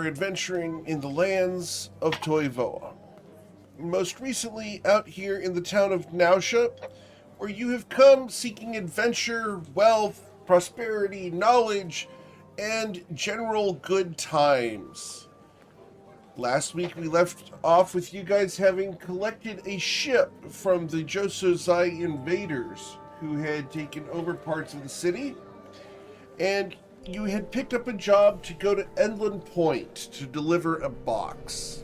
are adventuring in the lands of Toivoa. Most recently out here in the town of Nausha, where you have come seeking adventure, wealth, prosperity, knowledge, and general good times. Last week we left off with you guys having collected a ship from the Josozai invaders who had taken over parts of the city, and you had picked up a job to go to Endland Point to deliver a box.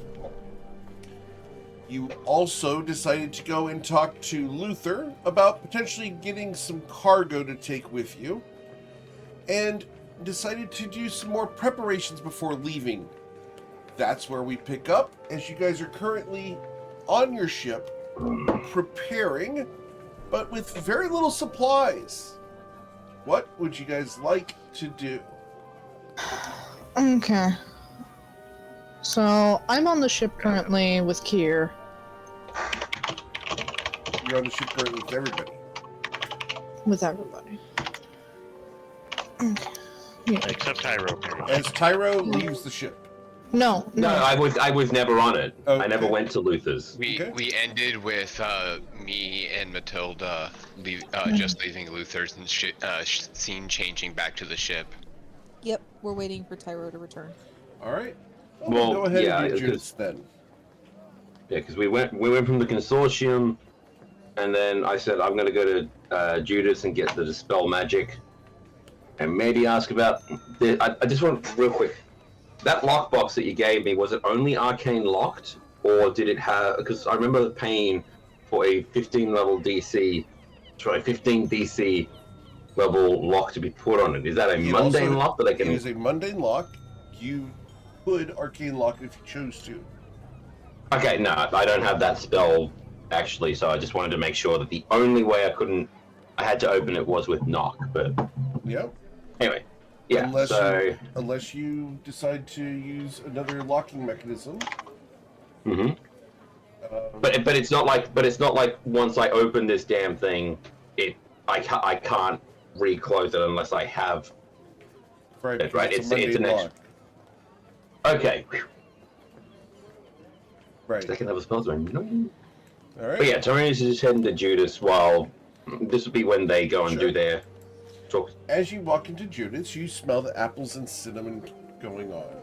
You also decided to go and talk to Luther about potentially getting some cargo to take with you, and decided to do some more preparations before leaving. That's where we pick up, as you guys are currently on your ship, preparing, but with very little supplies. What would you guys like to do? Okay. So, I'm on the ship currently with Kier. You're on the ship currently with everybody. With everybody. Okay. Yeah. Except Tyro. As Tyro leaves the ship. No. I was never on it. Okay. I never went to Luther's. We ended with me and Matilda just leaving Luther's and scene changing back to the ship. Yep, we're waiting for Tyro to return. All right. Well, go ahead yeah, and do Judas then. Yeah, because we went from the consortium, and then I said I'm going to go to Judas and get the dispel magic, and maybe ask about. I just want real quick. That lockbox that you gave me, was it only arcane locked, or did it have? Because I remember paying for a 15 DC level lock to be put on it. Is that a mundane lock that I can? It is a mundane lock. You could arcane lock it if you chose to. Okay, no, I don't have that spell actually, so I just wanted to make sure that the only way I had to open it was with knock. But Yep. anyway. Yeah, unless you decide to use another locking mechanism. Mm-hmm. But it's not like once I open this damn thing, I can't reclose it unless I have. Right. It, right. It's an extra. Okay. Right. Second level spells are no. All right. But yeah, Tony's just heading to Judas while this will be when they go and do their. As you walk into Judith's, you smell the apples and cinnamon going on.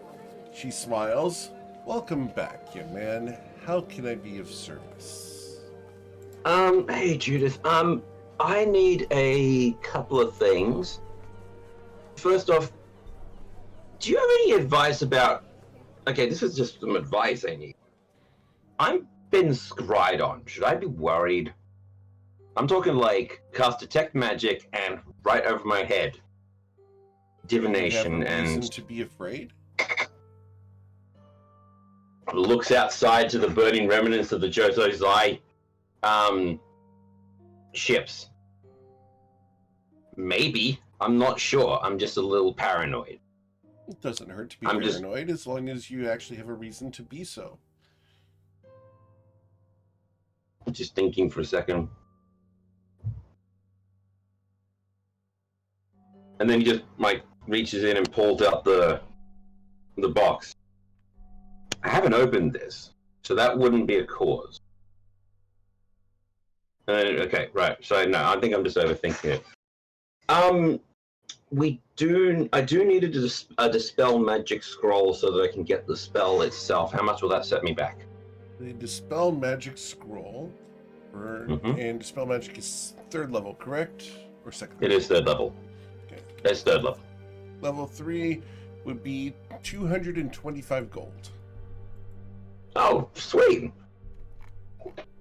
She smiles. Welcome back, young man. How can I be of service? Hey Judith, I need a couple of things. First off, do you have any advice about... Okay, this is just some advice I need. I'm been scryed on. Should I be worried? I'm talking like cast detect magic and right over my head. Divination you have a reason and to be afraid? Looks outside to the burning remnants of the Josozai ships. Maybe. I'm not sure. I'm just a little paranoid. It doesn't hurt to be paranoid as long as you actually have a reason to be so. Just thinking for a second. And then he just reaches in and pulls out the box. I haven't opened this, so that wouldn't be a cause. Okay, right. So no, I think I'm just overthinking it. I do need a dispel magic scroll so that I can get the spell itself. How much will that set me back? The dispel magic scroll, and dispel magic is 3rd level, correct? Or 2nd level? It is 3rd level. Okay. It's 3rd level. Level 3 would be 225 gold. Oh, sweet.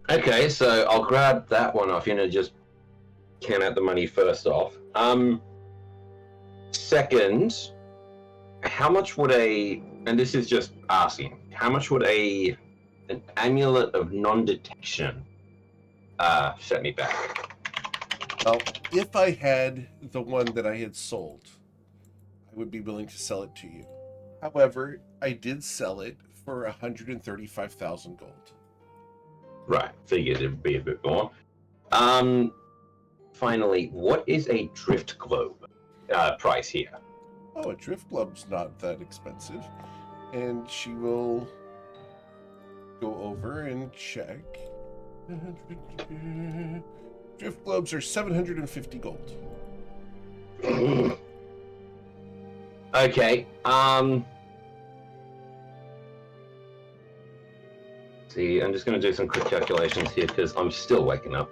Okay, so I'll grab that one off. Just count out the money first off. Second, how much would and this is just asking, how much would an amulet of non-detection set me back? Well, if I had the one that I had sold, I would be willing to sell it to you. However, I did sell it for 135,000 gold. Right, figured it'd be a bit more. Finally, what is a drift globe price here? Oh, a drift globe's not that expensive. And she will go over and check. Drift globes are 750 gold. Okay. See, I'm just going to do some quick calculations here because I'm still waking up.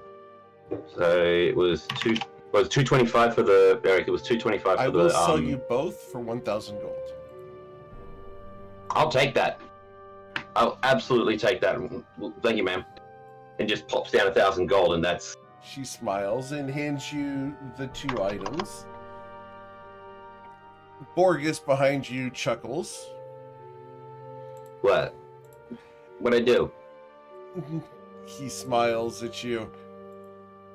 So it was 225 for the Eric. It was 225 for I the. will sell you both for 1,000 gold. I'll take that. I'll absolutely take that. Thank you, ma'am. And just pops down 1,000 gold, and that's. She smiles and hands you the 2 items. Borgus behind you chuckles. What? What'd I do? He smiles at you.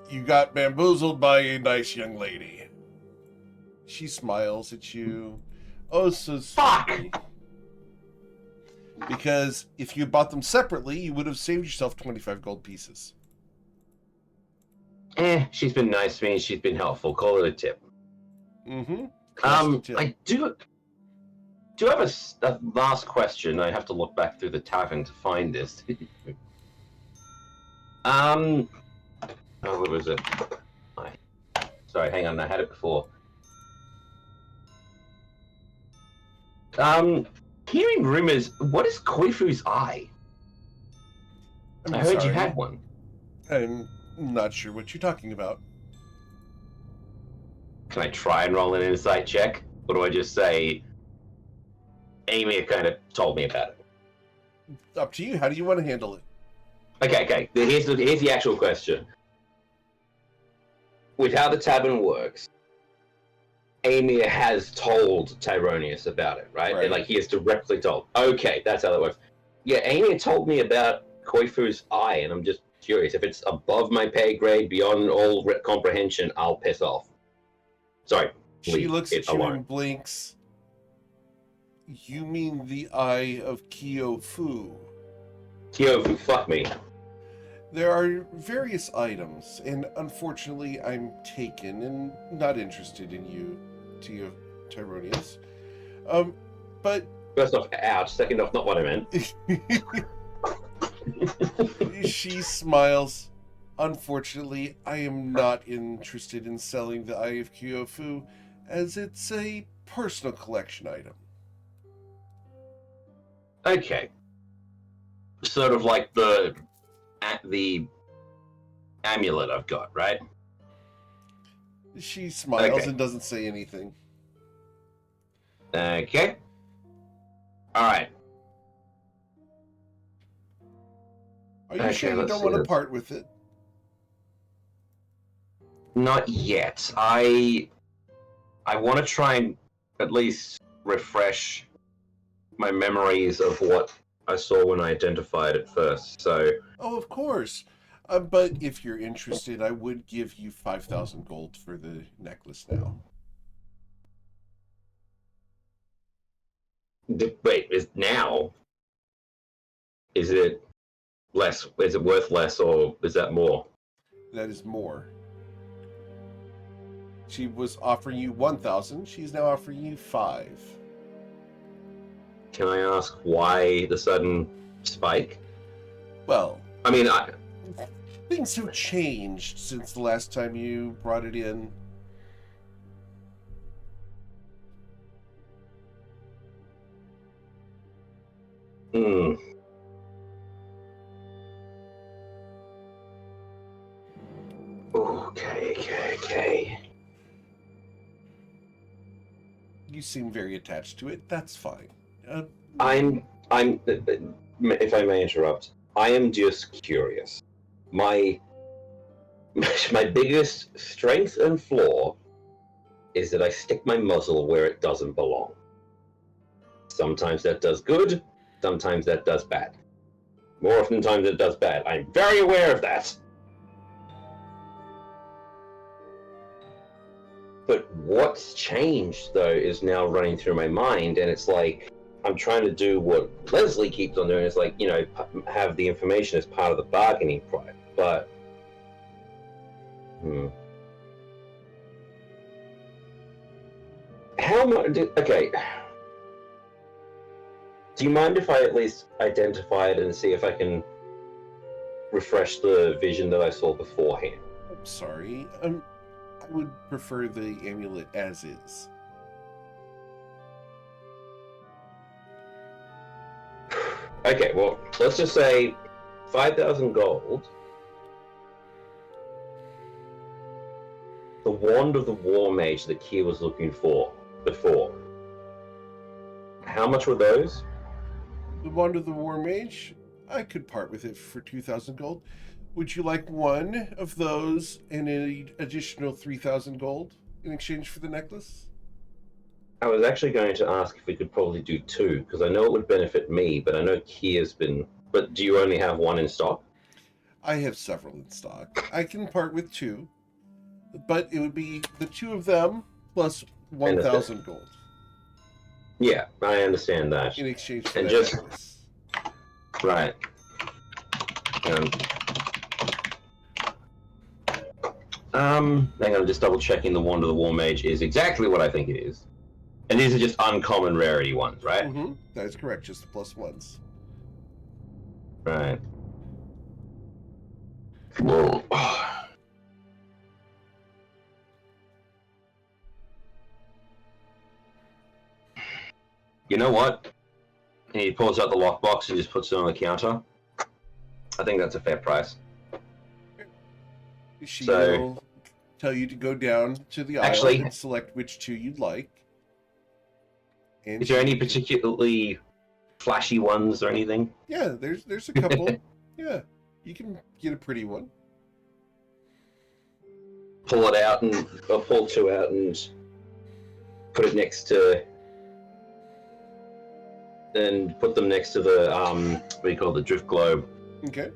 You got bamboozled by a nice young lady. She smiles at you. Oh, so sweetly. Because if you bought them separately, you would have saved yourself 25 gold pieces. She's been nice to me. She's been helpful. Call it a tip. Mm-hmm. I do have a last question. I have to look back through the tavern to find this. Oh, what was it? Sorry, hang on. I had it before. Hearing rumors. What is Koifu's eye? I heard you had one. I'm not sure what you're talking about. Can I try and roll an insight check? Or do I just say, Amy kind of told me about it? Up to you. How do you want to handle it? Okay. Here's the actual question. With how the tavern works, Amy has told Tyronius about it, right? And he is directly told. Okay, that's how that works. Yeah, Amy told me about Koifu's eye, and I'm just curious. If it's above my pay grade, beyond all comprehension, I'll piss off. Sorry. She looks at you and blinks. You mean the eye of Kyofu? Kyofu, fuck me. There are various items, and unfortunately I'm taken and not interested in you, Tyronius. But... First off, ouch. Second off, not what I meant. She smiles. Unfortunately, I am not interested in selling the Eye of Kyofu, as it's a personal collection item. Okay. Sort of like the amulet I've got, right? She smiles and doesn't say anything. Okay. Alright. Are you sure you don't want to part with it? Not yet. I want to try and at least refresh my memories of what I saw when I identified it first, so... Oh, of course. But if you're interested, I would give you 5,000 gold for the necklace now. Wait, is now? Is it less? Is it worth less, or is that more? That is more. She was offering you 1,000. She's now offering you 5. Can I ask why the sudden spike? Well, I mean, things have changed since the last time you brought it in. Okay. You seem very attached to it. That's fine. I'm, if I may interrupt, I am just curious. My biggest strength and flaw is that I stick my muzzle where it doesn't belong. Sometimes that does good, sometimes that does bad. More often times it does bad. I'm very aware of that. But what's changed, though, is now running through my mind, and it's like, I'm trying to do what Leslie keeps on doing. It's like, you know, have the information as part of the bargaining price. But, how much? Okay. Do you mind if I at least identify it and see if I can refresh the vision that I saw beforehand? I'm sorry. I would prefer the amulet as is. Okay, well, let's just say 5,000 gold. The wand of the war mage that Kier was looking for before. How much were those? The wand of the war mage, I could part with it for 2,000 gold. Would you like one of those and an additional 3,000 gold in exchange for the necklace? I was actually going to ask if we could probably do two, because I know it would benefit me, but I know Kier's been... But do you only have one in stock? I have several in stock. I can part with two, but it would be the two of them plus 1,000 gold Yeah, I understand that. in exchange for And that just- necklace. Right. Hang on, just double checking the wand of the war mage is exactly what I think it is. And these are just uncommon rarity ones, right? Mm-hmm. That is correct, just the plus ones. Right. Whoa. You know what? And he pulls out the lockbox and just puts it on the counter. I think that's a fair price. She So- will tell you to go down to the Actually- aisle and select which two you'd like. And Is there any particularly flashy ones or anything? Yeah, there's a couple. Yeah, you can get a pretty one. Pull it out and or pull two out and put it next to and put them next to the what do you call it, the drift globe. Okay.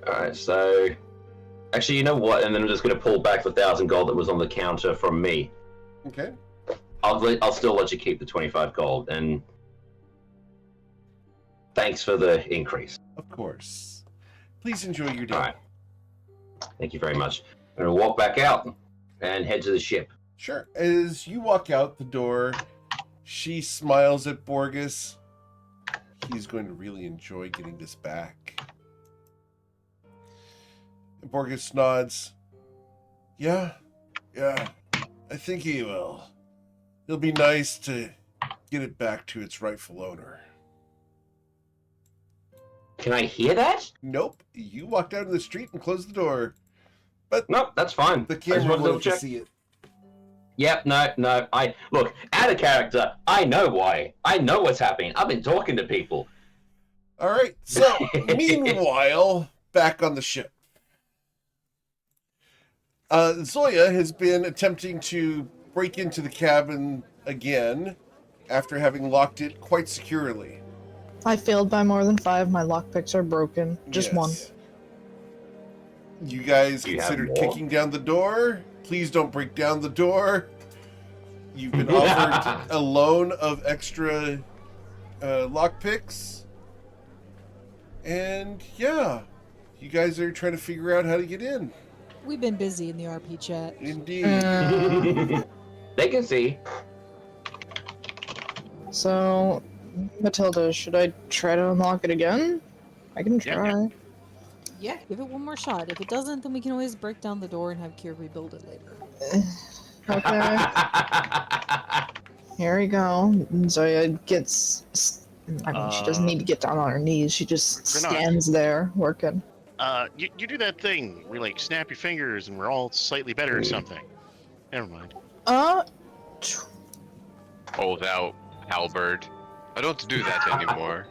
Alright, so actually you know what, and then I'm just gonna pull back the 1,000 gold that was on the counter from me. Okay. I'll still let you keep the 25 gold, and thanks for the increase. Of course. Please enjoy your day. Alright. Thank you very much. I'm gonna walk back out and head to the ship. Sure. As you walk out the door, she smiles at Borges. He's going to really enjoy getting this back. And Borges nods. Yeah, I think he will. It'll be nice to get it back to its rightful owner. Can I hear that? Nope. You walked out in the street and closed the door. Nope, that's fine. The I just camera wanted to double wanted to check. see it. Yep, no. I look, out of character. I know why. I know what's happening. I've been talking to people. All right. So, meanwhile, back on the ship. Zoya has been attempting to break into the cabin again after having locked it quite securely. I failed by more than 5. My lockpicks are broken. Just one. Yes. You guys You have considered more? kicking down the door? Please don't break down the door. You've been offered a loan of extra lockpicks. And yeah, you guys are trying to figure out how to get in. We've been busy in the RP chat. Indeed. They can see. So, Matilda, should I try to unlock it again? I can Yeah, try. Yeah, give it one more shot. If it doesn't, then we can always break down the door and have Kier rebuild it later. Okay, here we go. Zoya gets... I mean, she doesn't need to get down on her knees. She just We're not. stands there, working. You do that thing where you, like, snap your fingers and we're all slightly better or something. Never mind. Hold out, halberd. I don't do that anymore.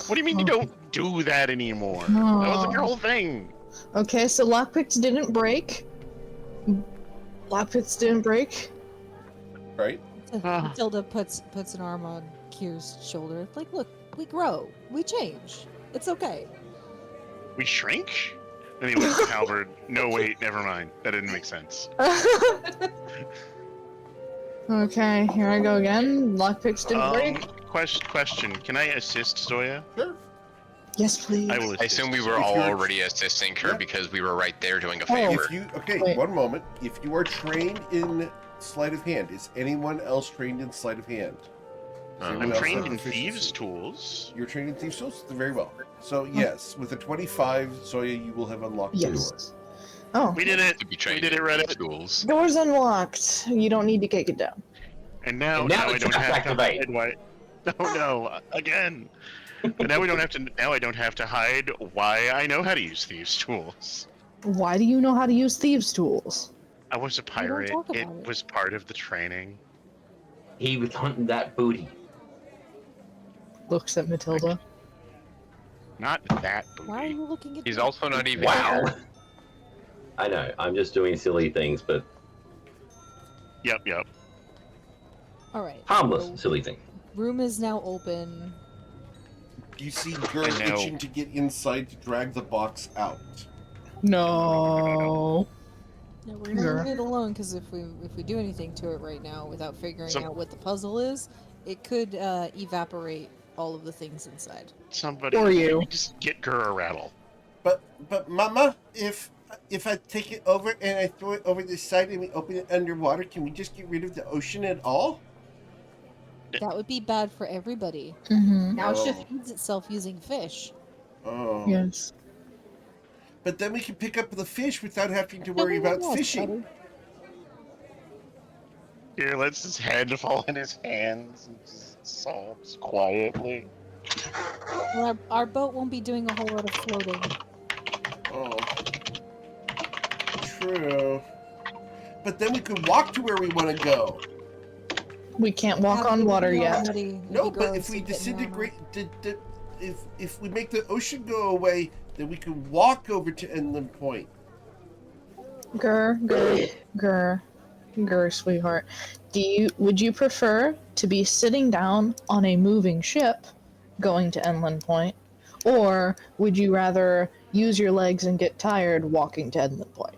What do you mean you don't do that anymore? That was like your whole thing. Okay, so lockpicks didn't break. Lockpicks didn't break. Right? Matilda puts an arm on Kier's shoulder. Like, look, we grow. We change. It's okay. We shrink? And he looks at Halberd. No, wait, never mind. That didn't make sense. Okay, here I go again. Lockpicks didn't break. Question. Can I assist Zoya? Sure. Yes, please. I will assist. I assume we were If all you're- already assisting her Yeah. because we were right there doing a favor. If you okay, Wait. one moment. If you are trained in sleight of hand, is anyone else trained in sleight of hand? So I'm we I'm also trained have in proficiency. thieves' tools. You're trained in thieves' tools? Very well. So yes, with a 25, Zoya, you will have unlocked the door. Yes. Oh, We did it. To be We trained did it, in Reddit. tools. door's unlocked. You don't need to kick it down. And now And now I the don't trap have activate. to hide why. Oh no, again. And now we don't have to. Now I don't have to hide why I know how to use thieves' tools. Why do you know how to use thieves' tools? I was a pirate. talk It about it. was part of the training. He was hunting that booty. Looks at Matilda. Not that Why are booty. you looking at He's me? also not even Wow. here. I know. I'm just doing silly things, but Yep. All right. harmless, so silly things. room is now open. You see Gur And now- itching to get inside to drag the box out. No. Yeah, we're gonna Sure. leave it alone because if we do anything to it right now without figuring Some- out what the puzzle is, it could evaporate all of the things inside. Somebody. Or you. Just get Gur a rattle. But Mama, if I take it over and I throw it over the side and we open it underwater, can we just get rid of the ocean at all? That would be bad for everybody. Mm-hmm. Now Oh. it feeds itself using fish. Oh. Yes. But then we can pick up the fish without having to No, worry no, about no, fishing. buddy. Here, lets his head fall in his hands and just sobs quietly. Well, our boat won't be doing a whole lot of floating. Oh. True. But then we could walk to where we want to go. We can't walk Have on it water be yet. already- No, be but gross if we and get normal. disintegrate, if we make the ocean go away, then we can walk over to Inland Point. Grr, sweetheart. Would you prefer to be sitting down on a moving ship going to Inland Point? Or would you rather use your legs and get tired walking to Inland Point?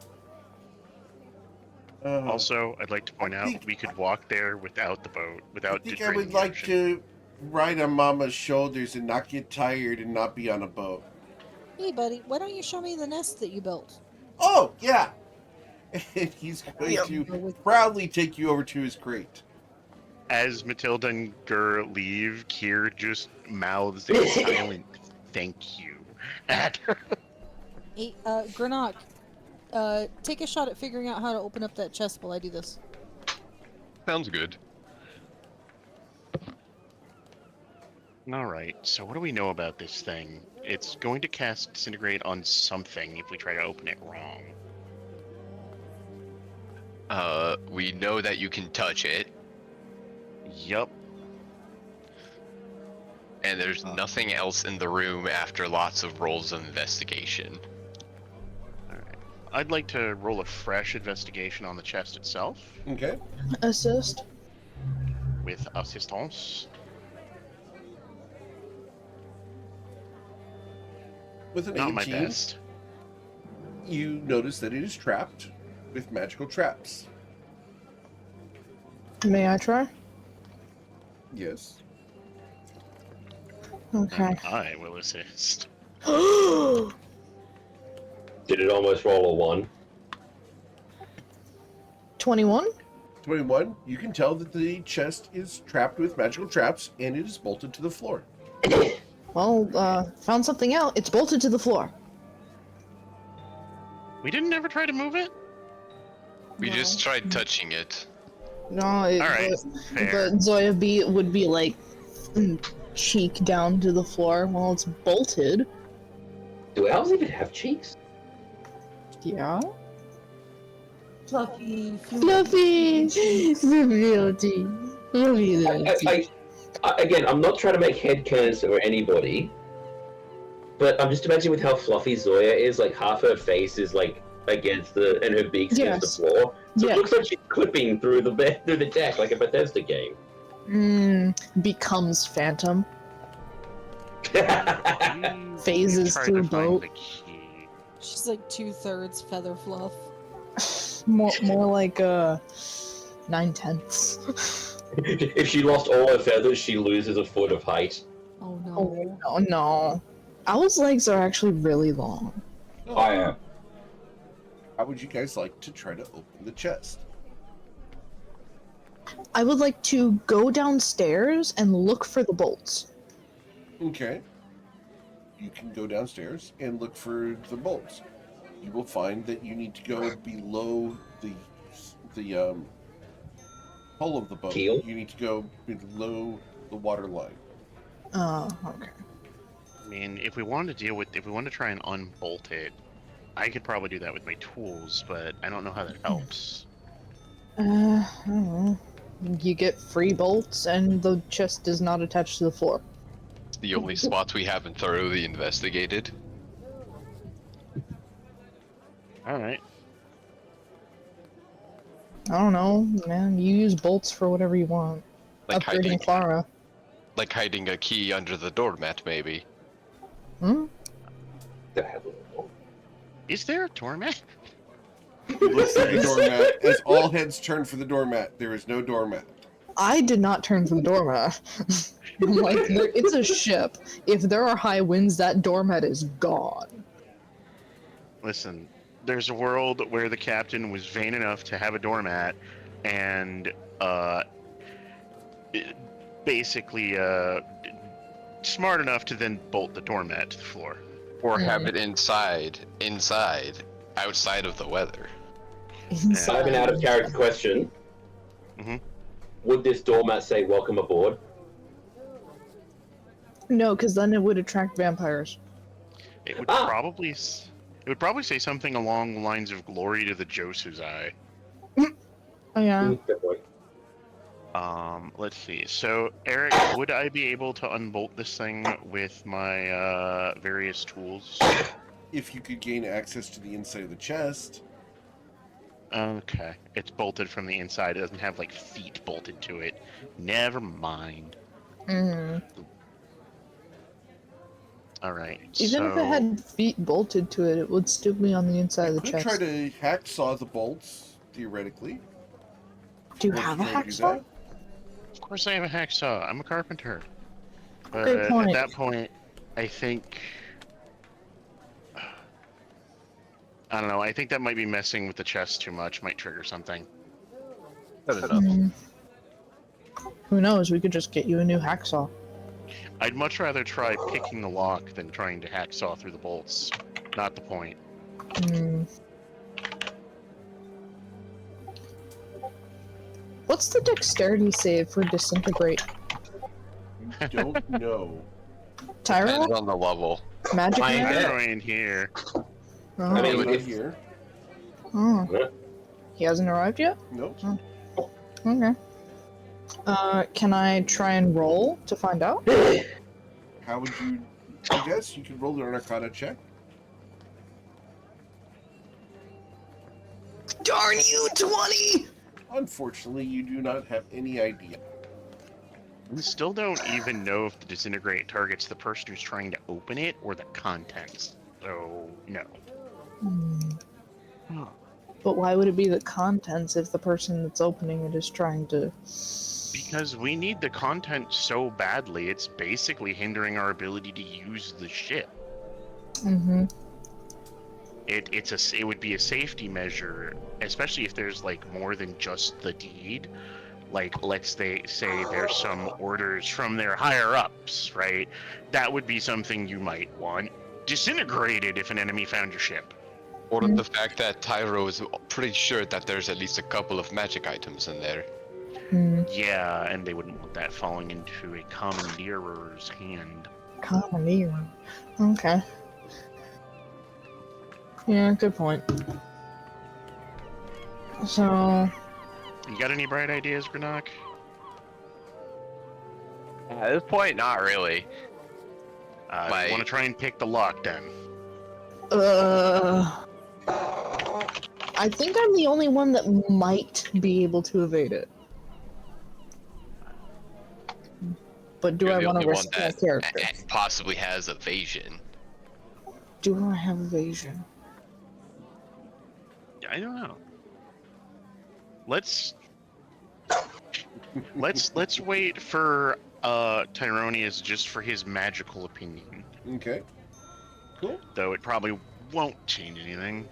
Also, I'd like to point I out think- we could walk there without the boat, I without think I draining would the like ocean. to ride on Mama's shoulders and not get tired and not be on a boat. Hey, buddy, why don't you show me the nest that you built? Oh, yeah! And he's going Yep. to proudly take you over to his crate. As Matilda and Gur leave, Kier just mouths a silent thank you at her. Hey, Granok, take a shot at figuring out how to open up that chest while I do this. Sounds good. Alright, so what do we know about this thing? It's going to cast Disintegrate on something if we try to open it wrong. We know that you can touch it, Yup. and there's nothing else in the room after lots of rolls of investigation. Alright. I'd like to roll a fresh investigation on the chest itself Okay? Assist. with assistance. With an Not 18, my best. you notice that it is trapped with magical traps. May I try? Yes. Okay. I will assist. Did it almost roll a 1? 21? 21, you can tell that the chest is trapped with magical traps and it is bolted to the floor. Well, found something out. It's bolted to the floor. We didn't ever try to move it? We No. just tried touching it. No, it, Alright, fair. but Zoya would be like cheek down to the floor while it's bolted. Do owls even have cheeks? Yeah. Fluffy, Fluffy! Fluffy! Fluffy! Again, I'm not trying to make headcanons for anybody, but I'm just imagining with how fluffy Zoya is, like half her face is like against the, and her beak's against the floor. So Yeah. it looks like she's clipping through the deck like a Bethesda game. Becomes Phantom. We Phases tried through to find boat. the key. She's like 2/3 feather fluff. More like 9/10. If she lost all her feathers, she loses a foot of height. Oh no. Oh no. Owl's legs are actually really long. I am. How would you guys like to try to open the chest? I would like to go downstairs and look for the bolts. Okay. You can go downstairs and look for the bolts. You will find that you need to go below the hull of the boat. Keel? You need to go below the water line. Oh, okay. I mean, if we wanted to try and unbolt it, I could probably do that with my tools, but I don't know how that helps. I don't know. You get free bolts, and the chest is not attached to the floor. It's the only spots we haven't thoroughly investigated. All right. I don't know, man. You use bolts for whatever you want. Like Upgrading Clara. hiding a key under the doormat, maybe. Hmm? Is there a doormat? Look for the doormat. As all heads turn for the doormat, there is no doormat. I did not turn for the doormat. Like, it's a ship. If there are high winds, that doormat is gone. Listen, there's a world where the captain was vain enough to have a doormat, and basically smart enough to then bolt the doormat to the floor. Or have it inside, outside of the weather. I have an out of character question. Mhm. Would this doormat say "Welcome aboard"? No, because then it would attract vampires. It would probably say something along the lines of "Glory to the Josu's Eye." Oh, yeah. Good point. Let's see. So, Eric, would I be able to unbolt this thing with my various tools? If you could gain access to the inside of the chest, Okay, it's bolted from the inside. It doesn't have like feet bolted to it. Never mind. Mm. All right. Even if it had feet bolted to it, it would still be on the inside of the could chest. try to hacksaw the bolts, theoretically. Do you Would have a try to do hacksaw? that? Of course, I have a hacksaw. I'm a carpenter. But Great point. at that point, I think I don't know. I think that might be messing with the chest too much. Might trigger something. Good enough. Mm. Who knows? We could just get you a new hacksaw. I'd much rather try picking the lock than trying to hacksaw through the bolts. Not the point. Mm. What's the dexterity save for disintegrate? You don't know. Tyrell? Depends on the level. Magic I ain't man? there. Trying here. Oh. I mean, Not if- here. Oh. He hasn't arrived yet? Nope. Okay. Can I try and roll to find out? How would you? I guess you could roll an Arcana check. Darn you, 20! Unfortunately, you do not have any idea. We still don't even know if the disintegrate targets the person who's trying to open it or the contents. So, no. But why would it be the contents if the person that's opening it is trying to... Because we need the content so badly, it's basically hindering our ability to use the ship. Mm-hmm. It would be a safety measure, especially if there's like more than just the deed. Like, let's say there's some orders from their higher ups, right? That would be something you might want disintegrated if an enemy found your ship. Or the fact that Tyro is pretty sure that there's at least a couple of magic items in there. Yeah, and they wouldn't want that falling into a commandeerer's hand. Commandeer. Okay. Yeah, good point. So... You got any bright ideas, Granok? At this point, not really. You want to try and pick the lock, then? I think I'm the only one that might be able to evade it. But do You're I the want only to one risk my that character? possibly has evasion. Do I have evasion? I don't know. Let's wait for Tyronius just for his magical opinion. Okay. Cool. Though it probably won't change anything.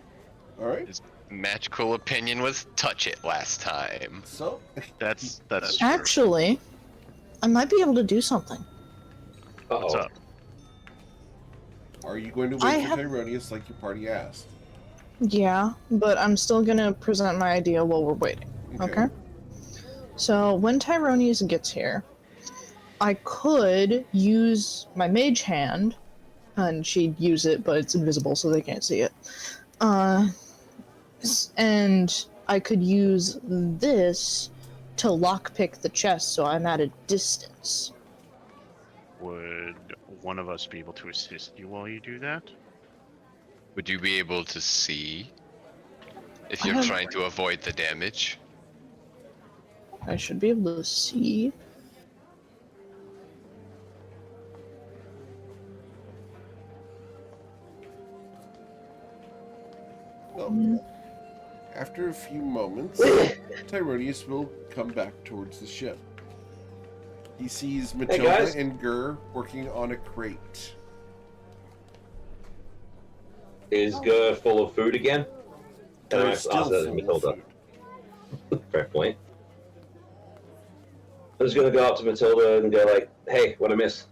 All right. magical opinion was touch it last time. So, That's true. Actually, I might be able to do something. What's Uh-oh. up? are you going to I wait for have- Tyronius like your party asked? Yeah, but I'm still gonna present my idea while we're waiting. Okay. So when Tyronius gets here, I could use my mage hand, and she'd use it, but it's invisible, so they can't see it. And I could use this to lockpick the chest, so I'm at a distance. Would one of us be able to assist you while you do that? Would you be able to see if I you're have- trying to avoid the damage? I should be able to see. Well, after a few moments, Tyronius will come back towards the ship. He sees Matilda guys. and Gur working on a crate. Is Gur full of food again? Can I Gur is ask still that, full of Matilda? food. Fair point. I'm just gonna go up to Matilda and go like, "Hey, what I miss?"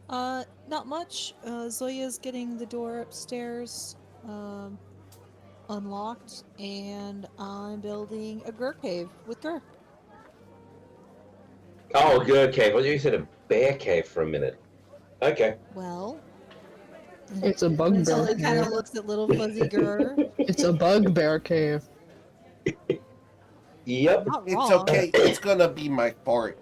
Not much. Zoya's getting the door upstairs unlocked, and I'm building a Gur cave with Gur. Oh, Gur cave. Well, you said a bear cave for a minute. Okay. Well, It's a bugbear Matilda kind of cave. looks at little fuzzy Gur. It's a bugbear cave. Yep. Not It's wrong. okay. It's gonna be my fort.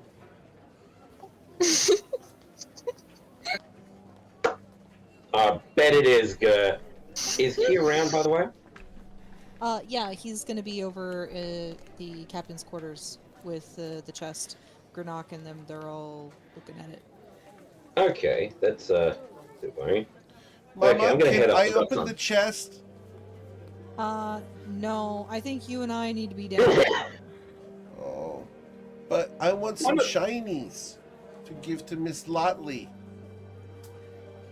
Bet it is, Gur. Is he around, by the way? Yeah, he's gonna be over the captain's quarters with the chest. Granok and them, they're all looking at it. Okay, that's good worrying. Mama, Okay, I'm gonna can head up. I I've got open some. the chest? No, I think you and I need to be down. Oh, but I want some What a- shinies to give to Miss Lotley.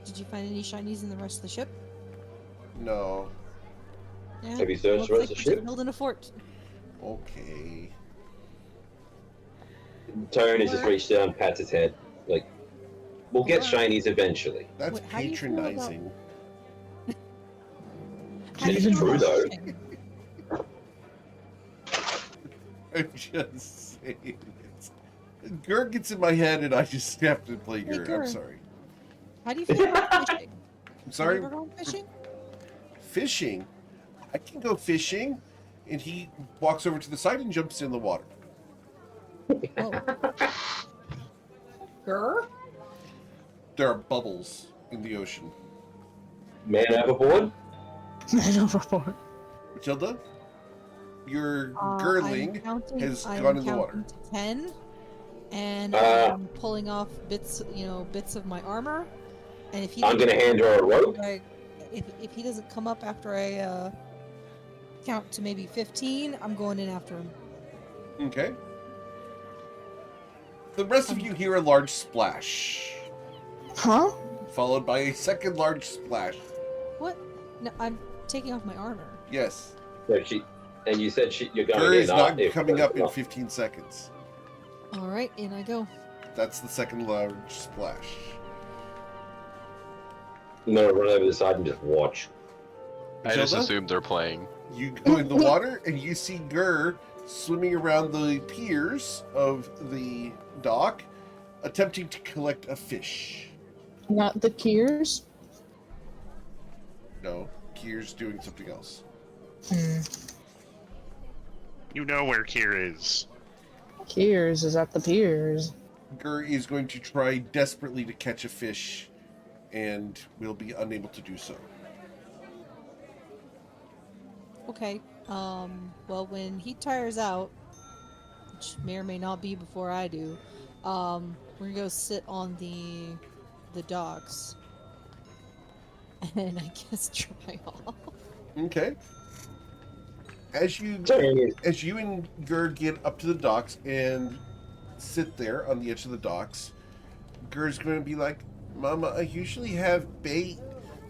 Did you find any shinies in the rest of the ship? No. Yeah. Have you searched looks the rest like of the we're just ship? building a fort. Okay. Tony's just reached down, pats his head. Like, we'll get Alright. shinies eventually. That's Wait, how do you feel about- patronizing. How do you It's feel true, about though. fishing? I'm just saying. Gur gets in my head and I just have to play Hey, Gur. Gur. I'm sorry. How do you feel about fishing? I'm sorry. Have you ever gone fishing? Fishing? I can go fishing. And he walks over to the side and jumps in the water. Oh. Gur? There are bubbles in the ocean. Man overboard? Matilda, your I'm girling counting- has I'm gone in the counting water. to 10, and Uh. I'm pulling off bits of my armor. And if he I'm gonna hand her a rope. if he doesn't come up after I count to maybe 15, I'm going in after him. Okay. The rest of you hear a large splash, Huh? followed by a second large splash. What? No, I'm taking off my armor. Yes. So and you said you're going Gur in. is not if- coming up in 15 seconds. All right, in I go. That's the second large splash. I'm gonna run over the side and just watch. I just Matilda? assumed they're playing. You go in the water and you see Gur swimming around the piers of the dock, attempting to collect a fish. Not the Kiers? No, Kier's doing something else. You know where Kier is. Kiers is at the piers. Gur is going to try desperately to catch a fish and will be unable to do so. Okay. Well, when he tires out, which may or may not be before I do, we're gonna go sit on the docks, and I guess dry off. Okay. As you and Gur get up to the docks and sit there on the edge of the docks, Gur's going to be like, "Mama, I usually have bait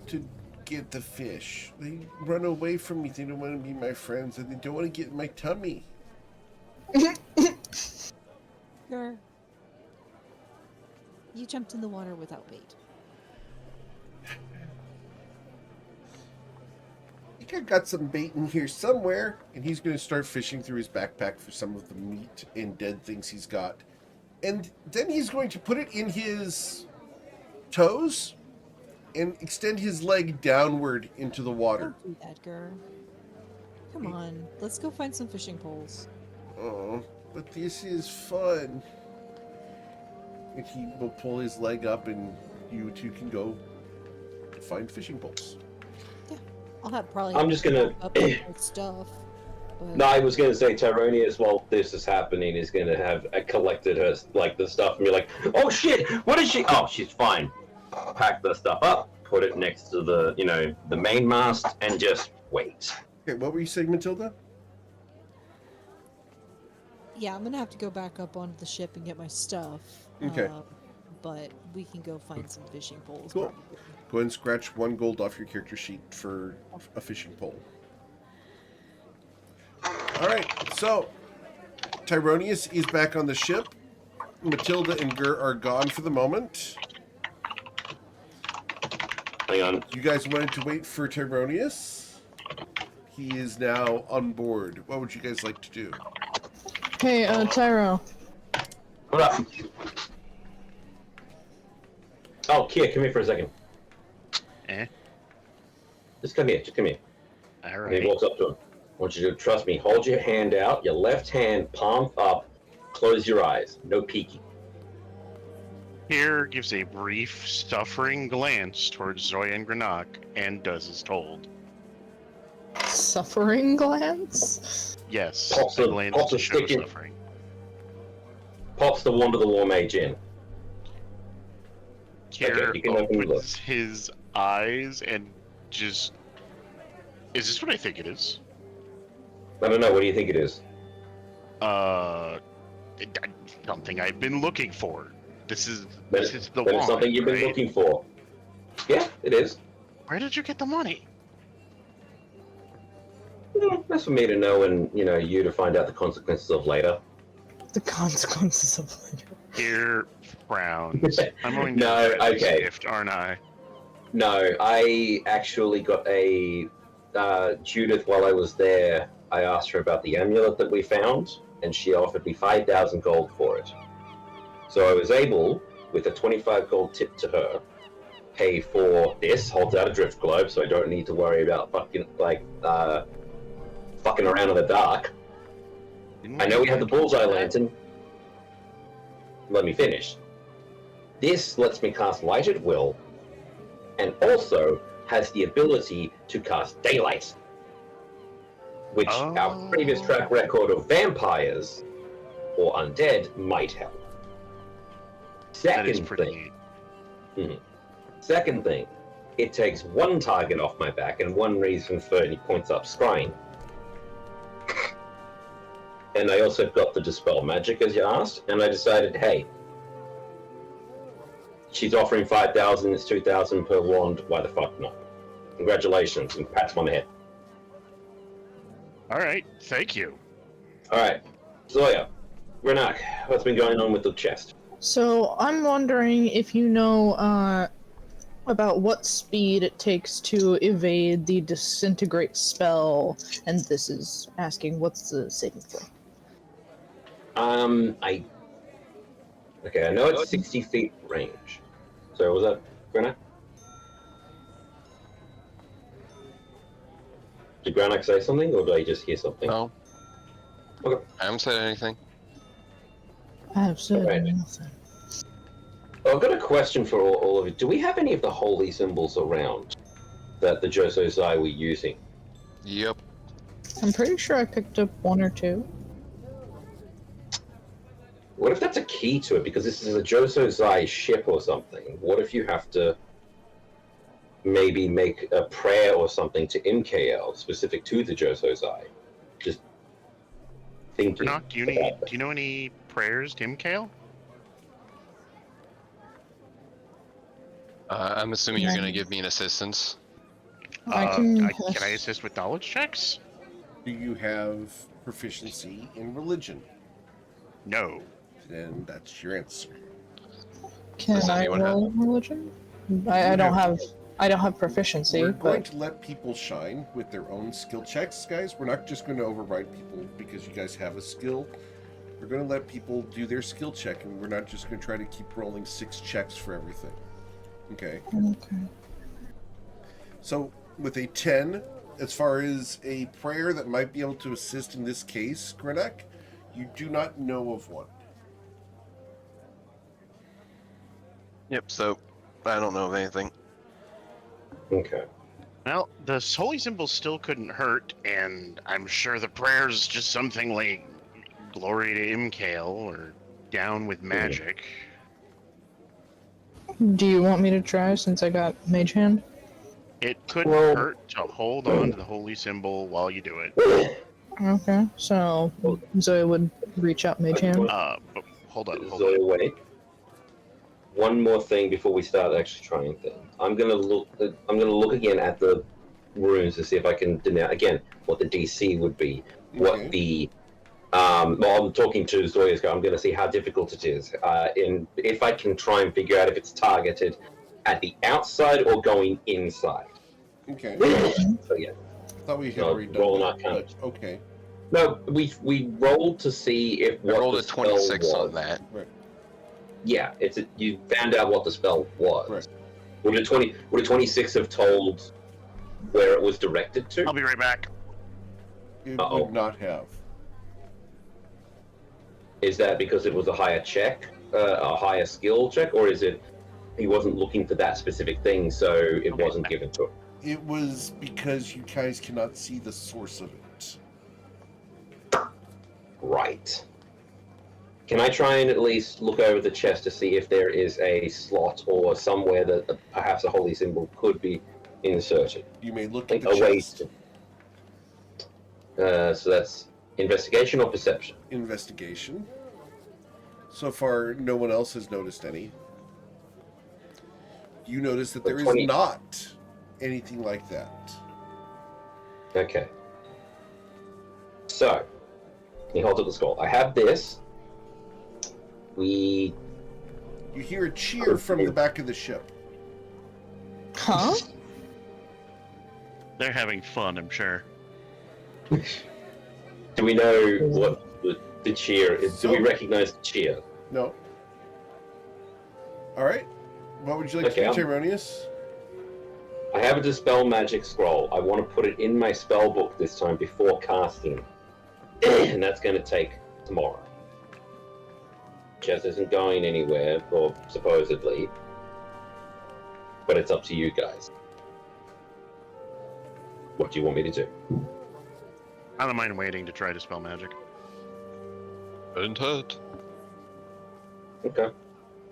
to get the fish. They run away from me. They don't want to be my friends, and they don't want to get in my tummy. Gur, you jumped in the water without bait. I think I got some bait in here somewhere, and he's going to start fishing through his backpack for some of the meat and dead things he's got. And then he's going to put it in his toes and extend his leg downward into the water. Don't do that, Gur. Come on, let's go find some fishing poles. Oh, but this is fun. And he will pull his leg up, and you two can go find fishing poles. I'll have probably. I'm just gonna- up my stuff. But... No, I was going to say Tyronius, while this is happening, is going to have collected her, like, the stuff and be like, oh shit, what is she? Oh, she's fine. Pack the stuff up, put it next to the, you know, the main mast, and just wait. Okay, what were you saying, Matilda? Yeah, I'm gonna have to go back up onto the ship and get my stuff. Okay. But we can go find some fishing poles. Cool. Probably. Go ahead and scratch 1 gold off your character sheet for a fishing pole. Alright, so Tyronius is back on the ship. Matilda and Gur are gone for the moment. Hang on. You guys wanted to wait for Tyronius. He is now on board. What would you guys like to do? Hey, Tyro. Hold up. Oh, Kia, come here for a second. Eh? Just come here, All And he right. walks up to him. I want you to trust me. Hold your hand out, your left hand, palm up, close your eyes. No peeking. Here gives a brief, suffering glance towards Zoya and Greenock and does as told. Suffering glance? Yes, Pops a the- glance pops to the show stick in. suffering. Pops the wand of the war mage in. Kier you can open the book. opens his eyes and just... Is this what I think it is? I don't know, what do you think it is? Something I've been looking for. This is Then this is the then wand, it's something you've been right? looking for. Yeah, it is. Where did you get the money? That's for me to know and, you know, you to find out the consequences of later. The consequences of later. Here frowns. I'm going to No, use this okay. gift, aren't I? No, I actually got a Judith while I was there. I asked her about the amulet that we found, and she offered me 5,000 gold for it. So I was able, with a 25 gold tip to her, pay for this. Holds out a drift globe, so I don't need to worry about fucking around in the dark. I know we have the bullseye lantern. Let me finish. This lets me cast light at will, and also has the ability to cast daylight, which our previous track record of vampires or undead might help. That is Second pretty thing, neat. second thing, it takes one target off my back and one reason for it, he points up scrying. And I also got the Dispel Magic, as you asked, and I decided, hey, she's offering 5,000, it's 2,000 per wand, why the fuck not? Congratulations, and pats him on the head. All right, thank you. Alright, Zoya, Renak, what's been going on with the chest? So I'm wondering if you know about what speed it takes to evade the disintegrate spell, and this is asking what's the saving throw. I know it's 60 feet range. So was that Granak? Did Granak say something, or did I just hear something? No. Okay. I haven't said anything. I have said Alright. nothing. I've got a question for all of you. Do we have any of the holy symbols around that the Joso Zai were using? Yep. I'm pretty sure I picked up 1 or 2. What if that's a key to it? Because this is a Joso Zai ship or something. What if you have to maybe make a prayer or something to MKL specific to the Joso Zai? Just thinking. Greenock, do you know any prayers, Tim Kale? I'm assuming you're gonna give me an assistance. Can I assist with knowledge checks? Do you have proficiency in religion? No. Then that's your answer. Can Does I anyone roll religion? I don't have proficiency. We're going But to let people shine with their own skill checks, guys. We're not just going to override people because you guys have a skill. We're going to let people do their skill check, and we're not just going to try to keep rolling 6 checks for everything. Okay. okay. So, with a 10, as far as a prayer that might be able to assist in this case, Grenek, you do not know of one. Yep, so I don't know of anything. Okay. Well, the holy symbol still couldn't hurt, and I'm sure the prayer's just something like glory to Imkale or down with magic. Do you want me to try since I got Mage Hand? It couldn't Well- hurt to hold on to the holy symbol while you do it. Okay, so Zoe would reach out Mage Hand. But hold on. Zoe, wait. One more thing before we start actually trying things. I'm gonna look again at the runes to see if I can denounce again what the DC would be. Okay. What the well, I'm talking to Zoya's guy. I'm gonna see how difficult it is. If I can try and figure out if it's targeted at the outside or going inside. Okay. So yeah. Thought we had No, already done roll that, not but okay. No, we rolled to see if I what rolled the a spell 26 on was. that. Yeah, you found out what the spell was. Right. Would a 26 have told where it was directed to? I'll be right back. It Uh-oh. would not have. Is that because it was a higher check, a higher skill check, or is it he wasn't looking for that specific thing, so it wasn't given to him? It was because you guys cannot see the source of it. Right. Can I try and at least look over the chest to see if there is a slot or somewhere that perhaps a holy symbol could be inserted? You may look at Like the a way chest. so that's investigation or perception? Investigation. So far, no one else has noticed any. You notice that there is 20. not anything like that. Okay. So, he holds up the scroll. I have this. You hear a cheer from the back of the ship. Huh? They're having fun, I'm sure. Do we know what the cheer is? Do we recognize the cheer? No. All right. What would you like Okay, to do, Tyronius? I have a dispel magic scroll. I want to put it in my spell book this time before casting. And that's going to take tomorrow. Chess isn't going anywhere, or supposedly. But it's up to you guys. What do you want me to do? I don't mind waiting to try to spell magic. Couldn't hurt. Okay.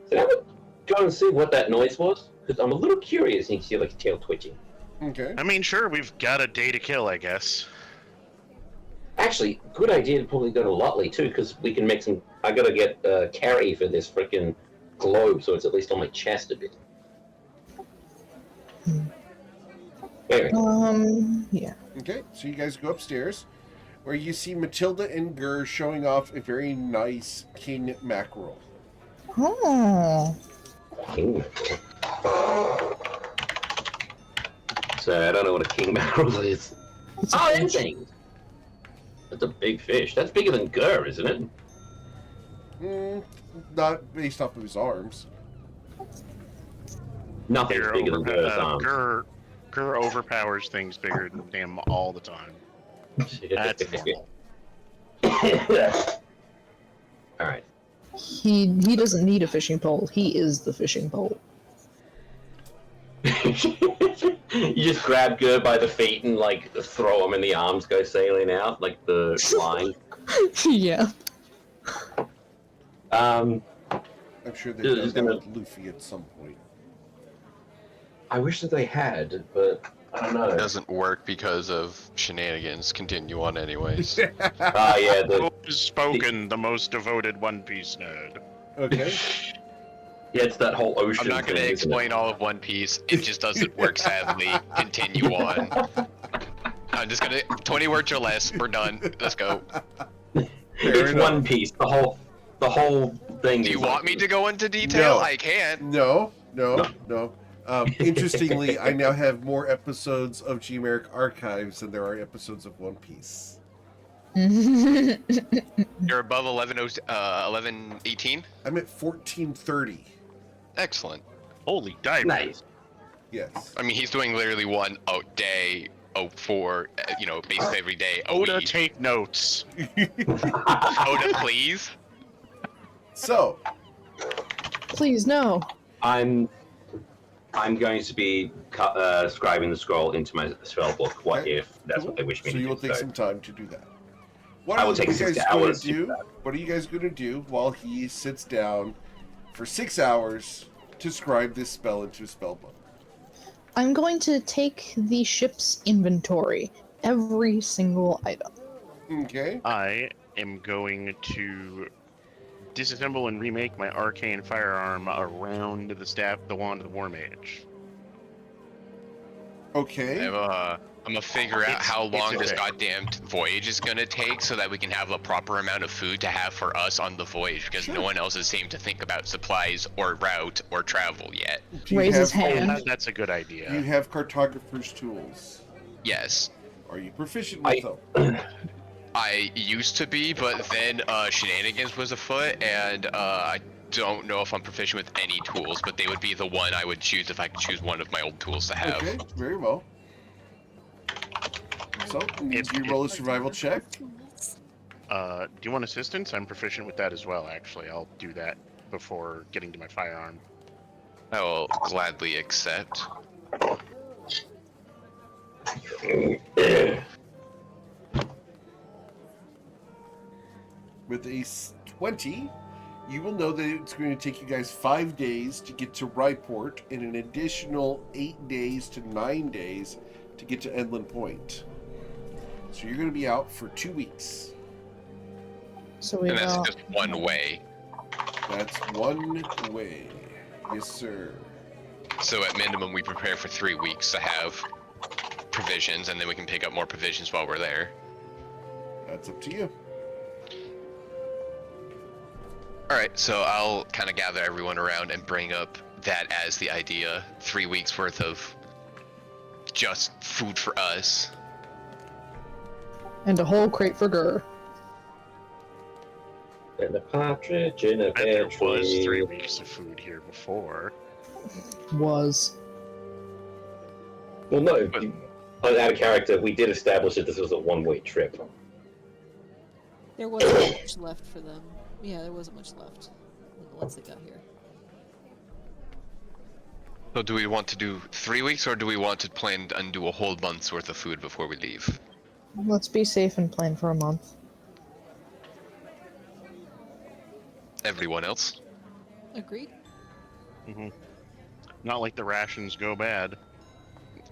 So now we'll go and see what that noise was, because I'm a little curious. And you can see like a tail twitching. Okay. I mean, sure, we've got a day to kill, I guess. Actually, good idea to probably go to Lutley too, because we can make some. I gotta get carry for this freaking globe, so it's at least on my chest a bit. Anyway, Yeah. Okay. So you guys go upstairs, where you see Matilda and Gur showing off a very nice king mackerel. Oh. So I don't know what a king mackerel is. It's a Oh, fish. anything. That's a big fish. That's bigger than Gur, isn't it? Not based off of his arms. Nothing's bigger than Gur's arms. Gur overpowers things bigger than him all the time. That's normal. All right. He doesn't need a fishing pole. He is the fishing pole. You just grab Gur by the feet and like throw him, and the arms go sailing out like the line. Yeah. I'm sure they've Yeah, done he's that gonna- with Luffy at some point. I wish that they had, but I don't It know. doesn't work because of shenanigans. Continue on anyways. Ah, yeah. Who has spoken, the most devoted One Piece nerd? Okay. Yeah, it's that whole ocean. I'm not going to explain all of One Piece. It just doesn't work, sadly. Continue on. I'm just going to... 20 words or less. We're done. Let's go. It's enough. One Piece. The whole thing. Do you want me to go into detail? No. I can. No. Interestingly, I now have more episodes of G-Americ Archives than there are episodes of One Piece. You're above 1118? I'm at 1430. Excellent. Holy dive. Nice. Yes. I mean, he's doing literally one day, for, basically every day. Oda, take notes. Oda, please. So, Please, no. I'm going to be scribing the scroll into my spell book. What Okay. if that's what they wish me so to do? you'll take some time to do that. What I will are take you 6 guys going hours to to do do? that. What are you guys going to do while he sits down for 6 hours to scribe this spell into a spell book? I'm going to take the ship's inventory, every single item. Okay. I am going to disassemble and remake my arcane firearm around the wand of the War Mage. Okay. I'm gonna figure out how it's long a this thing. goddamn voyage is gonna take so that we can have the proper amount of food to have for us on the voyage, because no one else has seemed to think about supplies or route or travel yet. Do you Raise his have- hand. That's a good Do you idea. have cartographer's tools? Yes. Are you proficient with them? I used to be, but then shenanigans was afoot, and I don't know if I'm proficient with any tools, but they would be the one I would choose if I could choose one of my old tools to have. Okay, very well. So, need you roll a survival check? Do you want assistance? I'm proficient with that as well, actually. I'll do that before getting to my firearm. I will gladly accept. With a 20, you will know that it's going to take you guys 5 days to get to Ryport and an additional 8 days to 9 days to get to Endland Point. So you're going to be out for 2 weeks. So we And that's got just one way. That's one way. Yes, sir. So at minimum, we prepare for 3 weeks to have provisions, and then we can pick up more provisions while we're there. That's up to you. Alright, so I'll kind of gather everyone around and bring up that as the idea. 3 weeks worth of just food for us. and a whole crate for Gur. And a partridge in a And there pear was tree. 3 weeks of food here before. Was. Well, no, out of character, we did establish that this was a one-way trip. There wasn't much left for them. Yeah, there wasn't much left once they got here. So do we want to do 3 weeks, or do we want to plan and do a whole month's worth of food before we leave? Let's be safe and plan for a month. Everyone else? Agreed. Not like the rations go bad.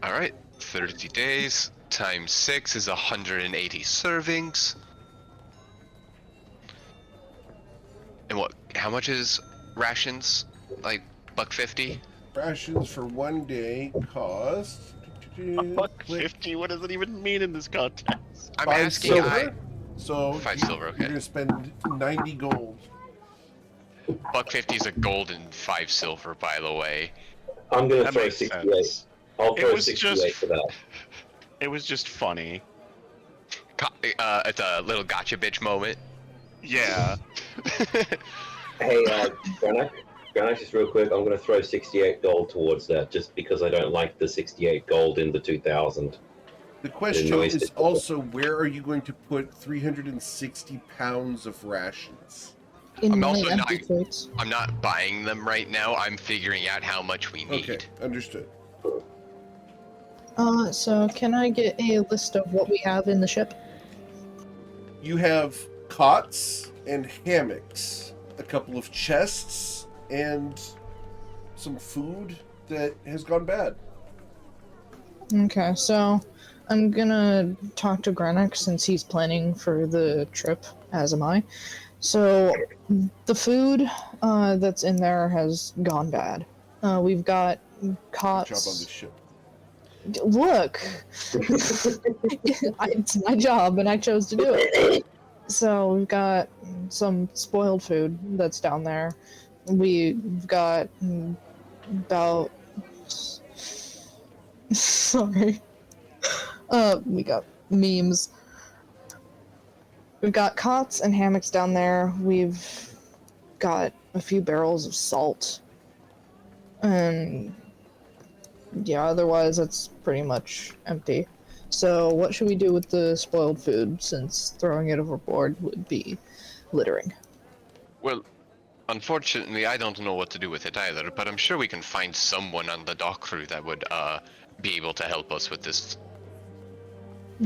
Alright, 30 days times 6 is 180 servings. And what, how much is rations? Like, $1.50? Rations for 1 day cost... $1.50? What does it even mean in this context? I'm 5 asking, silver. So 5 silver, okay. You're going to spend 90 gold. $1.50 is a gold and 5 silver, by the way. I'm going to That throw makes 68. sense. I'll It throw was 68 just- for that. It was just funny. It's a little gotcha bitch moment. Yeah. Hey, Granak, just real quick, I'm going to throw 68 gold towards that, just because I don't like the 68 gold in the 2000. The question noise is is- also, where are you going to put 360 pounds of rations? In I'm my also empty not- crates. I'm not buying them right now. I'm figuring out how much we need. Okay, understood. So can I get a list of what we have in the ship? You have cots and hammocks, a couple of chests, and some food that has gone bad. Okay, so I'm gonna talk to Grenik since he's planning for the trip, as am I, So, the food that's in there has gone bad. We've got Good cots. job on the ship. Look, it's my job, and I chose to do it. So we've got some spoiled food that's down there. We've got about sorry. We got memes. We've got cots and hammocks down there. We've got a few barrels of salt. And yeah, otherwise it's pretty much empty. So what should we do with the spoiled food, since throwing it overboard would be littering? Well, unfortunately, I don't know what to do with it either, but I'm sure we can find someone on the dock crew that would be able to help us with this.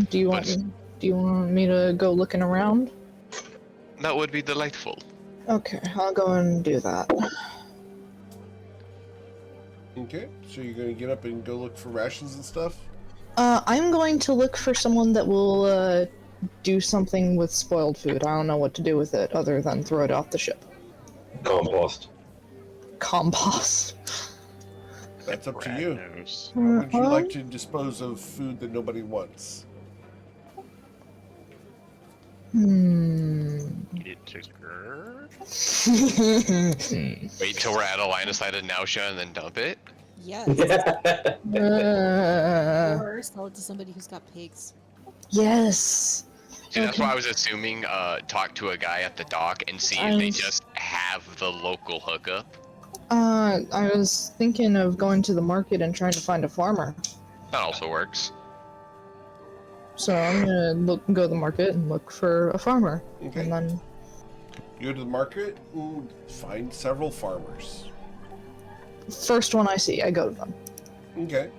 Do you want me to go looking around? That would be delightful. Okay, I'll go and do that. Okay, so you're going to get up and go look for rations and stuff? I'm going to look for someone that will do something with spoiled food. I don't know what to do with it other than throw it off the ship. Compost. Compost. That's up to Rat you. knows. How would you like to dispose of food that nobody wants? It took her. Wait till we're at a line of sight of Nausea and then dump it? Yes. Or sell it to somebody who's got pigs. Yes. See, that's why I was assuming talk to a guy at the dock and see if they just have the local hookup. I was thinking of going to the market and trying to find a farmer. That also works. So I'm gonna go to the market and look for a farmer. Okay. And then You go to the market and find several farmers. first one I see, I go to them. Okay.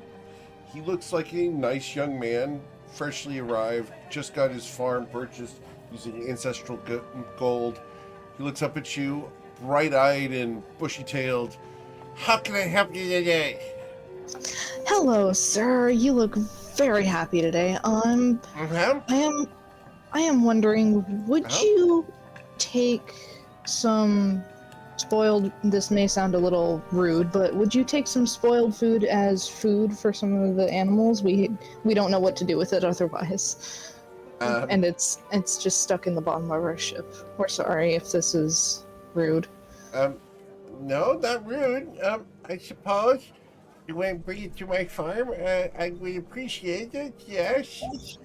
He looks like a nice young man, freshly arrived, just got his farm purchased using ancestral gold. He looks up at you, bright-eyed and bushy-tailed. How can I help you today? Hello, sir. You look very happy today. Mm-hmm. I am wondering, would you take some spoiled, this may sound a little rude, but would you take some spoiled food as food for some of the animals? We don't know what to do with it otherwise. And it's just stuck in the bottom of our ship. We're sorry if this is rude. No, not rude. I suppose you want to bring it to my farm? I would appreciate it, yes.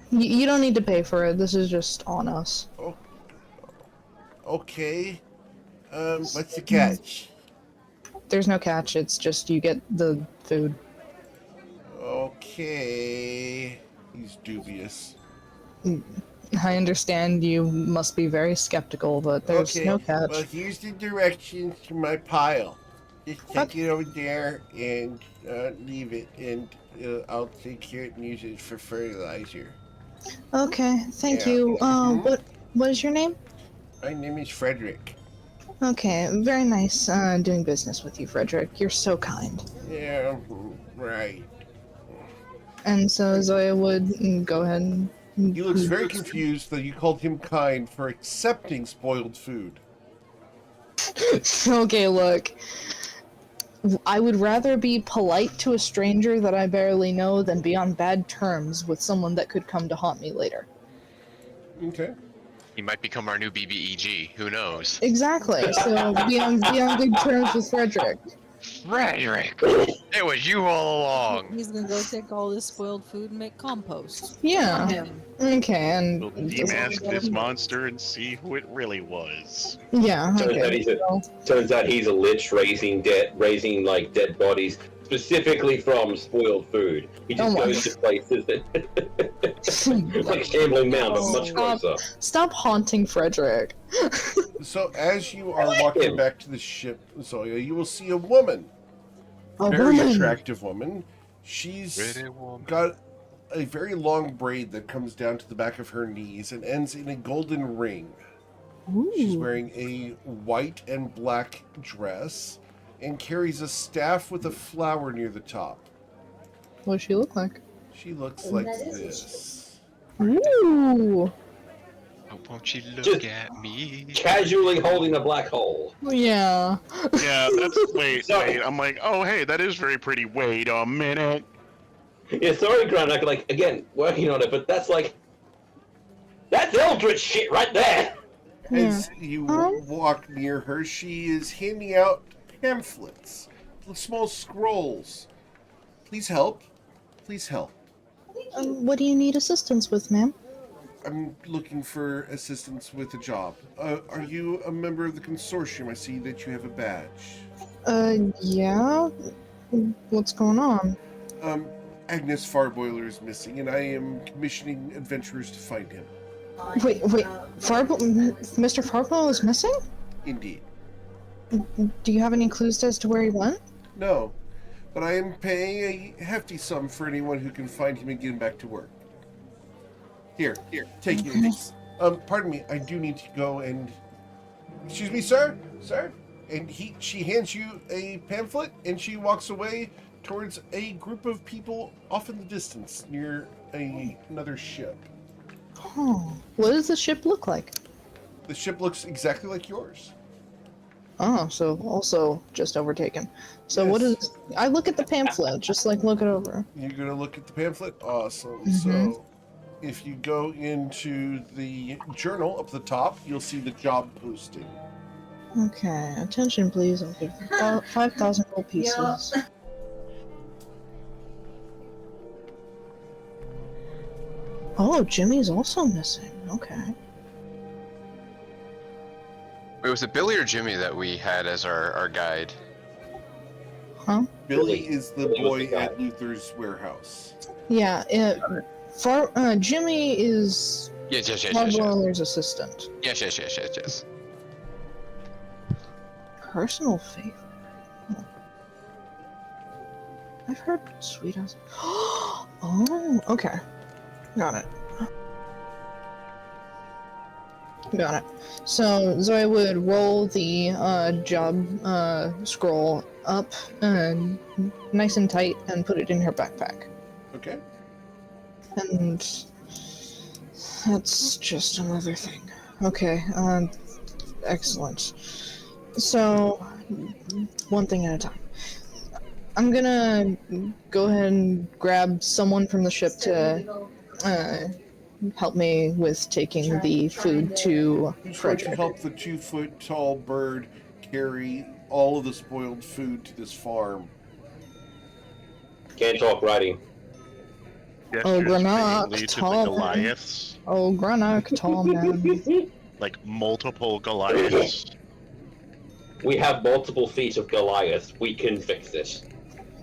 You don't need to pay for it. This is just on us. Oh, okay. What's the catch? There's no catch. It's just you get the food. Okay. He's dubious. I understand you must be very skeptical, but there's no catch. Well, here's the directions to my pile. Just take it over there and leave it, and I'll take care of it and use it for fertilizer. Okay, thank you. What is your name? My name is Frederick. Okay, very nice doing business with you, Frederick. You're so kind. Yeah, right. And so Zoya would go ahead and... He looks very confused that you called him kind for accepting spoiled food. Okay, look. I would rather be polite to a stranger that I barely know than be on bad terms with someone that could come to haunt me later. Okay. He might become our new BBEG. Who knows? Exactly. So be on good terms with Frederick. Frederick! It was you all along! He's gonna go take all this spoiled food and make compost. Yeah. Okay, and... We'll demask this monster and see who it really was. Yeah, okay. Turns out he's a lich raising dead bodies specifically from spoiled food. He just goes to places that like Shambling Mound, but much closer. Stop haunting Frederick. So as you are walking back to the ship, Zoya, you will see a woman. Very attractive woman. She's got a very long braid that comes down to the back of her knees and ends in a golden ring. Ooh. She's wearing a white and black dress and carries a staff with a flower near the top. What does she look like? She looks like this. Ooh. Won't you look Just at me? Casually holding a black hole. Yeah. Yeah, that's wait. Sorry. I'm like, oh hey, that is very pretty. Wait a minute. Yeah, sorry, Grant. Like again, working on it, but that's eldritch shit right there. As you walk near her, she is handing out pamphlets, small scrolls. Please help. Please help. What do you need assistance with, ma'am? I'm looking for assistance with a job. Are you a member of the consortium? I see that you have a badge. Yeah? What's going on? Agnes Farboiler is missing, and I am commissioning adventurers to find him. Wait, Mr. Farwell is missing? Indeed. Do you have any clues as to where he went? No, but I am paying a hefty sum for anyone who can find him and get him back to work. Here, take it. Please. Pardon me, I do need to go and... Excuse me, sir? Sir? And she hands you a pamphlet, and she walks away towards a group of people off in the distance near another ship. Oh, what does the ship look like? The ship looks exactly like yours. Oh, so also just overtaken. So Yes. what is... I look at the pamphlet, just like look it over. You're going to look at the pamphlet? Awesome. Mhm. So, if you go into the journal up the top, you'll see the job posting. Okay, attention please, I'll give 5,000 gold pieces. Oh, Jimmy's also missing. Okay. Wait, was it Billy or Jimmy that we had as our guide? Huh? Billy is the Billy was boy the guy. at Luther's warehouse. Yeah, Jimmy is Yes. Farweller's assistant. Yes. Personal favorite. Huh. I've heard sweet ass. Oh, okay. Got it. So Zoe would roll the job scroll up nice and tight and put it in her backpack. Okay? And that's just another thing. Okay, excellent. So, one thing at a time. I'm gonna go ahead and grab someone from the ship to help me with taking the food to Who's going to Frederick. help the 2-foot-tall bird carry all of the spoiled food to this farm? Can't talk writing. Oh, Gestures Granat, vaguely to the tall man. Goliaths, Oh, Granak, tall man. like multiple Goliaths. We have multiple feet of Goliath. We can fix this.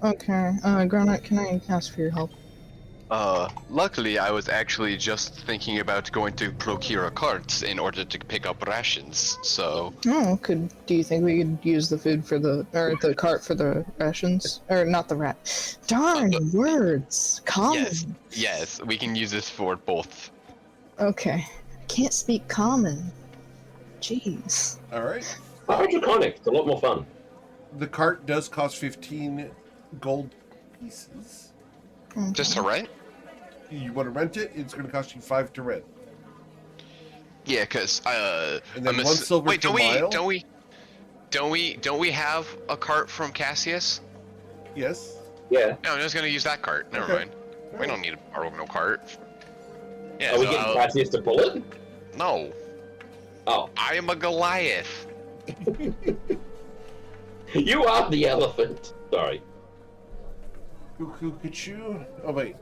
Okay, Granak, can I ask for your help? Luckily I was actually just thinking about going to procure a cart in order to pick up rations, so... Oh, do you think we could use the food for the cart for the rations? Or not the rat. Darn, words! Common! Yes, we can use this for both. Okay. Can't speak common. Jeez. Alright. Hydroponic. It's a lot more fun. The cart does cost 15 gold pieces. Okay. Just to rent? You want to rent it? It's going to cost you 5 to rent. Yeah, cause And then I'm 1 silver wait, per mile? don't we have a cart from Cassius? Yes. Yeah. No, I'm just gonna use that cart. Never Okay. mind. We don't need to borrow no cart. Yeah, Are we so getting Cassius to pull it? no, Oh. I am a Goliath. You are the elephant. Sorry. Cuckoo-cuckoo. Oh, wait.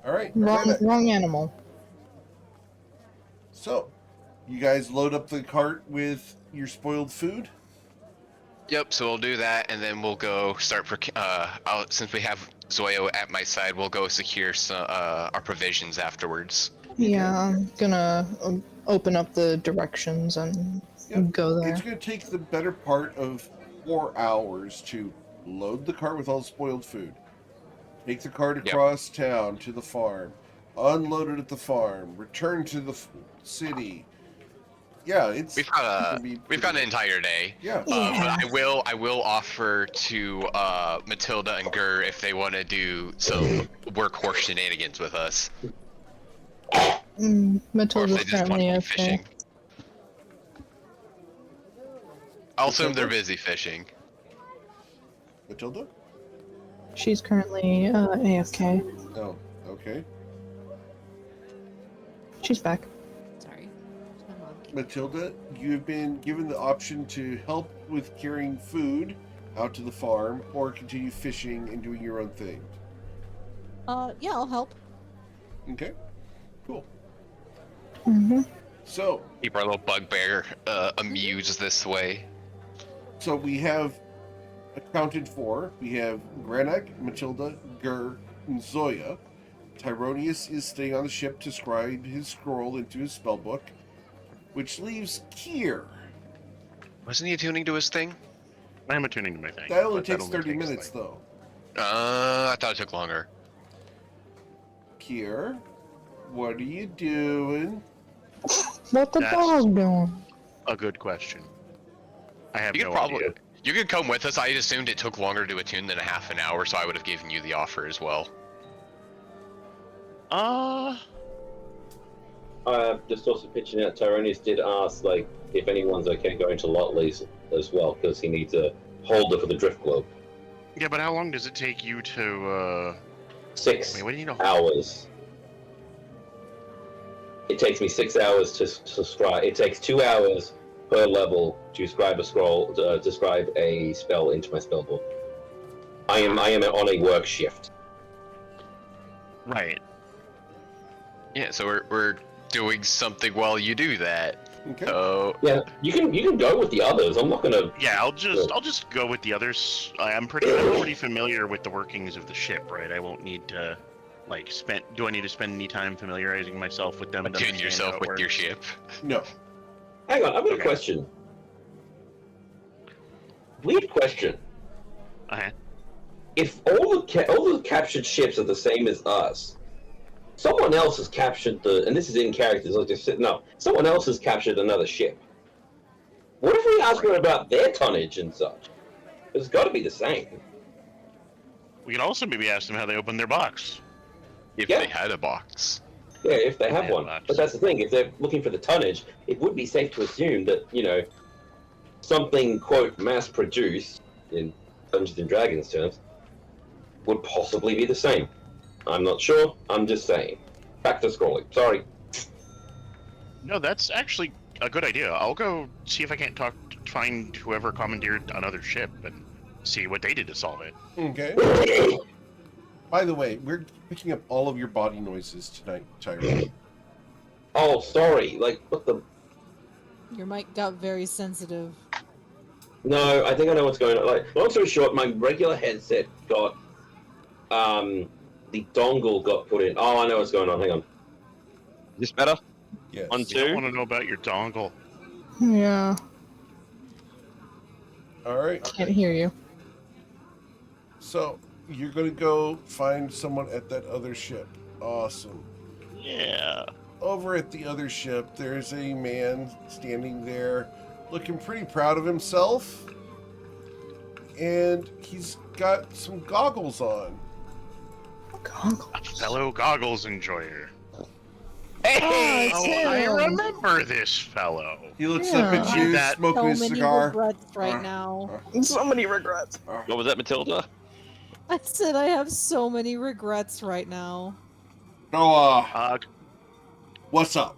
Alright. Wrong animal. So, you guys load up the cart with your spoiled food? Yep. So we'll do that, and then we'll go start. Since we have Zoyo at my side, we'll go secure some our provisions afterwards. Yeah, I'm gonna open up the directions and Yep. go there. It's going to take the better part of 4 hours to load the cart with all the spoiled food, take the cart across town to the farm, unload it at the farm, return to the city. Yeah, We've got an entire day. Yeah. But I will offer to Matilda and Gur if they want to do some workhorse shenanigans with us. Or if Matilda's they just want currently to be okay. fishing. I'll assume they're Matilda? busy fishing. Matilda? She's currently AFK. Oh, okay. She's back. Sorry. My mom came. Matilda, you have been given the option to help with carrying food out to the farm or continue fishing and doing your own thing. Yeah, I'll help. Okay, cool. Mm-hmm. So, Keep our little bugbear amused this way. so we have accounted for, we have Granak, Matilda, Gur, and Zoya. Tyronius is staying on the ship to scribe his scroll into his spellbook, which leaves Kier. Wasn't he attuning to his thing? I'm attuning to my thing. That only but takes only 30 takes, minutes, like- though. I thought it took longer. Kier, what are you doing? What the That's- dog doing? A good question. I have You no could probably. idea. You could come with us. I assumed it took longer to attune than a half an hour, so I would have given you the offer as well. Just also pitching out, Tyronius did ask, like, if anyone's okay going to Lotley's as well, because he needs a holder for the drift globe. Yeah, but how long does it take you to, 6 Wait, what do you know? hours. It takes me 6 hours to scribe. It takes 2 hours per level to scribe a scroll, to scribe a spell into my spell book. I am on a work shift. Right. Yeah, so we're doing something while you do that. Okay. So Yeah, you can go with the others. I'm not gonna. Yeah, I'll just go with the others. I'm already familiar with the workings of the ship, right? I won't need to, like, do I need to spend any time familiarizing myself with them? to attune understand yourself how it with works? your ship. No. Hang on, I've got Okay. a question. Weird question. Okay. If all the captured ships are the same as us, someone else has captured and this is in characters. I'll just no, someone else has captured another ship. What if we ask them about their tonnage and such? It's got to be the same. We can also maybe ask them how they opened their box. If Yeah. they had a box. Yeah, if they have Yeah, one. box. But that's the thing. If they're looking for the tonnage, it would be safe to assume that something quote mass-produced in Dungeons and Dragons terms would possibly be the same. I'm not sure. I'm just saying. Back to scrolling. Sorry. No, that's actually a good idea. I'll go see if I can't find whoever commandeered another ship and see what they did to solve it. Okay. By the way, we're picking up all of your body noises tonight, Tyrone. Oh, sorry. Like, what the? Your mic got very sensitive. No, I think I know what's going on. Like, long story short, my regular headset got, the dongle got put in. Oh, I know what's going on. Hang on. This better? Yes. On We don't two? want to know about your dongle. Yeah, All right. can't hear you. So you're gonna go find someone at that other ship. Awesome. Yeah. Over at the other ship, there's a man standing there, looking pretty proud of himself, and he's got some goggles on. A fellow goggles enjoyer. Hey! Oh, I remember this fellow. He looks up at Yeah. you, That- smoking So his many cigar. regrets right now. So many regrets. What was that, Matilda? I said I have so many regrets right now. Noah, what's up?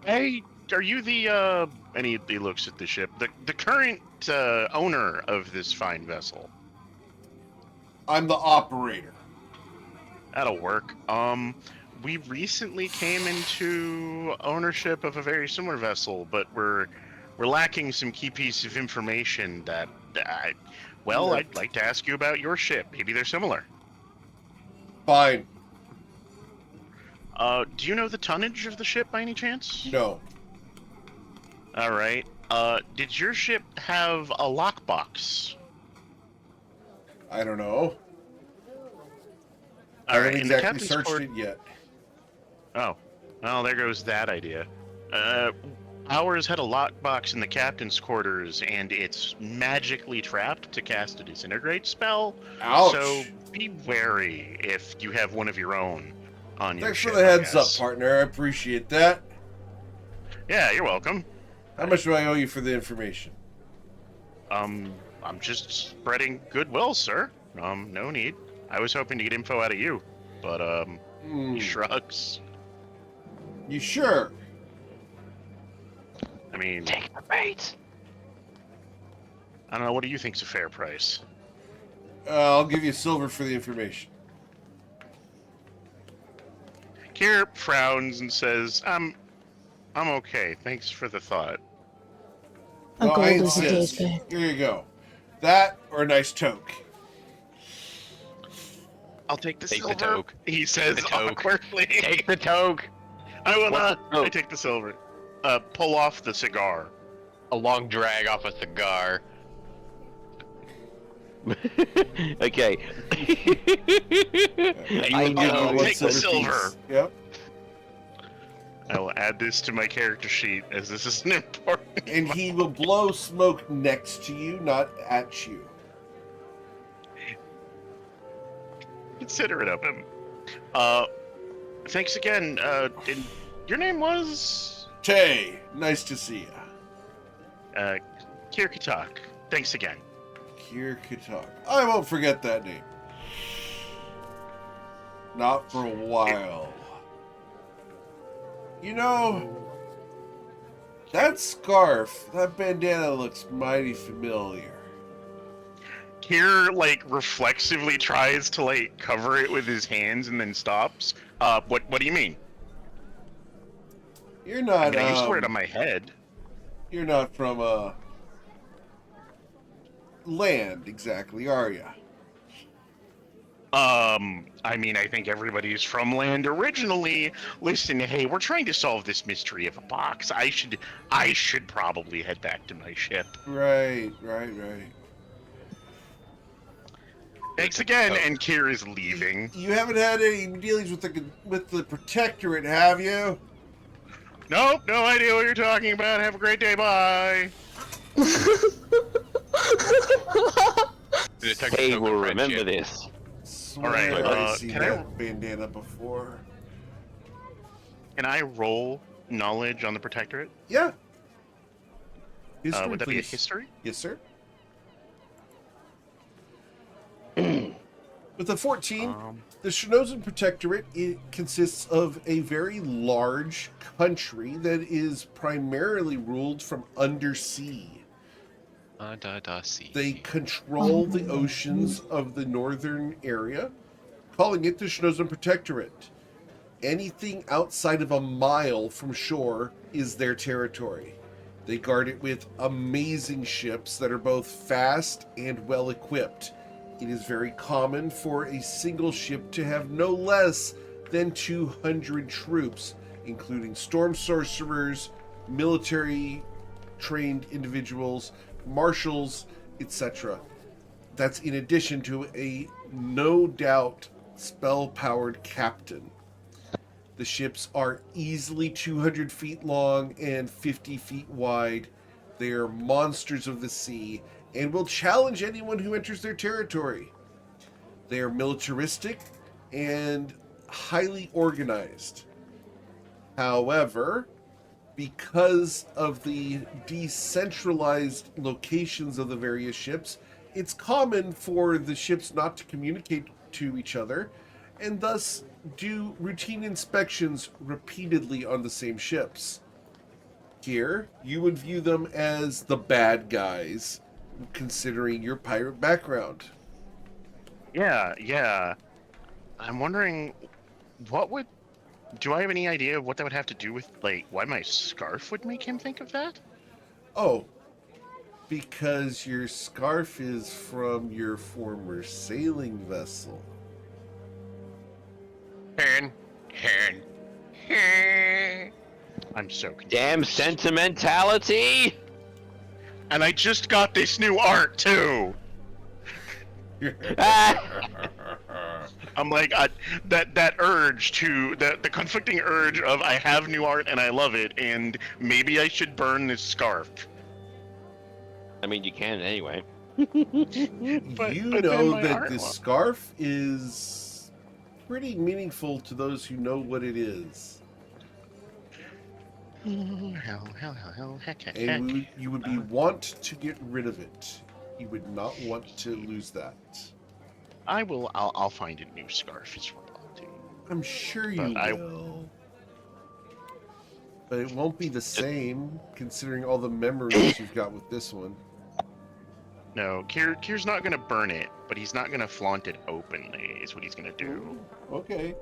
Hey, are you the, and he looks at the ship, the current, owner of this fine vessel? I'm the operator. That'll work. We recently came into ownership of a very similar vessel, but we're lacking some key piece of information that, Yeah. I'd like to ask you about your ship. Maybe they're similar. Fine. Do you know the tonnage of the ship by any chance? No. All right. Did your ship have a lockbox? I don't know. I All haven't right. In the exactly captain's searched quar- it yet. Oh, well, there goes that idea. Ours had a lockbox in the captain's quarters, and it's magically trapped to cast a disintegrate spell. Ouch. So be wary if you have one of your own. on your Thanks ship, for the I heads up, guess. partner. I appreciate that. Yeah, you're welcome. How much do I owe you for the information? I'm just spreading goodwill, sir. No need. I was hoping to get info out of you, but he shrugs. You sure? I mean, Take the bait. I don't know. What do you think's a fair price? I'll give you silver for the information. Kier frowns and says, I'm okay. Thanks for the thought. A Well, gold I is a day's insist. pay. Here you go. That or a nice toque. I'll take the Take the silver. toque. He says The toque. awkwardly. Take the toque. I will What's not. the toque? I take the silver. Pull off the cigar. A long drag off a cigar. Okay. You I'll one take the silver. piece. Yep. I will add this to my character sheet as this is an important. And he will blow smoke next to you, not at you. Considerate of him. Thanks again. And your name was Tay, nice to see you. Kirkatak. Thanks again. Kier Katak. I won't forget that name. Not for a while. You know, that scarf, that bandana looks mighty familiar. Kier reflexively tries to cover it with his hands and then stops. What do you mean? You're I not, mean, I used to wear it on my head. you're not from, land exactly, are you? I mean, I think everybody's from land originally. Listen, hey, we're trying to solve this mystery of a box. I should probably head back to my ship. Right. Thanks again, and Kier is leaving. You haven't had any dealings with the Protectorate, have you? Nope, no idea what you're talking about. Have a great day, bye. The detective They token will friendship. remember this. Swear Alright, I've seen can I- that bandana before. Can I roll knowledge on the Protectorate? Yeah. History, Would that be a please. history? Yes, sir. With a 14, the Shinozen Protectorate, it consists of a very large country that is primarily ruled from undersea. See. They control the oceans of the northern area, calling it the Shinozen Protectorate. Anything outside of a mile from shore is their territory. They guard it with amazing ships that are both fast and well equipped. It is very common for a single ship to have no less than 200 troops, including storm sorcerers, military trained individuals, marshals, etc. That's in addition to a no doubt spell powered captain. The ships are easily 200 feet long and 50 feet wide. They are monsters of the sea and will challenge anyone who enters their territory. They are militaristic and highly organized. However, because of the decentralized locations of the various ships, it's common for the ships not to communicate to each other and thus do routine inspections repeatedly on the same ships. Here, you would view them as the bad guys, considering your pirate background. Yeah. I'm wondering, do I have any idea what that would have to do with, why my scarf would make him think of that? Oh, because your scarf is from your former sailing vessel. I'm so confused. Damn sentimentality! And I just got this new art, too! I'm like, that urge the conflicting urge of I have new art and I love it, and maybe I should burn this scarf. I mean, you can anyway. But You then know my that art this won't. scarf is pretty meaningful to those who know what it is. Hell, heck. And you would be want to get rid of it. You would not want to lose that. I'll find a new scarf as well, too. I'm sure you But will. But it won't be the same, considering all the memories you've got with this one. No, Kier's not gonna burn it, but he's not gonna flaunt it openly, is what he's gonna do. Okay.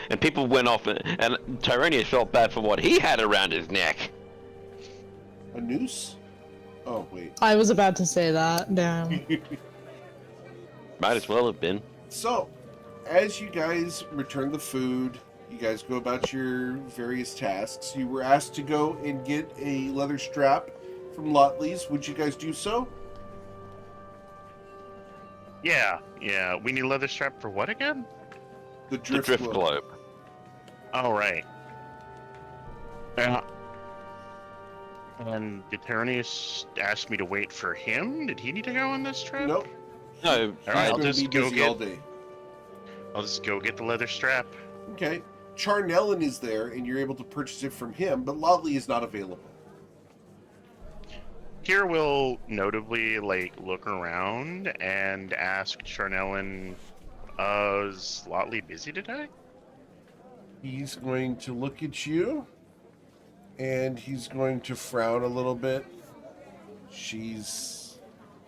And people went off, and Tyranius felt bad for what he had around his neck. A noose? Oh, wait. I was about to say that. Damn. Might as well have been. So, as you guys return the food, you guys go about your various tasks. You were asked to go and get a leather strap from Lotley's. Would you guys do so? Yeah. We need a leather strap for what again? The The drift globe. Oh, right. And did Tyranius ask me to wait for him? Did he need to go on this trip? Nope. No, All right, I I'll Gonna just be go busy get. all day. I'll just go get the leather strap. Okay. Charnellen is there, and you're able to purchase it from him, but Lotley is not available. Kier will notably look around and ask Charnellen, is Lotley busy today? He's going to look at you, and he's going to frown a little bit. She's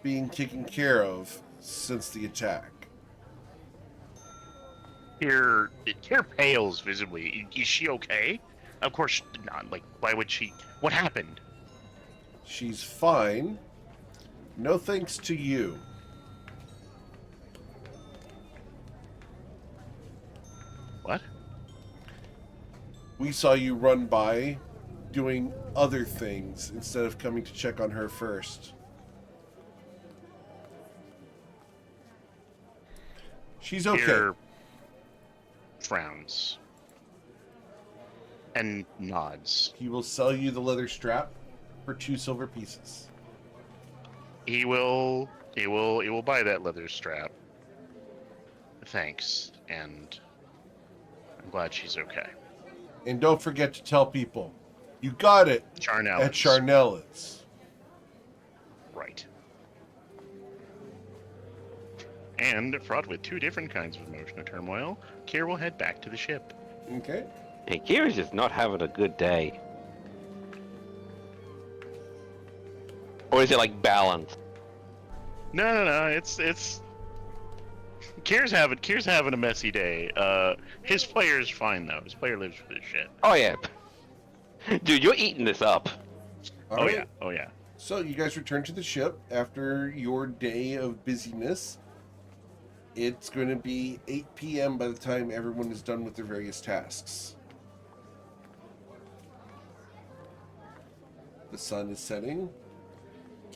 being taken care of since the attack. Kier pales visibly. Is she okay? Of course not. Why would she? What happened? She's fine. No thanks to you. What? We saw you run by doing other things instead of coming to check on her first. She's okay. Kier frowns and nods. He will sell you the leather strap for 2 silver pieces. He will buy that leather strap. Thanks, and I'm glad she's okay. And don't forget to tell people, you got it Charnel. at Charnel's. Right. And fraught with 2 different kinds of emotional turmoil, Kier will head back to the ship. Okay. Hey, Kira's just not having a good day. Or is it like balanced? No. It's Kier's having a messy day. His player's fine though. His player lives for this shit. Oh yeah. Dude, you're eating this up. All Oh right. yeah. Oh yeah. So you guys return to the ship after your day of busyness. It's going to be 8 p.m. by the time everyone is done with their various tasks. The sun is setting.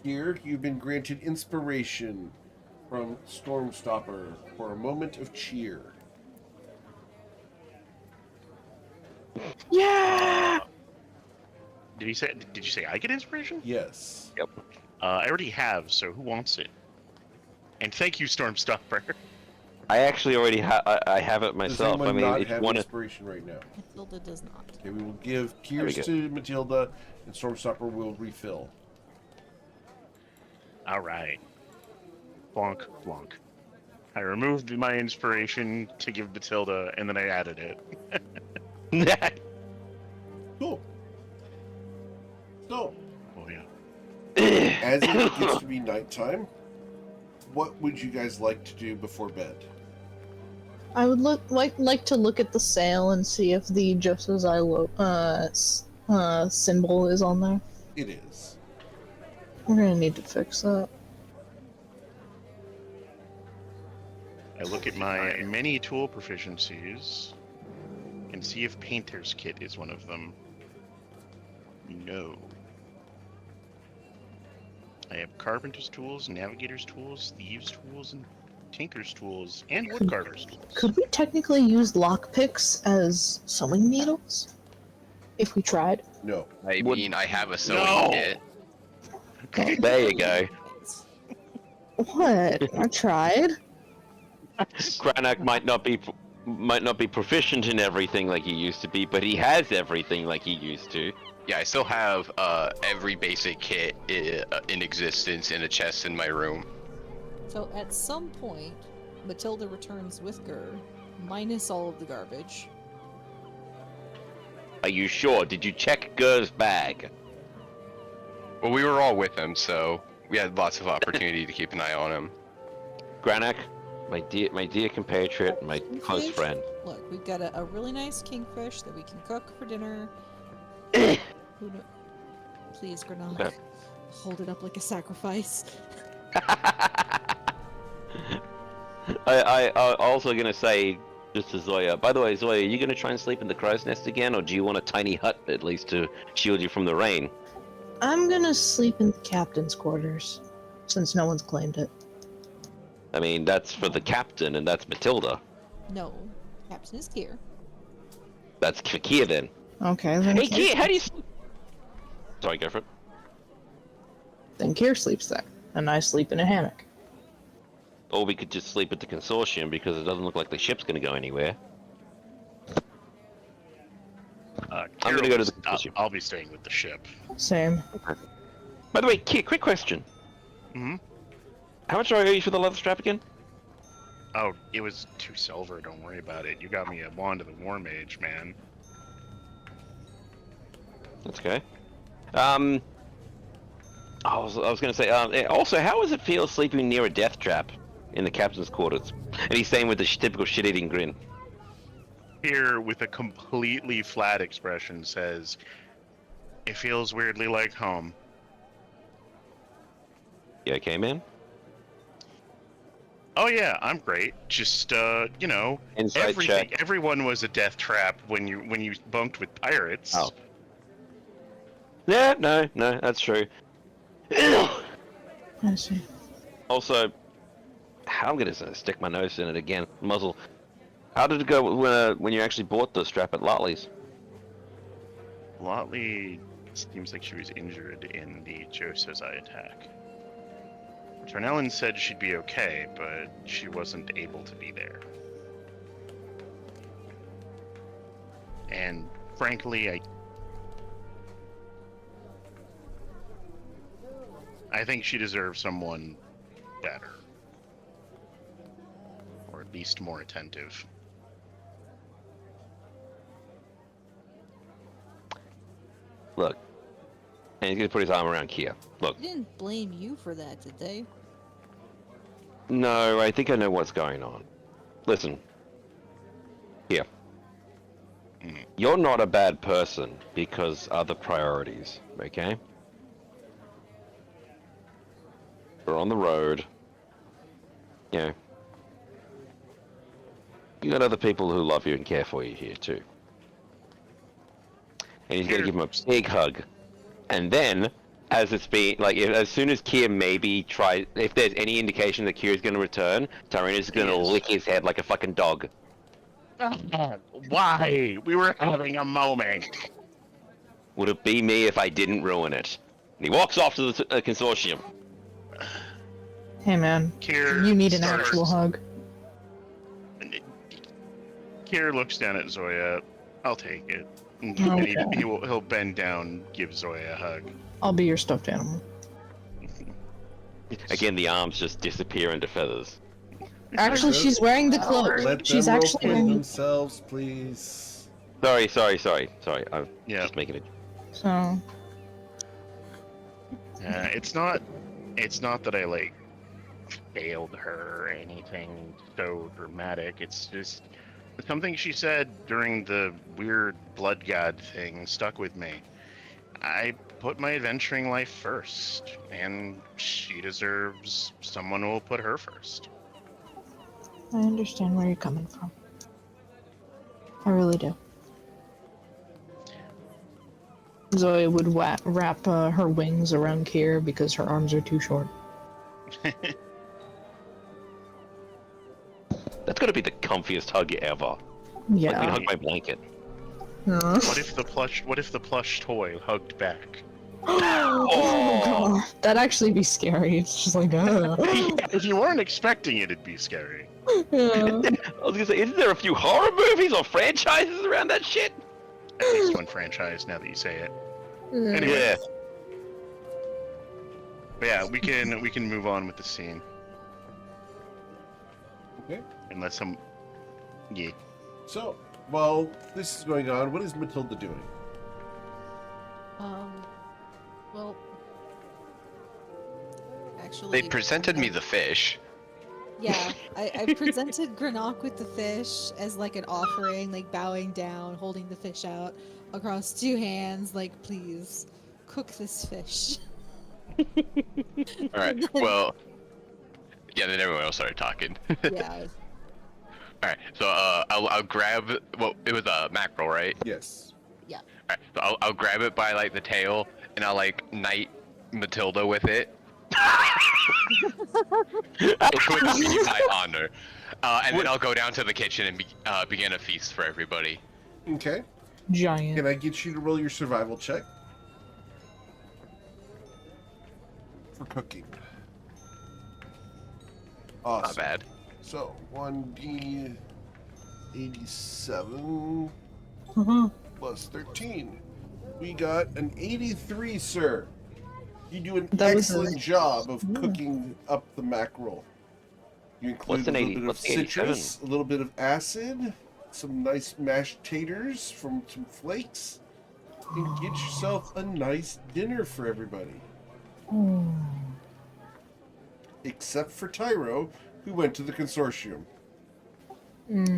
Here, you've been granted inspiration from Stormstopper for a moment of cheer. Yeah. Did you say I get inspiration? Yes. Yep. I already have. So who wants it? And thank you, Stormstopper. I actually already I have it Does myself. anyone I mean, not if you have want to. inspiration right now? Matilda does not. Okay, we will give we Kears go. to Matilda, and Stormstopper will refill. All right. Bonk. I removed my inspiration to give Matilda, and then I added it. Cool. So, Oh yeah. as it gets to be nighttime, what would you guys like to do before bed? I would like to look at the sail and see if the just as I symbol is on there. It is. We're gonna need to fix that. I look at my many tool proficiencies and see if Painter's Kit is one of them. No. I have Carpenter's tools, Navigator's tools, Thieves' tools, and Tinker's tools, and Woodcarver's tools. Could we technically use lockpicks as sewing needles? If we tried? No. I Would- mean, I have a sewing No! kit. There you go. What? I tried. Granak might not be proficient in everything like he used to be, but he has everything like he used to. Yeah, I still have every basic kit in existence in a chest in my room. So at some point, Matilda returns with Gur, minus all of the garbage. Are you sure? Did you check Gur's bag? Well, we were all with him, so we had lots of opportunity to keep an eye on him. Granak, my dear compatriot, my close Kingfish? friend. Look, we've got a really nice kingfish that we can cook for dinner. Who kno- Please, Granada, Okay. hold it up like a sacrifice. I also gonna say, just to Zoya. By the way, Zoya, are you gonna try and sleep in the crow's nest again, or do you want a tiny hut at least to shield you from the rain? I'm gonna sleep in the captain's quarters, since no one's claimed it. I mean, that's for the captain, and that's Matilda. No, Captain is here. That's for Kia then. Okay, then Hey, Kia, how do you sleep? Sorry, go for it. Then Kier sleeps there, and I sleep in a hammock. Or we could just sleep at the consortium because it doesn't look like the ship's gonna go anywhere. I'm gonna go to the consortium. I'll be staying with the ship. Same. By the way, Kia, quick question. Hmm. How much do I owe you for the leather strap again? Oh, it was 2 silver. Don't worry about it. You got me a wand of the War Mage, man. That's okay. I was gonna say, also, how does it feel sleeping near a death trap in the captain's quarters? And he's saying with the typical shit-eating grin. Here, with a completely flat expression, says, "It feels weirdly like home." You okay, man? Oh yeah, I'm great. Just you know, Inside everything. check. Everyone was a death trap when you bunked with pirates. Oh. Yeah, no, that's true. I see. Also, I'm gonna stick my nose in it again. Muzzle. How did it go when you actually bought the strap at Lotley's? Lotley seems like she was injured in the Josezai attack. Tarnellen said she'd be okay, but she wasn't able to be there. And frankly, I think she deserves someone better. Or at least more attentive. Look. And he's gonna put his arm around Kia. Look. They didn't blame you for that, did they? No, I think I know what's going on. Listen. Here. You're not a bad person because other priorities, okay? You're on the road. You know. You got other people who love you and care for you here too. And he's gonna give him a big hug. And then, as it's been, like, as soon as Kier maybe tries, if there's any indication that Kier's gonna return, Tyrannus is gonna lick his head like a fucking dog. Why? We were having a moment. Would it be me if I didn't ruin it? And he walks off to the consortium. Hey man, Kier you need an starts- actual hug. Kier looks down at Zoya. I'll take it. And Okay. he'll bend down, give Zoya a hug. I'll be your stuffed animal. Again, the arms just disappear into feathers. Actually, she's wearing the cloak. Let She's them actually roleplay wearing. themselves, please. Sorry. I'm Yeah. just making it. So, It's not that I like failed her or anything so dramatic. It's just something she said during the weird blood god thing stuck with me. I put my adventuring life first, and she deserves someone who will put her first. I understand where you're coming from. I really do. Zoe would wrap her wings around Kier because her arms are too short. That's gotta be the comfiest hug ever. Yeah. Like, hug my blanket. Huh? What if the plush toy hugged back? Oh god, that'd actually be scary. It's just like, If you weren't expecting it, it'd be scary. yeah. I was gonna say, isn't there a few horror movies or franchises around that shit? At least one franchise, now that you say it. Anyway. Yeah. But yeah, we can move on with the scene. Okay. Unless some... Yeah. So, while this is going on, what is Matilda doing? Well, actually, They presented me the fish. Yeah, I presented Granok with the fish as like an offering, like bowing down, holding the fish out across two hands, like, please, cook this fish. Alright, well... Yeah, then everyone else started talking. Yeah. Alright, so I'll grab... Well, it was a mackerel, right? Yes. Alright, so I'll grab it by, like, the tail, and I'll, like, knight Matilda with it. Which would be my honor. And then I'll go down to the kitchen and begin a feast for everybody. Okay. Giant. Can I get you to roll your survival check? For cooking. Awesome. Not bad. So, 1d 87 plus 13. We got an 83, sir. You do an That was excellent job of cooking up the mackerel. You include What's a an little 80? bit of What's the citrus, a little bit of acid, some nice mashed taters from some flakes, and get yourself a nice dinner for everybody. Except for Tyro, who went to the consortium.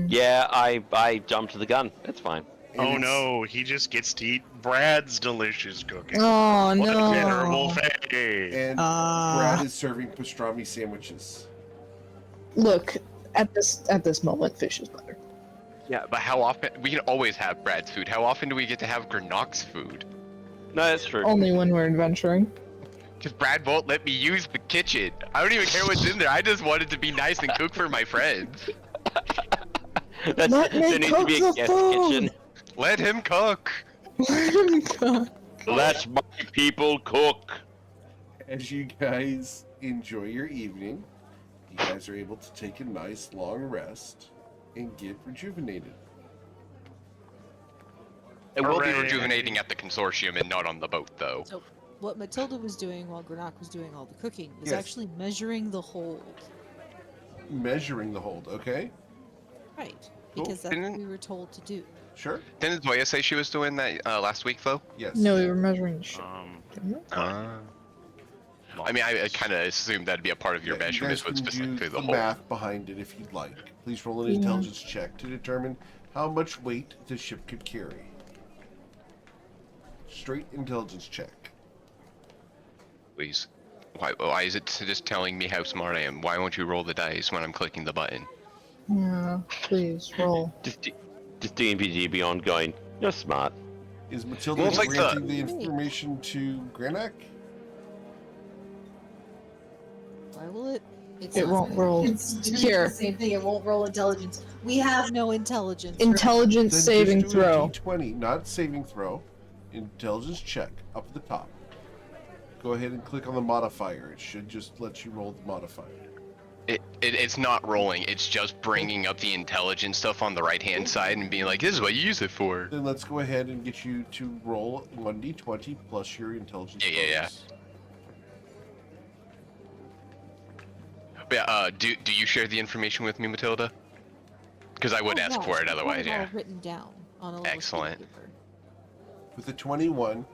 Yeah, I jumped the gun. That's fine. And Oh it's- no, he just gets to eat Brad's delicious cooking. Oh What a no. terrible fate. And Brad is serving pastrami sandwiches. Look, at this moment, fish is better. Yeah, but how often? We can always have Brad's food. How often do we get to have Granok's food? No, that's true. Only when we're adventuring. Because Brad won't let me use the kitchen. I don't even care what's in there. I just wanted to be nice and cook for my friends. That's, Let me there needs to cook be the a guest food. kitchen. Let him cook. Let my people cook. As you guys enjoy your evening, you guys are able to take a nice long rest and get rejuvenated. It will be Hooray. rejuvenating at the consortium and not on the boat, though. So, what Matilda was doing while Granok was doing all the cooking was Yes. actually measuring the hold. Measuring the hold, okay? Right. Cool. Because that's what Didn't- we were told to do. Sure? Didn't Zoya say she was doing that last week, though? Yes. No, we were measuring the ship. didn't we? I mean, I kind of assumed that'd be a part of your Yeah, you measurements, guys but can do specifically the the whole. math behind it if you'd like. Please roll an Yeah. intelligence check to determine how much weight the ship could carry. Straight intelligence check. Please. Why is it just telling me how smart I am? Why won't you roll the dice when I'm clicking the button? Yeah, please roll. Just DMPG Beyond going, you're smart. Is Matilda Well, it's like granting the information to Granak? Why will it? It's It not- won't roll. It's doing Here. the same thing. It won't roll intelligence. We have No intelligence. Intelligence Then saving just do a throw. D20, not saving throw. Intelligence check up at the top. Go ahead and click on the modifier. It should just let you roll the modifier. It's not rolling. It's just bringing up the intelligence stuff on the right-hand side and being like, this is what you use it for. Then let's go ahead and get you to roll 1d20 plus your intelligence. Yeah. bonus. But yeah, do you share the information with me, Matilda? Because I would Oh, ask yeah, for it I've got otherwise, all yeah. written down on a little sheet of Excellent. paper. With a 21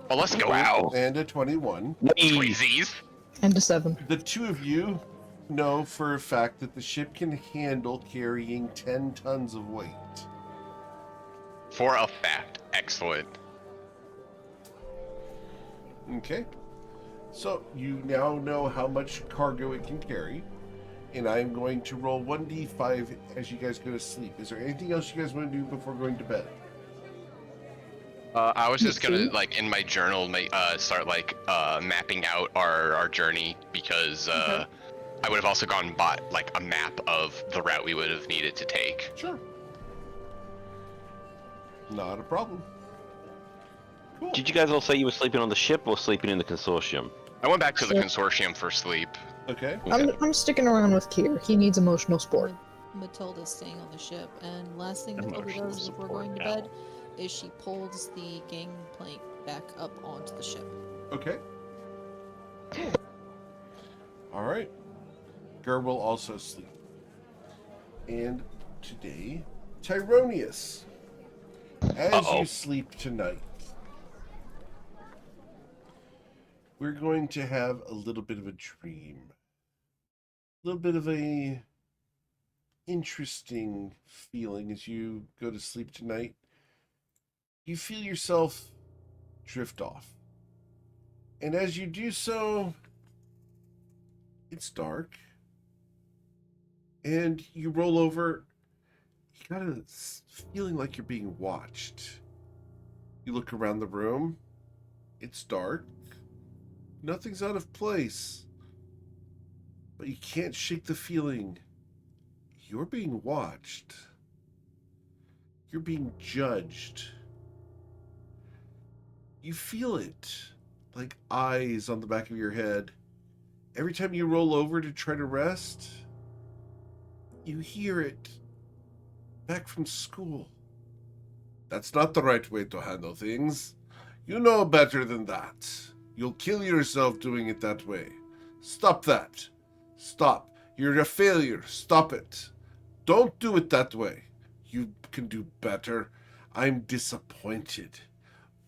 Well, let's go. Wow. and a 21, Squeezies. And a 7. the two of you know for a fact that the ship can handle carrying 10 tons of weight. For a fact. Excellent. Okay. So you now know how much cargo it can carry. And I'm going to roll 1d5 as you guys go to sleep. Is there anything else you guys want to do before going to bed? I was just gonna, see? like, in my journal, start, like, mapping out our journey, because, I would have also gone and bought, like, a map of the route we would have needed to take. Sure. Not a problem. Cool. Did you guys all say you were sleeping on the ship or sleeping in the consortium? I went back to the So- consortium for sleep. Okay. I'm sticking around with Kier. He needs emotional support. Matilda's staying on the ship, and last thing Matilda Emotional does before support going to now. bed is she pulls the gangplank back up onto the ship. Okay. Cool. All right. Gur will also sleep. And today, Tyronius, as Uh-oh. you sleep tonight, we're going to have a little bit of a dream. A little bit of a interesting feeling as you go to sleep tonight. You feel yourself drift off. And as you do so, it's dark. And you roll over. You got a feeling like you're being watched. You look around the room. It's dark. Nothing's out of place. But you can't shake the feeling you're being watched. You're being judged. You feel it like eyes on the back of your head. Every time you roll over to try to rest, you hear it back from school. That's not the right way to handle things. You know better than that. You'll kill yourself doing it that way. Stop that. Stop. You're a failure. Stop it. Don't do it that way. You can do better. I'm disappointed.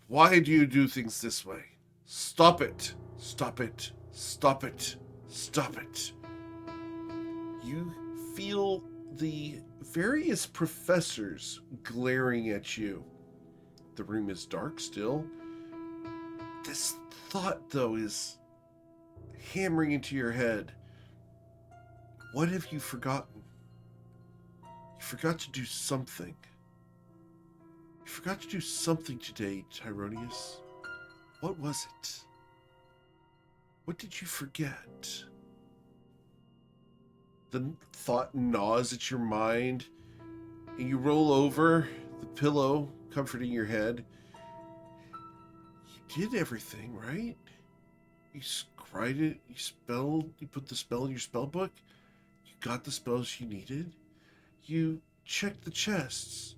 Why do you do things this way? Stop it. Stop it. Stop it. Stop it. You feel the various professors glaring at you. The room is dark still. This thought, though, is hammering into your head. What have you forgotten? You forgot to do something. You forgot to do something today, Tyronius. What was it? What did you forget? The thought gnaws at your mind, and you roll over the pillow, comforting your head. You did everything, right? You scried it, you put the spell in your spell book, you got the spells you needed, you checked the chests,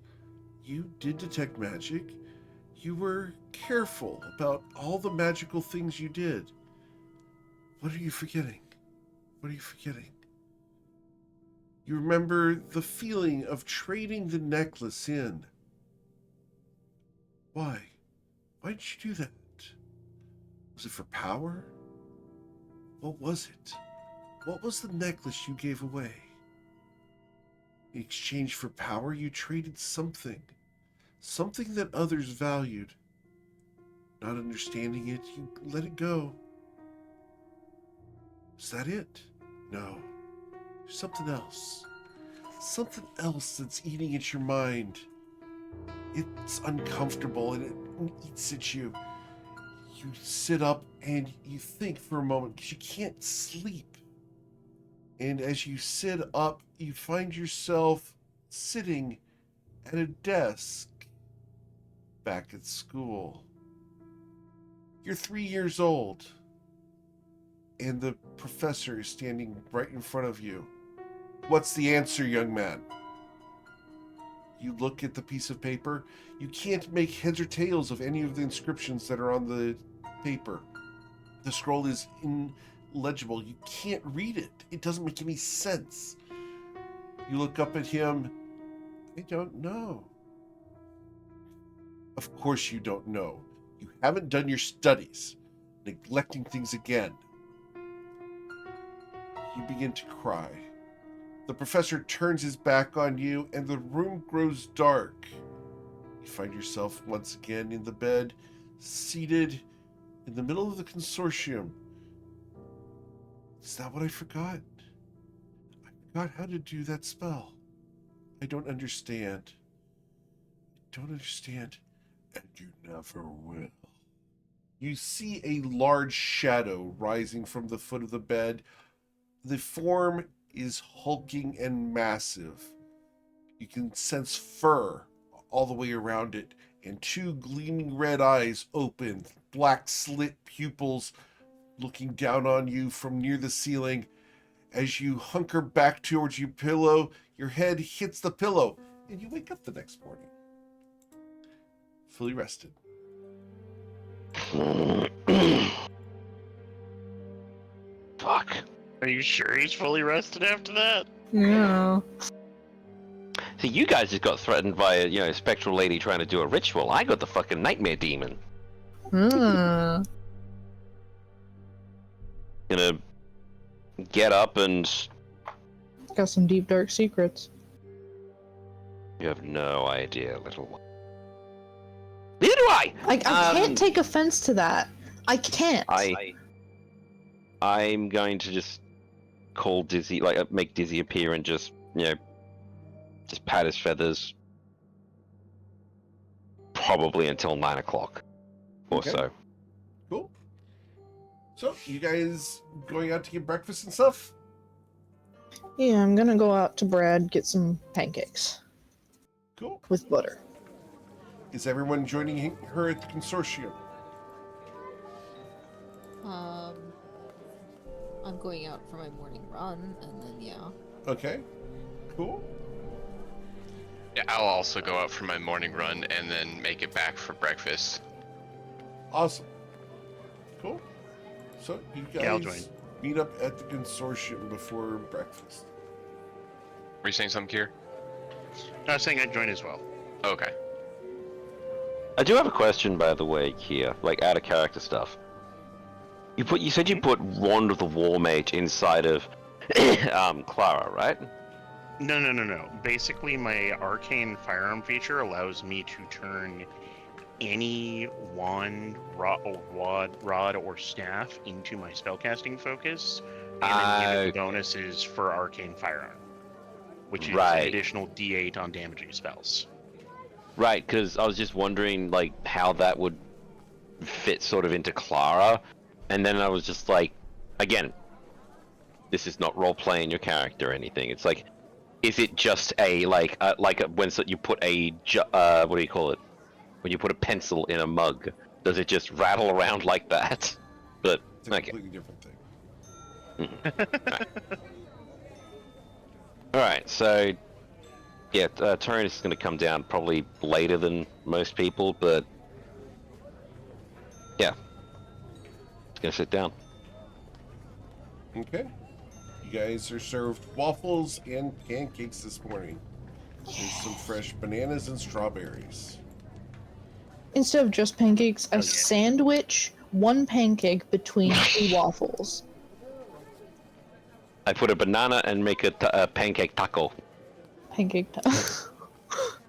you did detect magic, you were careful about all the magical things you did. What are you forgetting? What are you forgetting? You remember the feeling of trading the necklace in. Why? Why did you do that? Was it for power? What was it? What was the necklace you gave away? In exchange for power, you traded something. Something that others valued. Not understanding it, you let it go. Is that it? No. There's something else. Something else that's eating at your mind. It's uncomfortable and it eats at you. You sit up and you think for a moment because you can't sleep. And as you sit up, you find yourself sitting at a desk back at school. You're 3 years old, and the professor is standing right in front of you. What's the answer, young man? You look at the piece of paper. You can't make heads or tails of any of the inscriptions that are on the paper. The scroll is illegible. You can't read it. It doesn't make any sense. You look up at him. I don't know. Of course you don't know. You haven't done your studies. Neglecting things again. You begin to cry. The professor turns his back on you, and the room grows dark. You find yourself once again in the bed, seated in the middle of the consortium. Is that what I forgot? I forgot how to do that spell. I don't understand. I don't understand. And you never will. You see a large shadow rising from the foot of the bed. The form is hulking and massive. You can sense fur all the way around it, and two gleaming red eyes open, black slit pupils looking down on you from near the ceiling. As you hunker back towards your pillow, your head hits the pillow, and you wake up the next morning, fully rested. Fuck. Are you sure he's fully rested after that? Yeah. So you guys just got threatened by a spectral lady trying to do a ritual. I got the fucking nightmare demon. Hmm. Gonna get up and... Got some deep dark secrets. You have no idea, little one. Neither do I! I can't take offense to that. I can't. I'm going to just call Dizzy, make Dizzy appear and just pat his feathers. Probably until 9 o'clock or Okay. so. Cool. So, you guys going out to get breakfast and stuff? Yeah, I'm gonna go out to Brad, get some pancakes Cool. with butter. Is everyone joining her at the consortium? I'm going out for my morning run, and then yeah. Okay. Cool. Yeah, I'll also go out for my morning run and then make it back for breakfast. Awesome. Cool. So, you Yeah, I'll guys join. meet up at the consortium before breakfast. Were you saying something, Kier? I was saying I'd join as well. Okay. I do have a question, by the way, here, out of character stuff. You said you put Wand of the War Mage inside of Clara, right? No. Basically, my arcane firearm feature allows me to turn any wand, rod, or staff into my spellcasting focus, and then give it the bonuses for arcane firearm, which is an additional D8 on damaging spells. Right, because I was just wondering, how that would fit sort of into Clara, and then I was just again, this is not role-playing your character or anything. It's is it just when you put what do you call it? When you put a pencil in a mug, does it just rattle around like that? But, It's a completely different thing. Alright, so... Yeah, Tyrannus is going to come down probably later than most people, but... Yeah. He's going to sit down. Okay. You guys are served waffles and pancakes this morning. With some fresh bananas and strawberries. Instead of just pancakes, I yeah. sandwich one pancake between two waffles. I put a banana and make a pancake taco. Pancake time.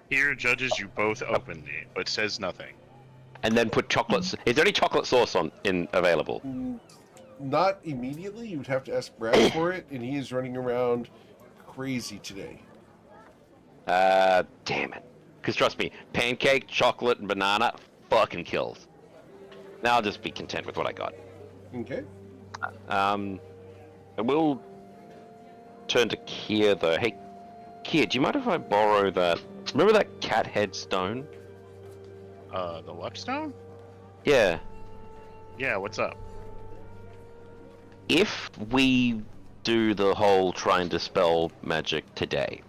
Here, judges, you both openly, but says nothing. And then put chocolate... Is there any chocolate sauce available? Not immediately. You would have to ask Brad for it, and he is running around crazy today. Damn it. Because trust me, pancake, chocolate, and banana fucking kills. Now I'll just be content with what I got. Okay. I will turn to Kier, though. Hey, Kier, do you mind if I borrow that... Remember that cat head stone? The Luckstone? Yeah. Yeah, what's up? If we do the whole try and dispel magic today,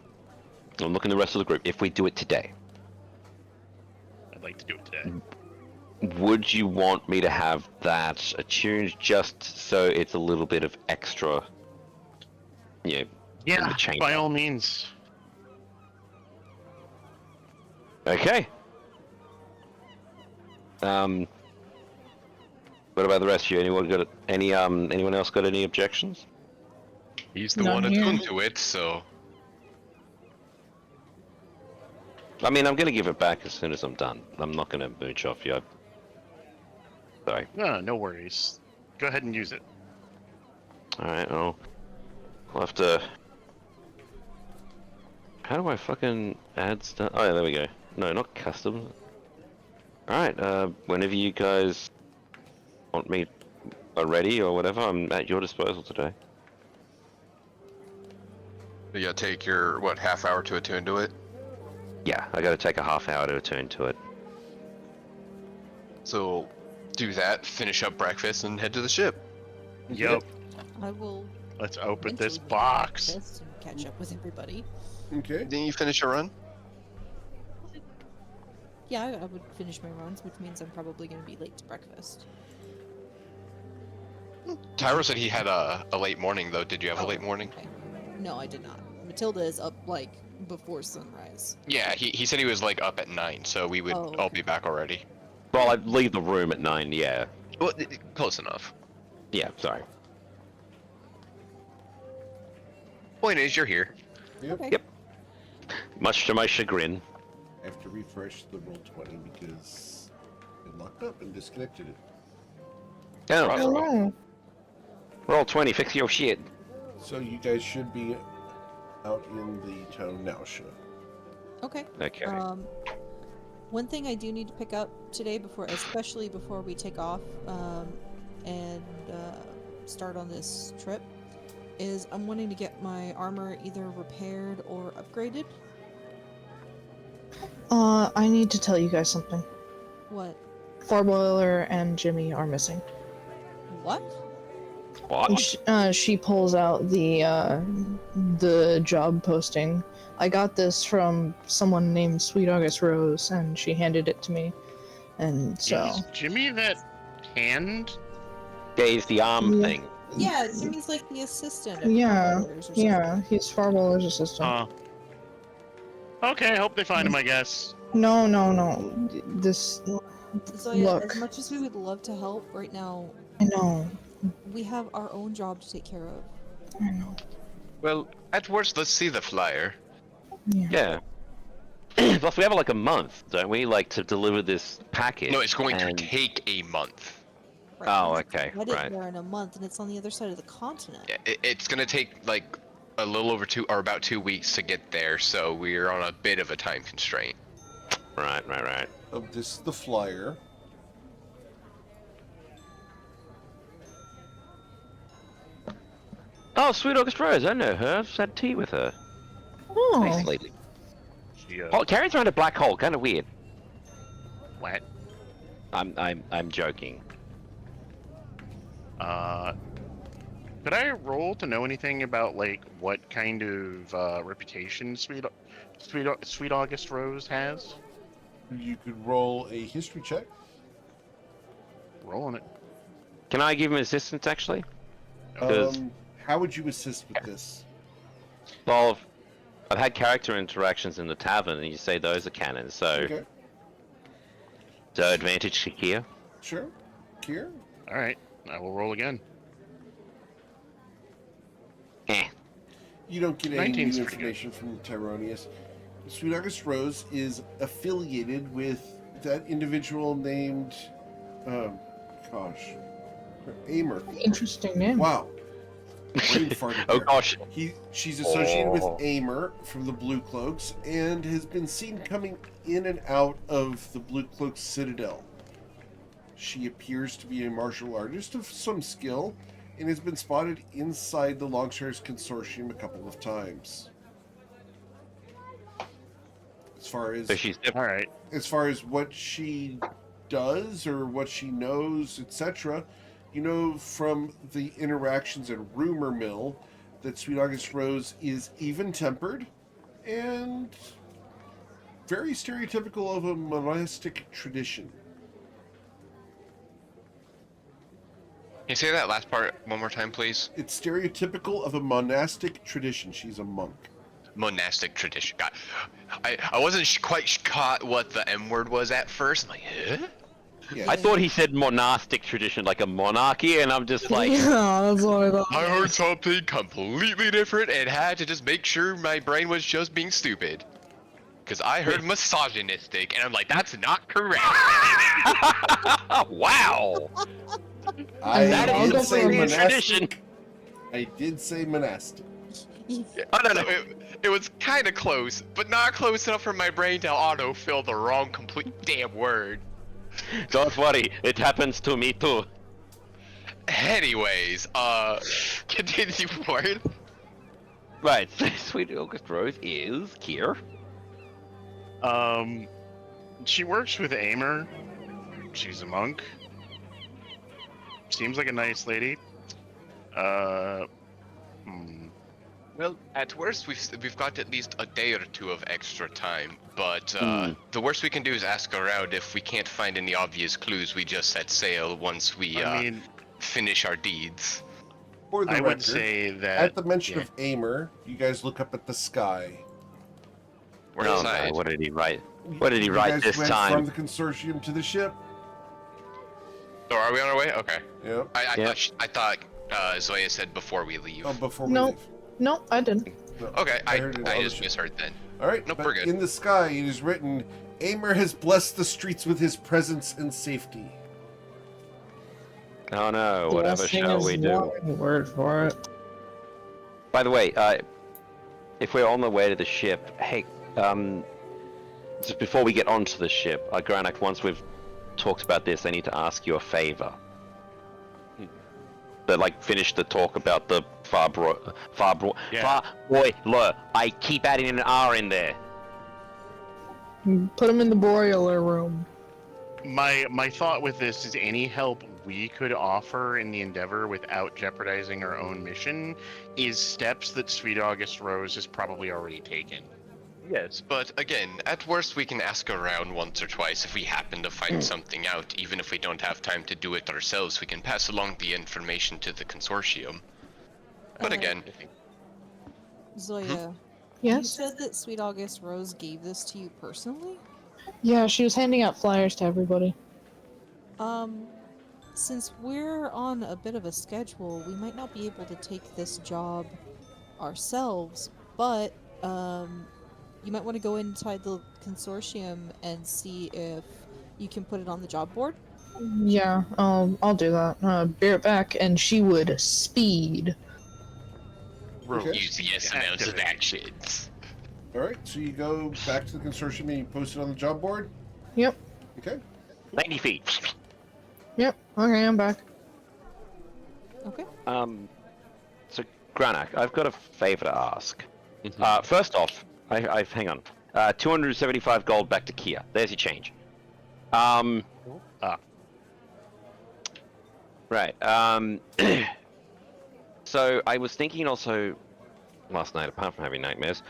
I'm looking at the rest of the group, if we do it today, I'd like to do it today. would you want me to have that attuned just so it's a little bit of extra, in Yeah, the chain? by all means. Okay. What about the rest of you? Anyone else got any objections? He's the None one here. attuned to it, so... I mean, I'm gonna give it back as soon as I'm done. I'm not gonna mooch off you. Sorry. No worries. Go ahead and use it. Alright, I'll have to... How do I fucking add stuff? Oh, yeah, there we go. No, not custom. Alright, whenever you guys want me ready or whatever, I'm at your disposal today. You gotta take your, half hour to attune to it? Yeah, I gotta take a half hour to attune to it. So, do that, finish up breakfast, and head to the ship. Yep. I will Let's open this eventually box. breakfast and catch up with everybody. Okay. Didn't you finish your run? Yeah, I would finish my runs, which means I'm probably going to be late to breakfast. Tyro said he had a late morning, though. Did you have a Oh, late morning? Okay. No, I did not. Matilda is up, like, before sunrise. Yeah, he said he was like up at 9, so we would Oh, all okay. be back already. Well, I leave the room at 9. Yeah. Well, close enough. Yeah. Sorry. Point is, you're here. Yep. Okay. Yep. Much to my chagrin. I have to refresh the roll 20 because it locked up and disconnected it. Oh, Hello. roll 20. Fix your shit. So you guys should be out in the town of Nausea. Okay. Okay. One thing I do need to pick up today, especially before we take off and start on this trip, is I'm wanting to get my armor either repaired or upgraded. I need to tell you guys something. What? Farboiler and Jimmy are missing. What? What? She pulls out the job posting. I got this from someone named Sweet August Rose, and she handed it to me. And so, Is Jimmy that hand? Yeah, he's the arm Yeah. thing. Yeah, Jimmy's like the assistant. Of Yeah, Farboilers or something. yeah, he's Farboiler's assistant. Okay, I hope they find him, I guess. No. This, So yeah, Look. as much as we would love to help, right now I know, we have our own job to take care of. I know. Well, at worst, let's see the flyer. Yeah. Yeah. Plus, we have like a month, don't we? Like to deliver this package. No, it's going and- to take a month. Right, Oh, we okay, Get it right. there in a month, and it's on the other side of the continent. It's going to take like a little over about 2 weeks to get there, so we're on a bit of a time constraint. Right. This is the flyer. Oh, Sweet August Rose. I know her. I've had tea with her. Oh, Nice lady. She, Oh, carries around a black hole. Kind of weird. what? I'm joking. Could I roll to know anything about like what kind of reputation Sweet August Rose has? You could roll a history check. Rolling it. Can I give him assistance actually? Because How would you assist with this? well, I've had character interactions in the tavern, and you say those are canon. So, Okay, so advantage to here. sure. Kier? All right, I will roll again. Eh. You don't get any 19's new pretty good. information from the Tyronius. Sweet August Rose is affiliated with that individual named, Amer. interesting name. Wow. Brain farted Oh there. gosh. She's associated with Oh. Amer from the Blue Cloaks and has been seen coming in and out of the Blue Cloaks Citadel. She appears to be a martial artist of some skill and has been spotted inside the Longshares Consortium a couple of times. So she's All right. As far as what she does or what she knows, etc., you know from the interactions at Rumor Mill that Sweet August Rose is even-tempered and very stereotypical of a monastic tradition. Can you say that last part one more time, please? It's stereotypical of a monastic tradition. She's a monk. Monastic tradition. God, I wasn't quite caught what the M word was at first. I'm like, huh? Yeah, I thought he said monastic tradition, like a monarchy, and I'm just like, Yeah, that's what I thought. I heard something completely different and had to just make sure my brain was just being stupid. Because I heard misogynistic, and I'm like, that's not correct. wow. I That did is say a monastic. tradition. I did say monastic. I don't know. It was kind of close, but not close enough for my brain to auto-fill the wrong complete damn word. Don't worry, it happens to me too. Anyways, continue forward. Right, Sweet August Rose is Kier. She works with Amer, She's a monk. Seems like a nice lady. Well, at worst, we've got at least a day or two of extra time. But the worst we can do is ask around. If we can't find any obvious clues, we just set sail once we finish our deeds. For the I record, would say that at the mention of Aimer, you guys look up at the sky. We're Oh inside. no, what did he write? What did he You write guys this went time? from the consortium to the ship? So are we on our way? Okay. Yep. I thought Zoya said before we leave. Oh, before we No. leave. No, I didn't. No. Okay, I heard it on just the ship. misheard then. All right, Nope, but we're good. in the sky it is written, Aimer has blessed the streets with his presence and safety. Oh no, whatever Blessing shall is we do? one word for it. By the way, if we're on the way to the ship, hey, just before we get onto the ship, Granak, once we've talked about this, I need to ask you a favor. But like, finish the talk about the Far-Broiler. I keep adding an R in there. Put him in the broiler room. my thought with this is any help we could offer in the endeavor without jeopardizing our own mission is steps that Sweet August Rose has probably already taken. Yes, but again, at worst we can ask around once or twice if we happen to find something out. Even if we don't have time to do it ourselves, we can pass along the information to the consortium. But again, Zoya, you Yes? said that Sweet August Rose gave this to you personally? Yeah, she was handing out flyers to everybody. Since we're on a bit of a schedule, we might not be able to take this job ourselves, but, you might want to go inside the consortium and see if you can put it on the job board. Yeah, I'll do that. Bear it back, and she would speed. Rose. use yes amounts of actions. All right, so you go back to the consortium and you post it on the job board? Yep, Okay. 90 feet. yep. Okay, I'm back. Okay. So Granak, I've got a favor to ask. First off, I hang on. 275 gold back to Kia. There's your change. Right. So I was thinking also last night, apart from having nightmares,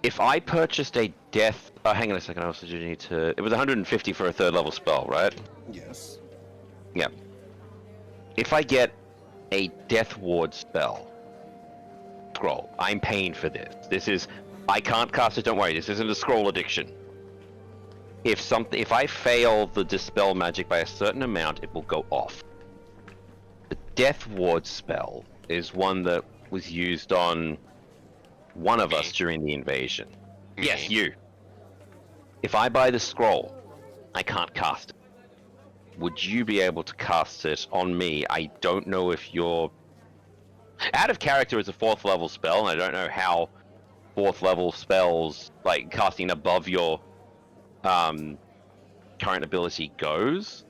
if I purchased a death. Hang on a second. I also do need to. It was 150 for a third level spell, right? Yes. Yeah. If I get a death ward spell scroll, I'm paying for this. This is. I can't cast it. Don't worry. This isn't a scroll addiction. If I fail the dispel magic by a certain amount, it will go off. The death ward spell is one that was used on one of us during the invasion. Me. Yes, you. If I buy the scroll, I can't cast it. Would you be able to cast it on me? I don't know if you're... Out of character is a 4th level spell, and I don't know how 4th level spells, like casting above your current ability goes.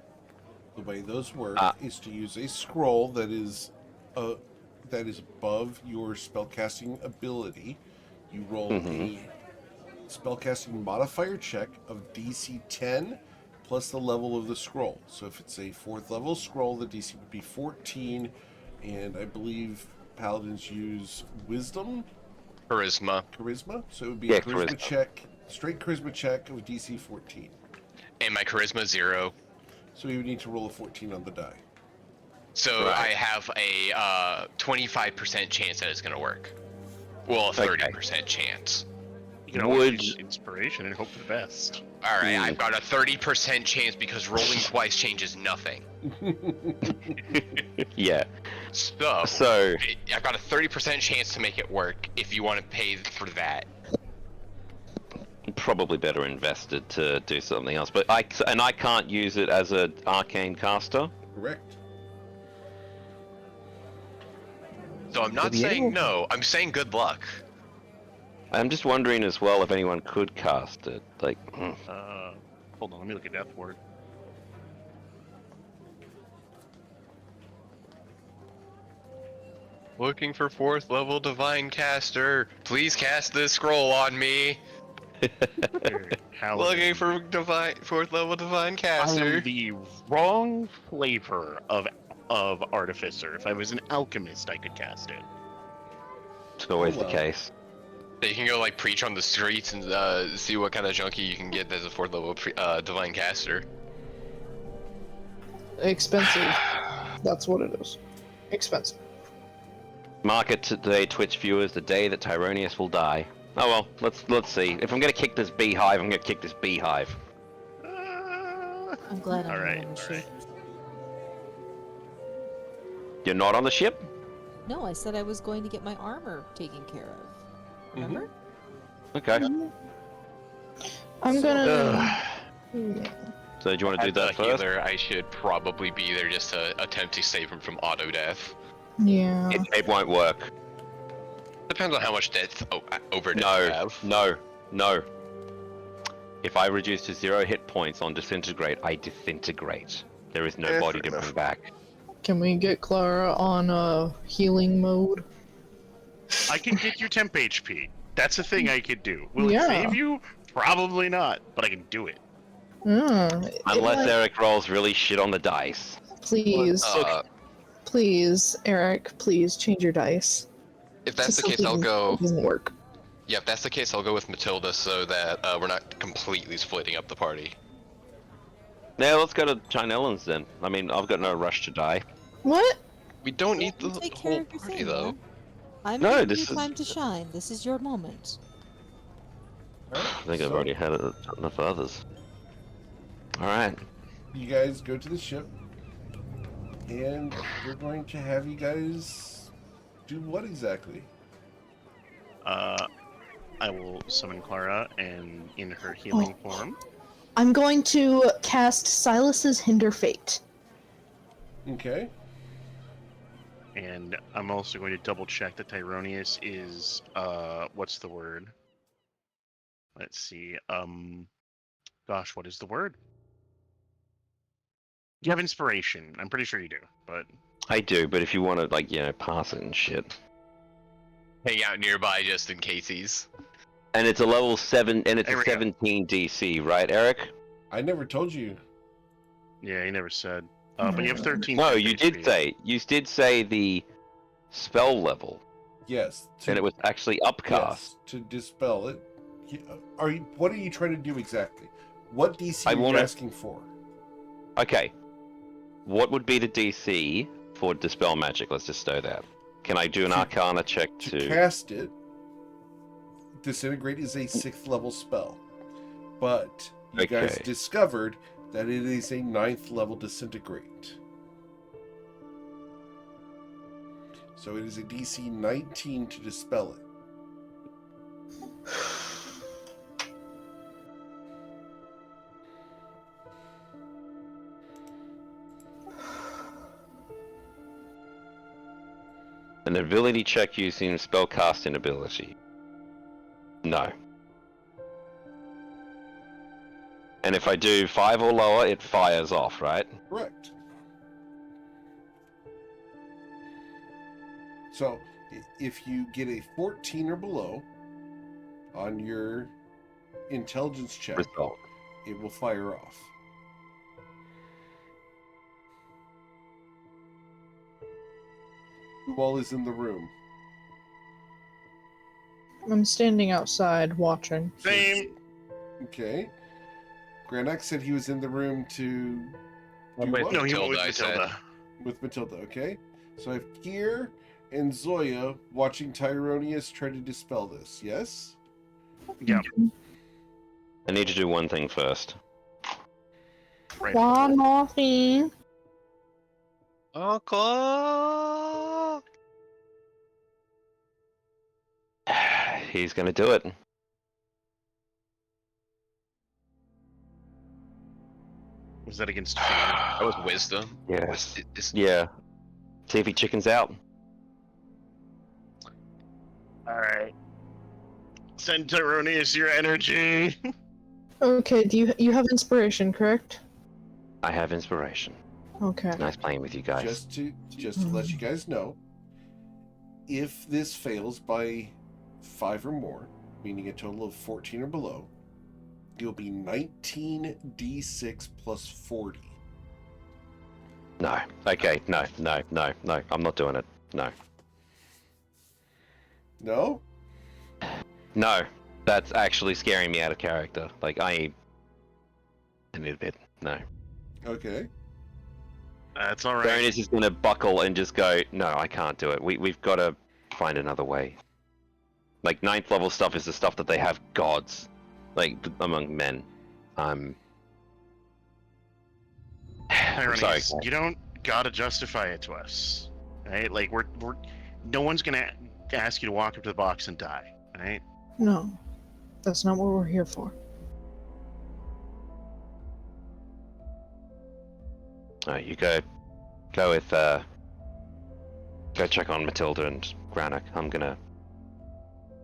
The way those work is to use a scroll that is above your spellcasting ability. You roll a spellcasting modifier check of DC 10 plus the level of the scroll. So if it's a 4th level scroll, the DC would be 14, and I believe paladins use wisdom, Charisma. so it would be a charisma charisma. check, straight charisma check of DC 14. And my charisma 0. So you would need to roll a 14 on the die. So Right. I have a 25% chance that it's going to work. Well, a 30% chance. You can always Would- use inspiration and hope for the best. Alright, I've got a 30% chance because rolling twice changes nothing. Yeah. So, I've got a 30% chance to make it work if you want to pay for that. Probably better invested to do something else. But I can't use it as an arcane caster. Correct. So I'm not Have you saying ever- no, I'm saying good luck. I'm just wondering as well if anyone could cast it. Like, Hold on, let me look at Death Ward. Looking for 4th level divine caster. Please cast this scroll on me. Looking for divine 4th level divine I caster. am the wrong flavor of artificer. If I was an alchemist, I could cast it. It's always well. the case. So you can go like preach on the streets and see what kind of junkie you can get as a 4th level divine caster. Expensive. That's what it is. Expensive. Mark it today, Twitch viewers, the day that Tyronius will die. Oh well, let's see. If I'm gonna kick this beehive, I'm gonna kick this beehive. I'm glad I'm not on the ship. You're not on the ship? No, I said I was going to get my armor taken care of. Remember? Okay. I'm gonna. So do you want to do As that a first? healer, I should probably be there just to attempt to save him from auto death. Yeah. It won't work. Depends on how much death over death you have. No. If I reduce to 0 hit points on disintegrate, I disintegrate. There is no body to bring back. Can we get Clara on healing mode? I can get you temp HP. That's a thing I could do. Will it Yeah. save you? Probably not, but I can do it. Unless Eric rolls really shit on the dice. Please, please, Eric, please change your dice. If that's the case, I'll go. It doesn't work. Yeah, if that's the case, I'll go with Matilda so that we're not completely splitting up the party. Now let's go to Chinellans then. I mean, I've got no rush to die. What? We don't need You the take care whole of your party thing, though. man. I'm No, giving this you is- time to shine. This is your moment. I think I've already had enough others. Alright. You guys go to the ship, and we're going to have you guys do what exactly? I will summon Clara and in her healing form. I'm going to cast Silas's Hinder Fate. Okay. And I'm also going to double check that Tyronius is what's the word? Let's see. Gosh, what is the word? You have inspiration. I'm pretty sure you do, but I do, but if you want to, like, you know, pass it and shit. Hang out nearby just in case he's. And it's a level 7, and it's There a we go. 17 DC, right, Eric? I never told you. yeah, he never said. But you have 13. No, temp you HP. did say the spell level, Yes. and it was actually upcast. Yes, to dispel it. What are you trying to do exactly? What DC I are you wanna- asking for? Okay. What would be the DC for dispel magic? Let's just stow that. Can I do an To- Arcana check To to? cast it, Disintegrate is a 6th level spell. But you guys Okay. discovered that it is a 9th level Disintegrate. So it is a DC 19 to dispel it. An ability check using spellcasting ability. No. And if I do 5 or lower, it fires off, right? Correct. So, if you get a 14 or below on your intelligence check, Result. it will fire off. Who all is in the room? I'm standing outside watching. Same. Okay. Granak said he was in the room to do what? No, he went with Matilda, I said. Matilda. With Matilda, okay? So I have Kier and Zoya watching Tyronius try to dispel this, yes? Yeah. I need to do one thing first. Right. One more thing. Uncle. He's gonna do it. Was that against fear? That was wisdom. Yes. It's- Yeah. See if he chickens out. All right. Send Tyronius your energy. Okay, you have inspiration, correct? I have inspiration. Okay. Nice playing with you guys. Just to let you guys know, if this fails by 5 or more, meaning a total of 14 or below, You'll be 19d6 plus 40. No. Okay. No. I'm not doing it. No. No? No. That's actually scaring me out of character. Like, I need a bit. No. Okay. That's all right. Baroness is going to buckle and just go, no, I can't do it. We've got to find another way. Like, 9th level stuff is the stuff that they have gods, like, among men. I'm Ironies, sorry. you don't gotta justify it to us, right? Like we're no one's gonna ask you to walk up to the box and die, right? No, that's not what we're here for. You go with, go check on Matilda and Granik. I'm gonna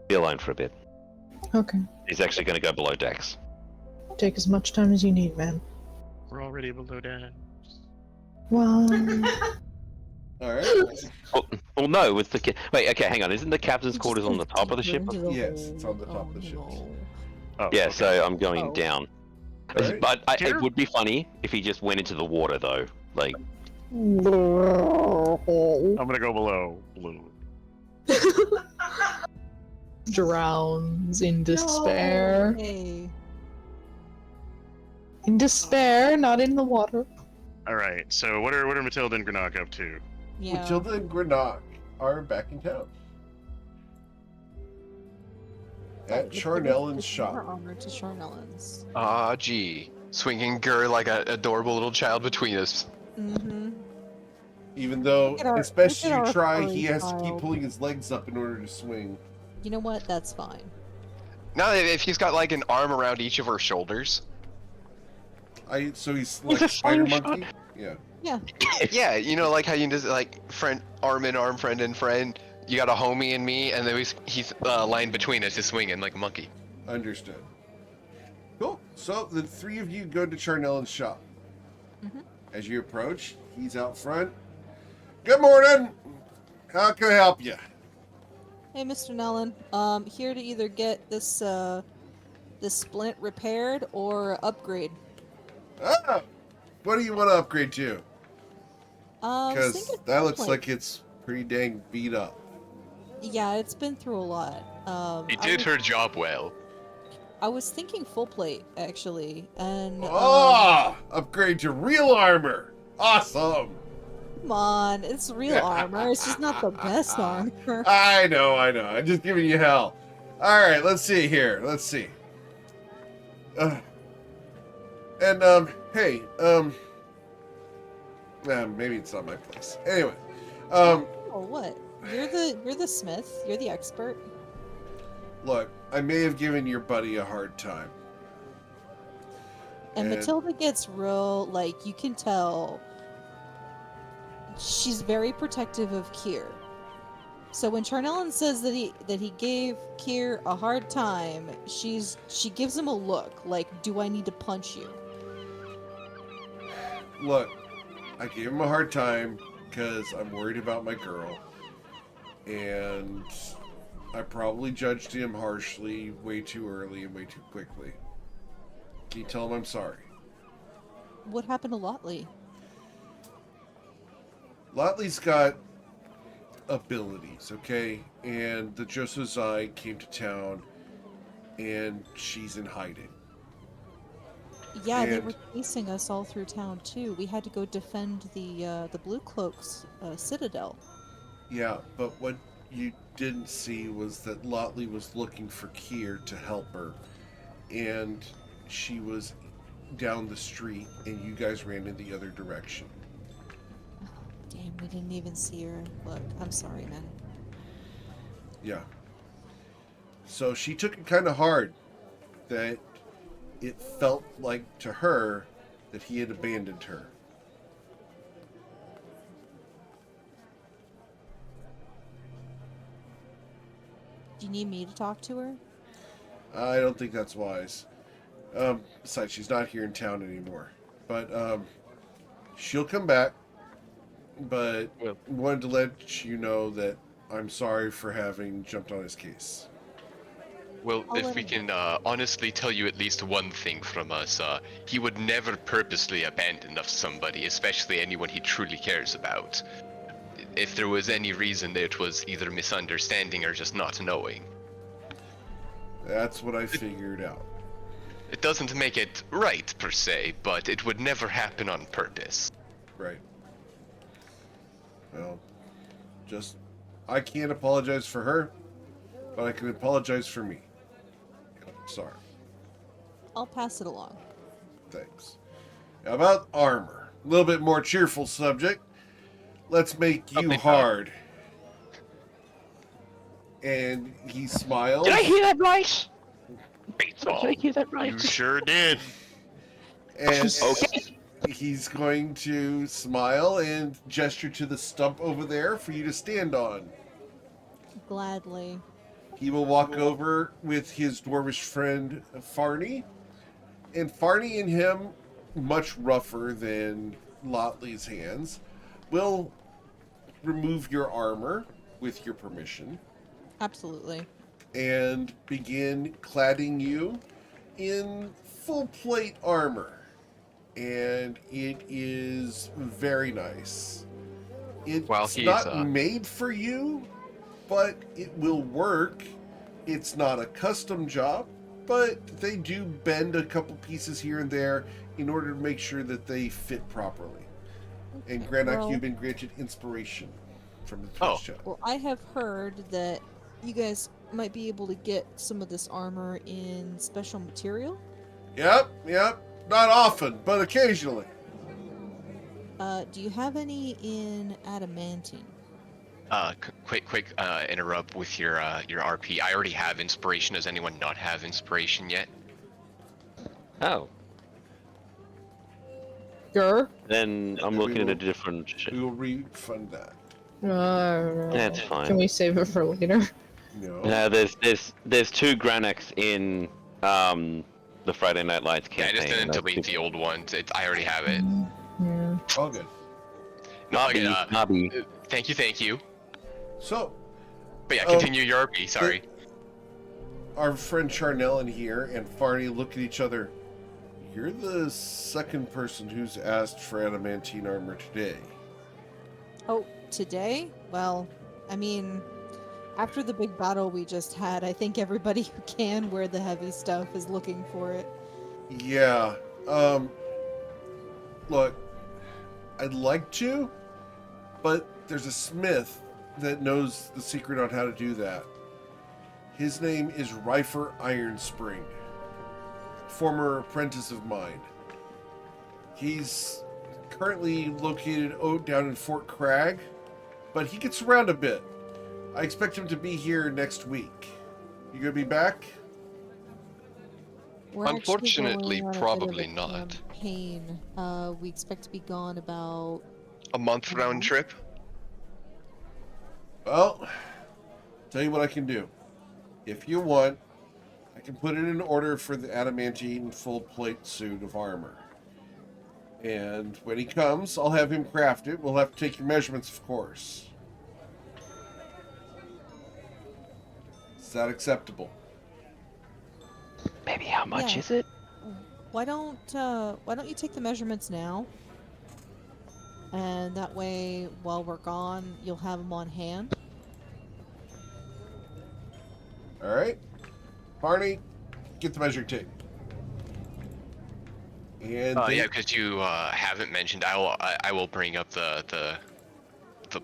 be alone for a bit. Okay. He's actually gonna go below decks. Take as much time as you need, man. We're already below deck. Well, All right. Well, no, with the wait. Okay, hang on. Isn't the captain's quarters on the top of the ship? Yes, it's on the top of the ship. Oh, Yeah, okay. so I'm going down. All right. But it would be funny if he just went into the water, though. Like, I'm gonna go below blue. drowns in despair. Hey. In despair, not in the water. All right. So what are Matilda and Greenock up to? Yeah. Matilda and Greenock are back in town. At Charnellan's shop. Armor to Charnellan's. Ah, gee. Swinging Gur like an adorable little child between us. Mm-hmm. Even though, Look at our- as best look at you our try, furry he has to keep child. pulling his legs up in order to swing. You know what? That's fine. Now, if he's got like an arm around each of her shoulders. So he's like a a spider fire monkey? Yeah. Yeah. Yeah, you know, like how you just like arm in arm, friend in friend. You got a homie and me, and then he's lined between us, just swinging like a monkey. Understood. Cool. So the three of you go to Charnellan's shop. Mhm. As you approach, he's out front. Good morning. How can I help you? Hey, Mr. Nellen. Here to either get this this splint repaired or upgrade. Ah, what do you want to upgrade to? I was Because thinking that looks like- like it's pretty dang beat up. Yeah, it's been through a lot. He did her job well. I was thinking full plate actually, and Upgrade to real armor. Awesome. come on, it's real armor. It's just not the best armor. I know. I'm just giving you hell. All right, let's see here. Let's see. Hey, maybe it's not my place. Anyway, Oh, what? You're the smith. You're the expert. look, I may have given your buddy a hard time. And And- Matilda gets real, like, you can tell she's very protective of Kier. So when Charnellan says that he gave Kier a hard time, she gives him a look like, do I need to punch you? Look, I gave him a hard time because I'm worried about my girl. And I probably judged him harshly way too early and way too quickly. Can you tell him I'm sorry? What happened to Lotley? Lotley's got abilities, okay? And the Josozai came to town and she's in hiding. Yeah, they And- were chasing us all through town too. We had to go defend the Blue Cloaks citadel. Yeah, but what you didn't see was that Lotley was looking for Kier to help her. And she was down the street and you guys ran in the other direction. Damn, we didn't even see her. Look, I'm sorry, man. Yeah. So she took it kind of hard that it felt like to her that he had abandoned her. Do you need me to talk to her? I don't think that's wise. Besides, she's not here in town anymore. But she'll come back. But Well- wanted to let you know that I'm sorry for having jumped on his case. Well, I'll if let we him- can honestly tell you at least one thing from us, he would never purposely abandon somebody, especially anyone he truly cares about. If there was any reason, it was either misunderstanding or just not knowing. That's what I figured out. It doesn't make it right, per se, but it would never happen on purpose. Right. Well, I can't apologize for her, but I can apologize for me. I'm sorry. I'll pass it along. Thanks. Now about armor. A little bit more cheerful subject. Let's make you Something hard. And he smiles. Did I hear that right? Baseball. Did I hear that You right? sure did. And Okay. he's going to smile and gesture to the stump over there for you to stand on. Gladly. He will walk over with his dwarvish friend Farney. And Farney and him, much rougher than Lotley's hands, will remove your armor with your permission Absolutely. and begin cladding you in full plate armor. And it is very nice. It's Well, he's, not made for you, but it will work. It's not a custom job, but they do bend a couple pieces here and there in order to make sure that they fit properly. And Granak, Well- you've been granted inspiration from the Twitch Oh. chat. Well, I have heard that you guys might be able to get some of this armor in special material. Yep. Not often, but occasionally. Do you have any in adamantine? Quick, interrupt with your RP. I already have inspiration. Does anyone not have inspiration yet? Oh. Sure. Then I'm We looking at will- a different shit. We will refund that. That's fine. Can we save it for later? No. There's 2 Granax in the Friday Night Lights Yeah, I campaign. just didn't and delete that's the old one. I already have it. Yeah. All good. No, Nobby, okay, Nobby. Thank you. So, But yeah, Oh, continue your RP. Sorry. our friend Charnel in here and Farney look at each other. You're the second person who's asked for adamantine armor today. Oh, today? Well, I mean, after the big battle we just had, I think everybody who can wear the heavy stuff is looking for it. Yeah. Look, I'd like to, but there's a smith that knows the secret on how to do that. His name is Rifer Ironspring, former apprentice of mine. He's currently located down in Fort Crag, but he gets around a bit. I expect him to be here next week. You gonna be back? We're actually Unfortunately, going on a bit of probably a not. Campaign. We expect to be gone about. A month round trip. Well, tell you what I can do. If you want, I can put in an order for the adamantine full plate suit of armor. And when he comes, I'll have him craft it. We'll have to take your measurements, of course. Is that acceptable? Maybe how much Yeah. is it? Why don't you take the measurements now? And that way, while we're gone, you'll have them on hand. All right. Barney, get the measuring tape. And Yeah, because you haven't mentioned. I will bring up the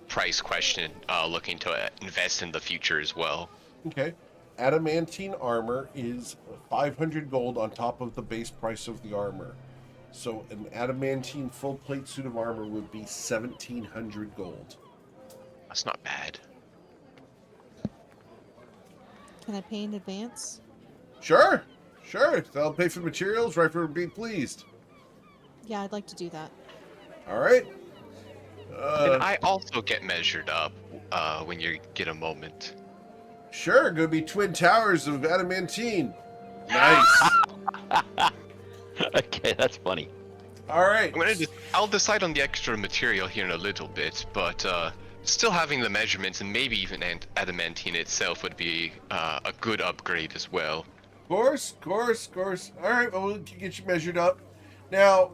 price question. Looking to invest in the future as well. okay. Adamantine armor is 500 gold on top of the base price of the armor. So an adamantine full plate suit of armor would be 1,700 gold. That's not bad. Can I pay in advance? Sure. I'll pay for the materials. Rifer would be pleased. Yeah, I'd like to do that. All right. Can I also get measured up when you get a moment? Sure. Gonna be twin towers of adamantine. Nice. Okay, that's funny. All right. I'll decide on the extra material here in a little bit, but still having the measurements and maybe even adamantine itself would be a good upgrade as well. Course. All right, well, we'll get you measured up. Now,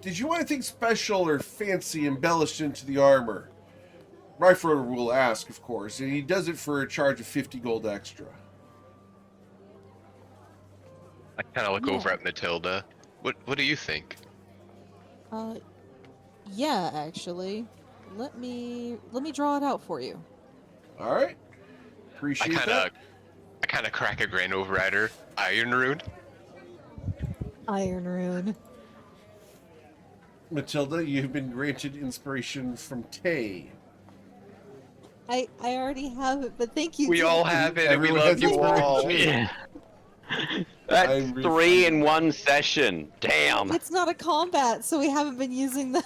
did you want anything special or fancy embellished into the armor? Rifle will ask, of course, and he does it for a charge of 50 gold extra. I kind of look over at Matilda. What do you think? Yeah, actually. Let me draw it out for you. All right. Appreciate that. I kind of crack a grin over at her. Iron rune. Iron rune. Matilda, you have been granted inspiration from Tay. I already have it, but thank you. We all have it, and we love you all. Yeah. That's 3 in one session. Damn. It's not a combat, so we haven't been using them.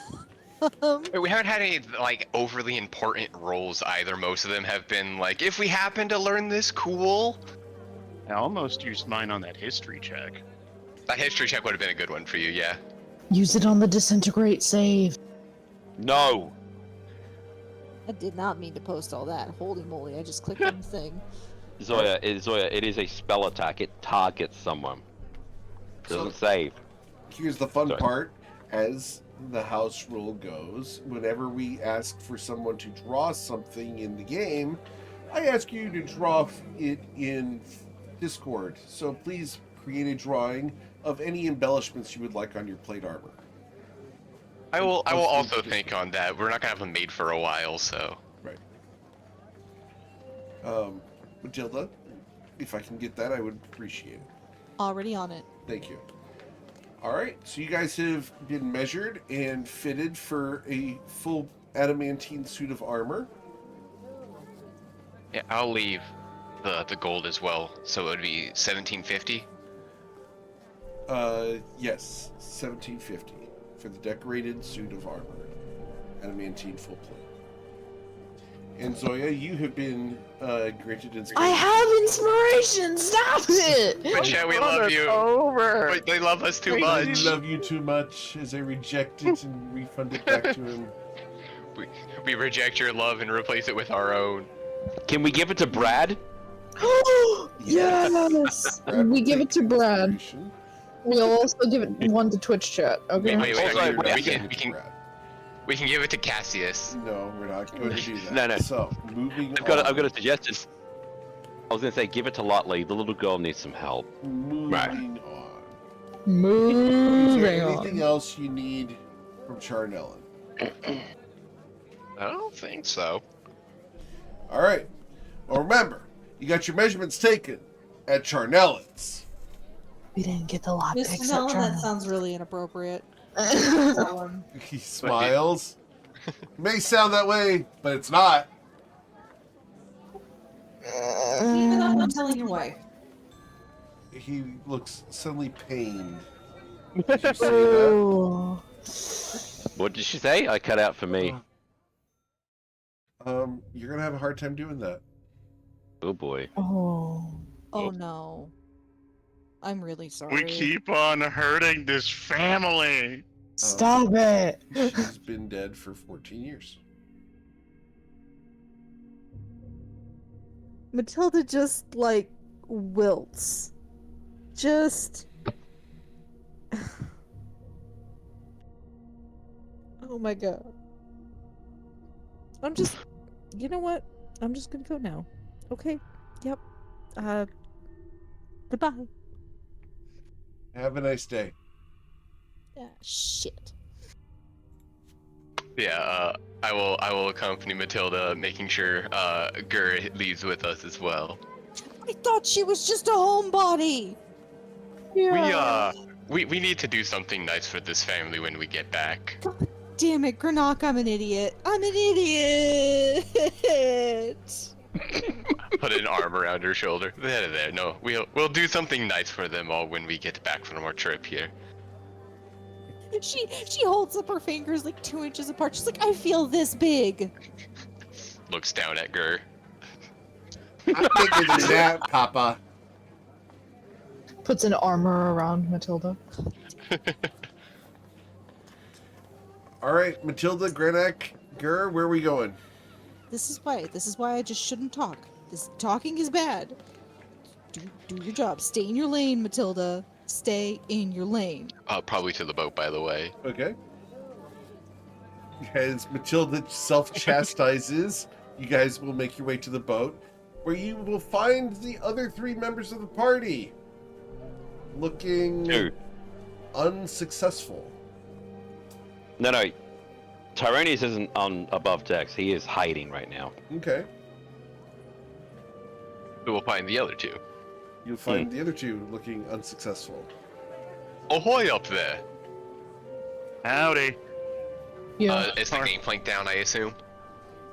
We haven't had any like overly important roles either. Most of them have been like, if we happen to learn this, cool. I almost used mine on that history check. That history check would have been a good one for you, yeah. Use it on the disintegrate save. No. I did not mean to post all that. Holy moly, I just clicked on the thing. Zoya, it is a spell attack. It targets someone. Doesn't save. Here's the fun Sorry. part. As the house rule goes, whenever we ask for someone to draw something in the game, I ask you to draw it in Discord. So please create a drawing of any embellishments you would like on your plate armor. I will also think on that. We're not gonna have them made for a while, so. Right. Matilda, if I can get that, I would appreciate it. Already on it. Thank you. All right, so you guys have been measured and fitted for a full adamantine suit of armor. Yeah, I'll leave the gold as well, so it would be 1750. Yes, 1750 for the decorated suit of armor, adamantine full plate. And Zoya, you have been granted inspiration. I have inspiration. Stop it. But yeah, we love you. But they love us too I much. love you too much as I reject it and refund it back to him. We reject your love and replace it with our own. Can we give it to Brad? Yes. Brad We will give take it to Brad. inspiration. We'll also give it one to Twitch chat. Okay. Wait, Also, actually, wait, we can give it to Cassius. No, we're not going to do that. No. So, moving I've got on. a suggestion. I was gonna say give it to Lotley. The little girl needs some help. Moving on. Is Moving there on. anything else you need from Charnellen? I don't think so. All right. Well, remember, you got your measurements taken at Charnellen's. We didn't get the lock Mr. picks Mellon, up that Charlie. Sounds really inappropriate. He smiles. It may sound that way, but it's not. Keep it up, I'm telling your wife. He looks suddenly pained. Did you say that? Oh. What did she say? I cut out for me. You're gonna have a hard time doing that. Oh boy. Oh. Oh no. I'm really sorry. We keep on hurting this family. Stop it. She's been dead for 14 years. Matilda just like wilts. Just oh my god. You know what? I'm just gonna go now. Okay. Yep. Goodbye. Have a nice day. Ah, shit. Yeah, I will accompany Matilda, making sure Gur leaves with us as well. I thought she was just a homebody. We need to do something nice for this family when we get back. Damn it, Granok, I'm an idiot. I'm an idiot. Put an arm around her shoulder. There. No, we'll do something nice for them all when we get back from our trip here. She holds up her fingers like 2 inches apart. She's like, I feel this big. Looks down at Gur. I'm bigger than that, Papa. Puts an armor around Matilda. All right, Matilda, Grenek, Gur, where are we going? This is why I just shouldn't talk. This talking is bad. Do your job. Stay in your lane, Matilda. Stay in your lane. Probably to the boat, by the way. Okay. As Matilda self-chastises, you guys will make your way to the boat, where you will find the other 3 members of the party looking Dude. unsuccessful. No. Tyronius isn't on above decks. He is hiding right now. Okay. We will find the other 2. You'll find the other 2 looking unsuccessful. Ahoy up there! Howdy. Yeah. Is the gangplank down, I assume?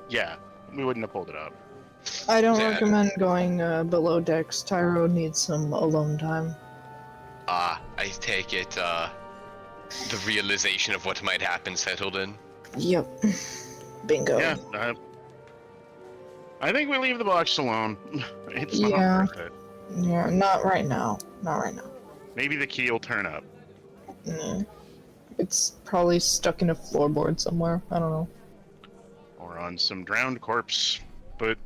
Yeah, we wouldn't have pulled it up. I don't Yeah. recommend going below decks. Tyro needs some alone time. I take it, the realization of what might happen settled in. Yep. Bingo. Yeah, I think we leave the box alone. It's not Yeah. worth it. Yeah, not right now. Not right now. Maybe the key will turn up. Mm. It's probably stuck in a floorboard somewhere. I don't know. Or on some drowned corpse. But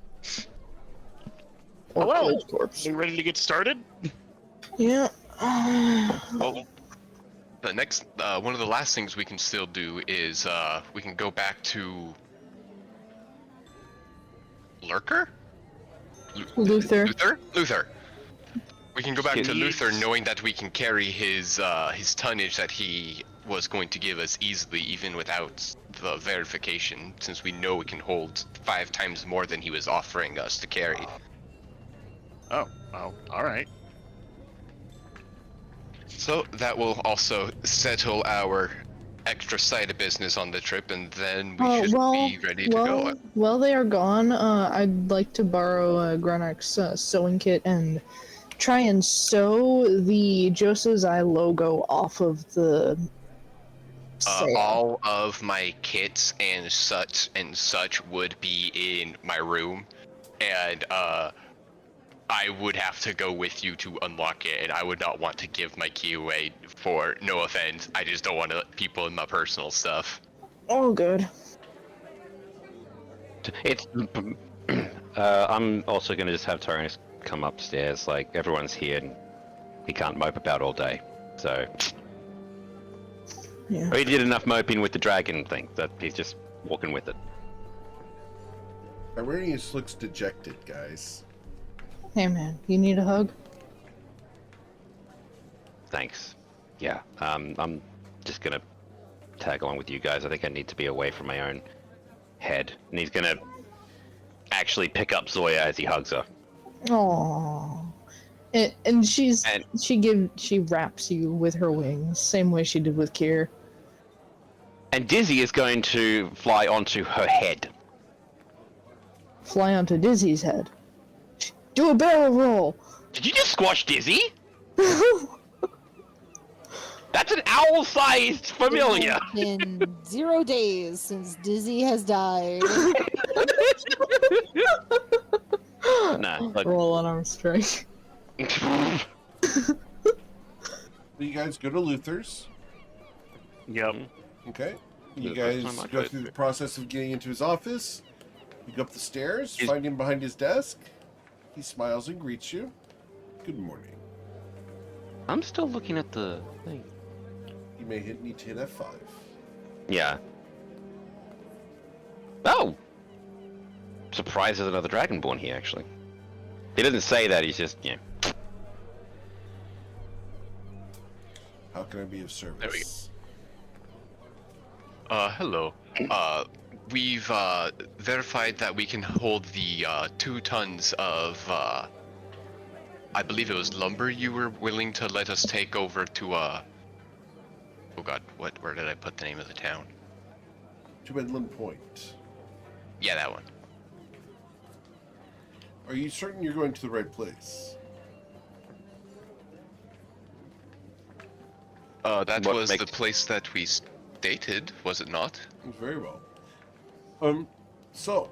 Or Hello. cold corpse. are we ready to get started? Yeah. Well, the next, one of the last things we can still do is, we can go back to Lurker? Luther. Luther. We can go back to Jeez. Luther knowing that we can carry his tonnage that he was going to give us easily, even without the verification, since we know it can hold 5 times more than he was offering us to carry. Oh, alright. So that will also settle our extra side of business on the trip, and then we should be ready to go. While they are gone, I'd like to borrow Grenak's sewing kit and try and sew the Josozai logo off of the sail. All of my kits and such would be in my room, and I would have to go with you to unlock it, and I would not want to give my key away for no offense. I just don't want to let people in my personal stuff. Oh, good. It's. I'm also gonna just have Tyronius come upstairs. Like everyone's here, and he can't mope about all day. So Yeah. he did enough moping with the dragon thing that he's just walking with it. Irenius looks dejected, guys. Hey, man, you need a hug? Thanks. Yeah. I'm just gonna tag along with you guys. I think I need to be away from my own head. And he's gonna actually pick up Zoya as he hugs her. Aww. And she wraps you with her wings, same way she did with Kier. And Dizzy is going to fly onto her head. Fly onto Dizzy's head. Do a barrel roll. Did you just squash Dizzy? That's an owl-sized familiar. It's been 0 days since Dizzy has died. Nah, like, Roll on arm strike. You guys go to Luther's. Yep. Okay. You The guys first time I go played through the it. process of getting into his office. You go up the stairs, Is- find him behind his desk. He smiles and greets you. Good morning. I'm still looking at the thing. You may need to hit F5. Yeah. Oh! Surprised there's another Dragonborn here, actually. He doesn't say that, he's just, yeah. How can I be of service? There we go. Hello. We've verified that we can hold the 2 tons of, I believe it was lumber you were willing to let us take over to, oh god, where did I put the name of the town? To Edland Point. Yeah, that one. Are you certain you're going to the right place? That What was makes- the place that we stated, was it not? Very well. So,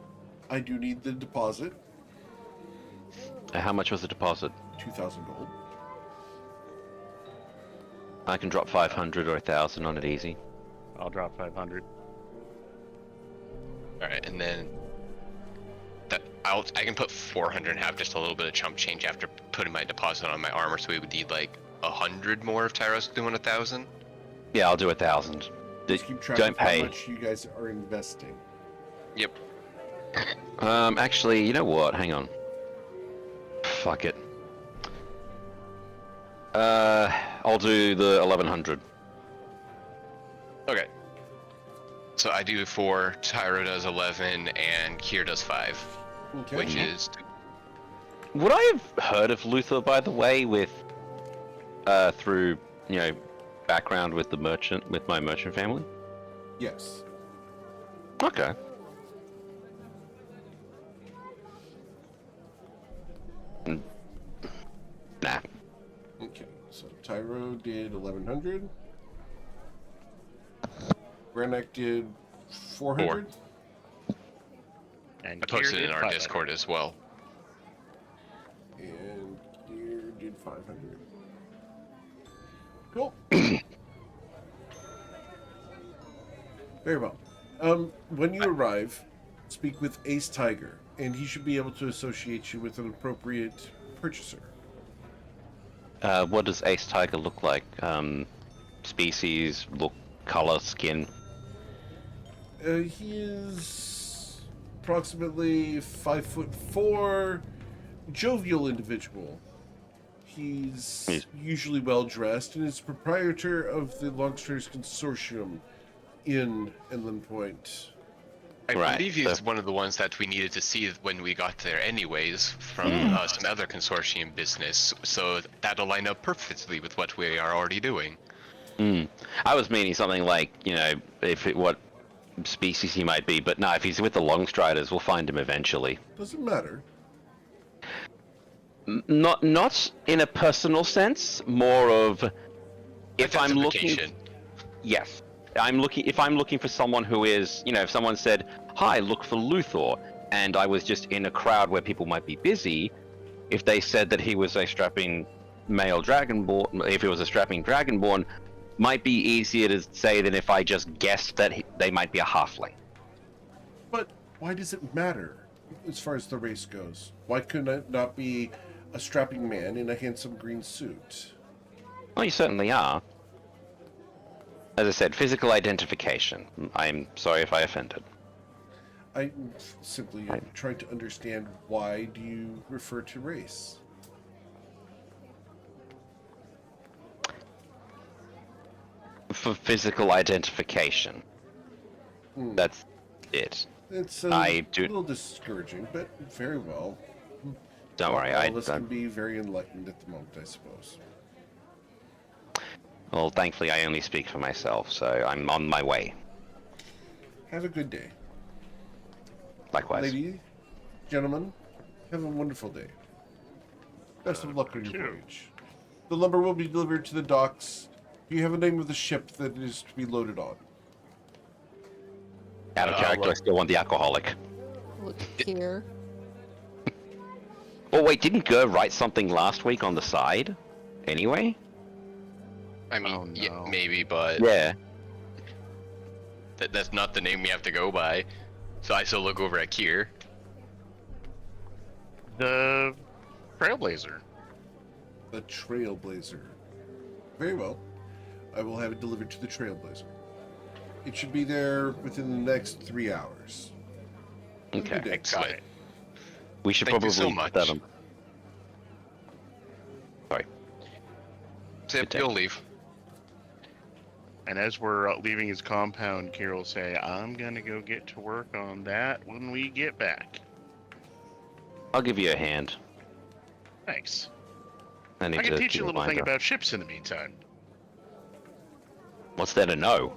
I do need the deposit. How much was the deposit? 2,000 gold. I can drop 500 or 1,000 on it easy. I'll drop 500. and then I can put 400 and have just a little bit of chump change after putting my deposit on my armor, so we would need like 100 more if Tyro's doing 1,000. Yeah, I'll do 1,000. Just keep track Don't of how pay. much you guys are investing. Yep. Actually, you know what? Hang on. Fuck it. I'll do the 1,100. Okay. So I do 4, Tyro does 11, and Kier does 5, Okay. which is Would I have heard of Luther, by the way, with through background with my merchant family? Yes. Okay. Nah. Okay. So Tyro did 1,100. Granek did 400. And I posted Kier it in did our 500. Discord as well. And Gear did 500. Cool. Very well. When you arrive, speak with Ace Tiger, and he should be able to associate you with an appropriate purchaser. What does Ace Tiger look like? Species, look, color, skin. He is approximately 5'4", jovial individual. He's usually well dressed and is proprietor of the Longstreeters Consortium in Inland Point. I Right, believe he's so- one of the ones that we needed to see when we got there anyways, from some other consortium business, so that'll line up perfectly with what we are already doing. I was meaning something like, what species he might be, but no, if he's with the Longstriders, we'll find him eventually. Doesn't matter. Not in a personal sense, more of if I'm looking. Identification. Yes, if I'm looking for someone who is, if someone said, "Hi, look for Luthor," and I was just in a crowd where people might be busy, if they said that he was a strapping male dragonborn, if he was a strapping dragonborn, might be easier to say than if I just guessed that they might be a halfling. But why does it matter as far as the race goes? Why couldn't it not be a strapping man in a handsome green suit? Well, you certainly are. As I said, physical identification. I'm sorry if I offended. I'm simply trying to understand, why do you refer to race? For physical identification. That's it. It's I do- little discouraging, but very well. Don't worry, All of us can be very enlightened at the moment, I suppose. Well, thankfully I only speak for myself, so I'm on my way. Have a good day. Likewise. Lady, gentlemen, have a wonderful day. Best of luck on your too. voyage. The lumber will be delivered to the docks. Do you have a name of the ship that is to be loaded on? Out of character, I still want the alcoholic. Look here. Oh wait, didn't Gur write something last week on the side? Anyway? I mean, Oh, yeah, no. maybe, but Yeah. that's not the name we have to go by. So I still look over at Kier. The Trailblazer. The Trailblazer. Very well. I will have it delivered to the Trailblazer. It should be there within the next 3 hours. Have a Okay. good day. Excellent. We should Thank you probably so much. put that on. Sorry. Zip, day. you'll leave. And as we're leaving his compound, Kier will say, "I'm gonna go get to work on that when we get back." I'll give you a hand. Thanks. I need I can to teach you a little thing binder. about ships in the meantime. What's there to know?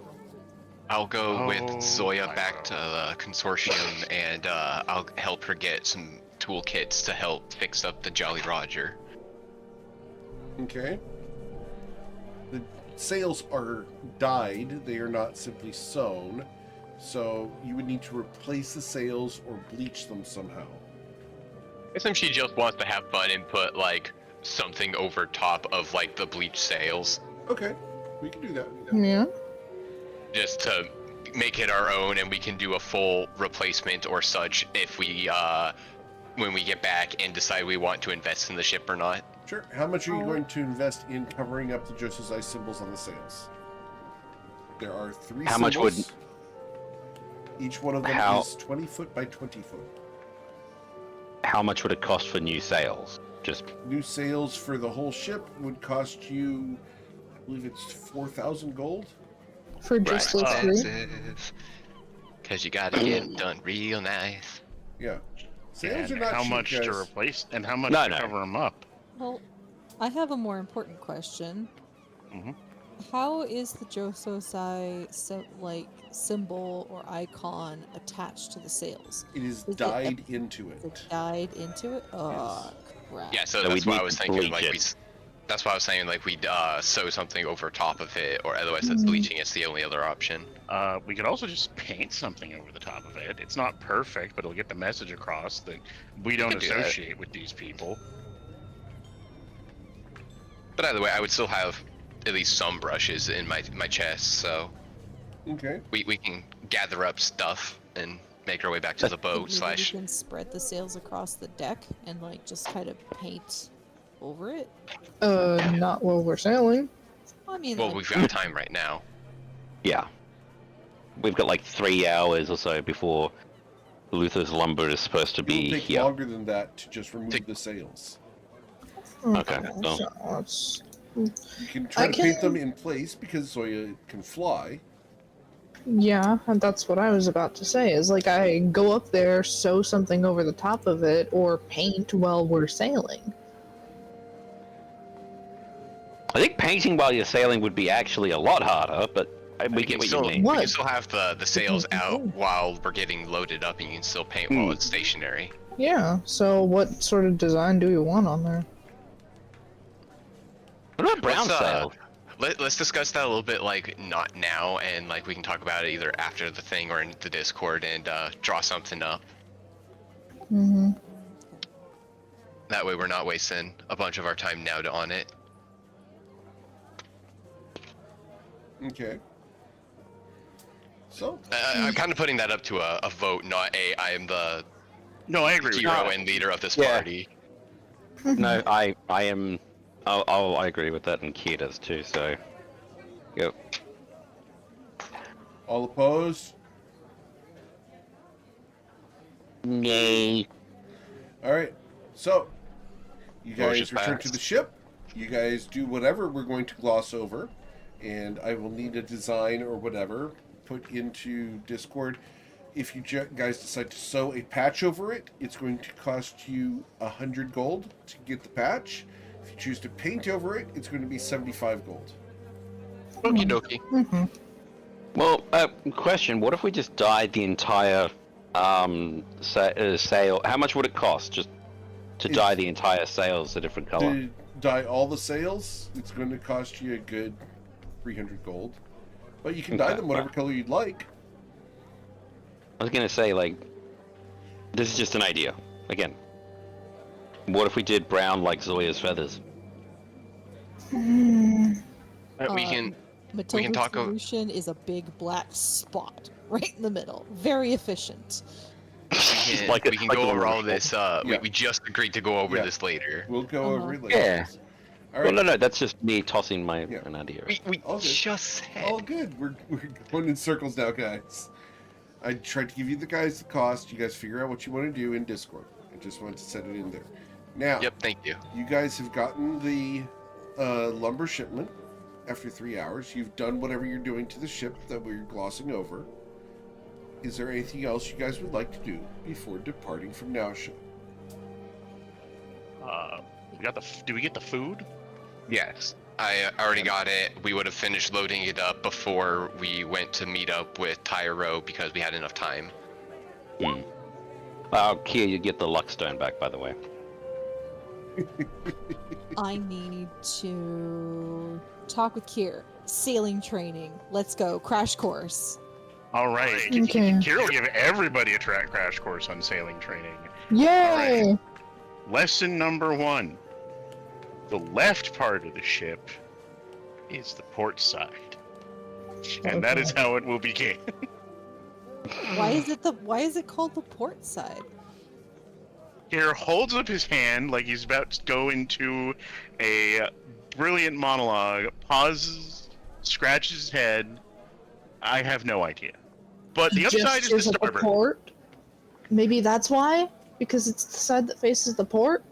I'll go with Oh, Zoya my back to the consortium, and I'll help her get some toolkits to help fix up the Jolly Roger. Okay. The sails are dyed, they are not simply sewn. So you would need to replace the sails or bleach them somehow. I think she just wants to have fun and put like something over top of like the bleach sails, Okay, we can do that. Yeah. just to make it our own, and we can do a full replacement or such if we when we get back and decide we want to invest in the ship or not. Sure. How much are you going to invest in covering up the Joseph's Ice symbols on the sails? There are 3 How symbols. much would... Each one of them is 20 foot by 20 foot. How much would it cost for new sails? Just New sails for the whole ship would cost you, I believe it's 4,000 gold. For just the 3? Expensive. Cause you gotta get it done real nice. Yeah. Sails And are not how cheap, much guys. to replace, and how much No, to no. cover them up? Well, I have a more important question. Mhm. How is the Jososai symbol or icon attached to the sails? It is Is it dyed into Is it. it dyed into it? Oh, crap. Yeah, so So that's we'd why I need was to thinking bleach like it. that's why I was saying like we'd sew something over top of it, or otherwise Mhm. bleaching is the only other option. We could also just paint something over the top of it. It's not perfect, but it'll get the message across that we don't could do that. associate with these people. But either way, I would still have at least some brushes in my chest, so Okay. we can gather up stuff and make our way back to the boat Maybe slash. we can spread the sails across the deck and like just kind of paint over it. Not while we're sailing. I mean, Well, like, we've got time right now. yeah. We've got like 3 hours or so before Luther's lumber is supposed to It will be take here. longer than that to just remove the sails. Okay, so- So let's... You can try I to paint can- them in place because Zoya can fly. Yeah, and that's what I was about to say. Is like I go up there, sew something over the top of it, or paint while we're sailing. I think painting while you're sailing would be actually a lot harder, but we get what you mean. We What? can still have the sails can out do. while we're getting loaded up, and you can still paint while Hmm. it's stationary. Yeah. So what sort of design do you want on there? What about brown Let's, sail? Let's discuss that a little bit, like not now, and like we can talk about it either after the thing or in the Discord and draw something up. Mm-hmm. That way, we're not wasting a bunch of our time now on it. Okay. So, I'm kind of putting that up to a vote, not a I am the No, I agree with hero that. and leader of this Yeah. party. No, I am. I agree with that, and Kia does too. So, yep. all opposed? Yay. All right. So, you guys Motion return to passed. the ship. You guys do whatever we're going to gloss over, and I will need a design or whatever put into Discord. If you guys decide to sew a patch over it, it's going to cost you 100 gold to get the patch. If you choose to paint over it, it's going to be 75 gold. Okie dokie. Mm-hmm. Well, question: what if we just dyed the entire sail? How much would it cost just to If- dye the entire sails a different color? To dye all the sails, it's going to cost you a good 300 gold. But you can dye Okay. them whatever color you'd like. I was gonna say, like, this is just an idea. Again, what if we did brown like Zoya's feathers? We Uh, can Matilda's talk o- solution is a big black spot right in the middle. Very efficient. Like we can like go a over all wonderful- this. Yeah. We just agreed to go over Yeah. this later. We'll go over it later. Yeah. All Well, right. no, that's just me tossing my Yeah. an idea. We All good. just said. All good. We're going in circles now, guys. I tried to give you guys the cost. You guys figure out what you want to do in Discord. I just wanted to set it in there. Now, Yep, thank you. you guys have gotten the lumber shipment after 3 hours. You've done whatever you're doing to the ship that we're glossing over. Is there anything else you guys would like to do before departing from Nausha? We got the. Do we get the food? Yes, I already got it. We would have finished loading it up before we went to meet up with Tyro because we had enough time. Kia, you get the luck stone back, by the way. I need to talk with Kier. Sailing training. Let's go. Crash course. All right. Okay. Kira will give everybody a crash course on sailing training. Yay! Lesson number 1. The left part of the ship is the port side. And that is how it will begin. Why is it called the port side? Here holds up his hand like he's about to go into a brilliant monologue, pauses, scratches his head. I have no idea. But the other side is the Gestures at the starboard. port. Maybe that's why? Because it's the side that faces the port?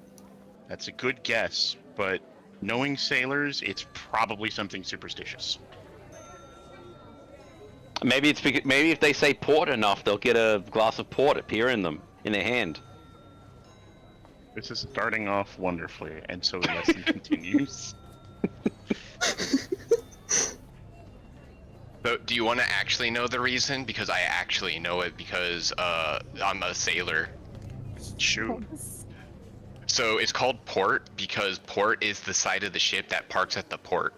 That's a good guess, but knowing sailors, it's probably something superstitious. Maybe it's because, maybe if they say port enough, they'll get a glass of port appear in their hand. This is starting off wonderfully, and so the lesson continues. So, do you want to actually know the reason? Because I actually know it because I'm a sailor. Shoot. So it's called port because port is the side of the ship that parks at the port.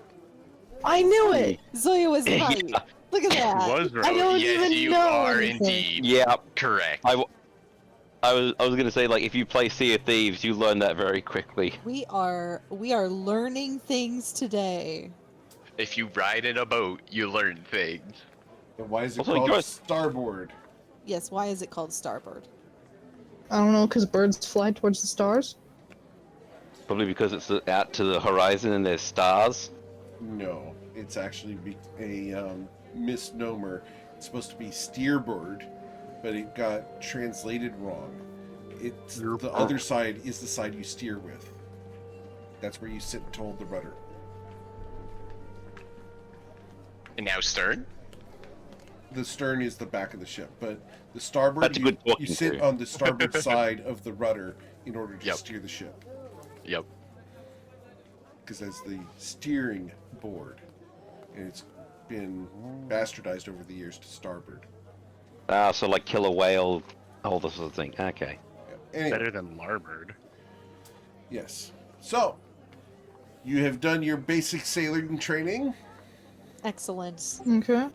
I knew it! Zoya was right. Look at that. Was I right. don't Yes, even you know are anything. indeed. Yeah, Correct. I was gonna say, like, if you play Sea of Thieves, you learn that very quickly. We are learning things today. If you ride in a boat, you learn things. And why is it Also, called yours- starboard? Yes, why is it called starboard? I don't know, because birds fly towards the stars? Probably because it's out to the horizon and there's stars. No, it's actually a misnomer. It's supposed to be steerboard, but it got translated wrong. It's the other side is the side you steer with. That's where you sit and hold the rudder. And now stern? The stern is the back of the ship, but the starboard, That's a good you talking sit to. on the starboard side of the rudder in order to Yep. steer the ship. Yep. Because that's the steering board. And it's been bastardized over the years to starboard. So like killer whale, all this sort of thing. Okay. Yeah. Anyway, Better than larboard. yes. So, you have done your basic sailing training. Excellent. Okay.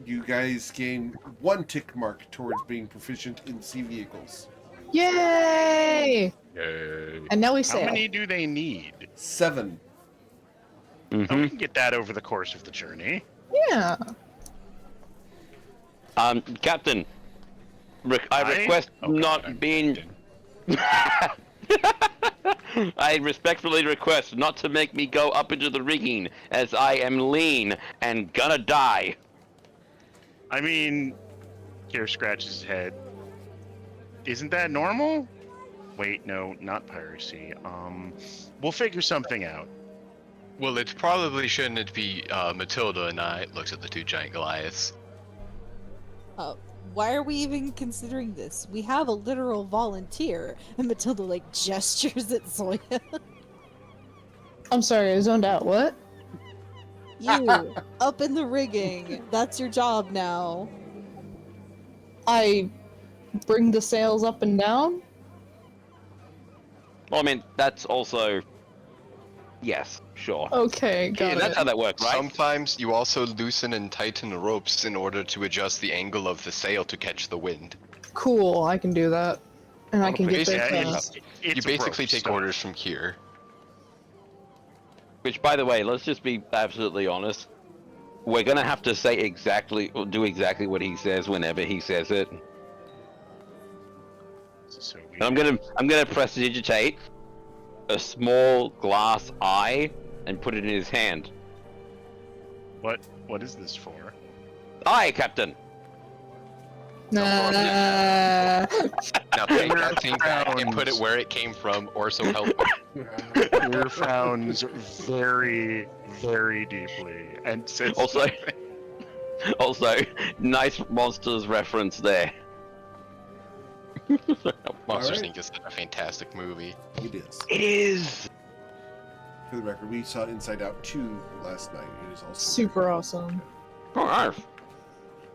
You guys gain 1 tick mark towards being proficient in sea vehicles. Yay! Yay. And now we How sail. many do they need? 7. Oh, Mm-hmm. we can get that over the course of the journey. Yeah. Captain, I request Oh, God, not I'm being. captain. I respectfully request not to make me go up into the rigging, as I am lean and gonna die. I mean, Kier scratches his head. Isn't that normal? Wait, no, not piracy. We'll figure something out. Well, it probably shouldn't be Matilda and I. Looks at the 2 giant Goliaths. Why are we even considering this? We have a literal volunteer, and Matilda like gestures at Zoya. I'm sorry, I zoned out. What? You up in the rigging. That's your job now. I bring the sails up and down? Well, I mean, that's also. Yes, sure. Okay, got Yeah, it. that's how that works, right? Sometimes you also loosen and tighten the ropes in order to adjust the angle of the sail to catch the wind. Cool, I can do that. And I can get basically, there Yeah, fast. it's you basically rope take stuff. orders from here. Which, by the way, let's just be absolutely honest. We're gonna have to say exactly, or do exactly what he says whenever he says it. So we And I'm gonna prestidigitate a small glass eye and put it in his hand. what is this for? Aye, Captain. Nah. Now take that thing back and put it Frowns. where it came from, or so help me. Kier frowns very, very deeply and says Also, nice monsters reference there. Monsters Alright. Inc. is a fantastic movie. It is. It is. For the record, we saw Inside Out 2 last night. It is also Super very awesome. Oh, arf.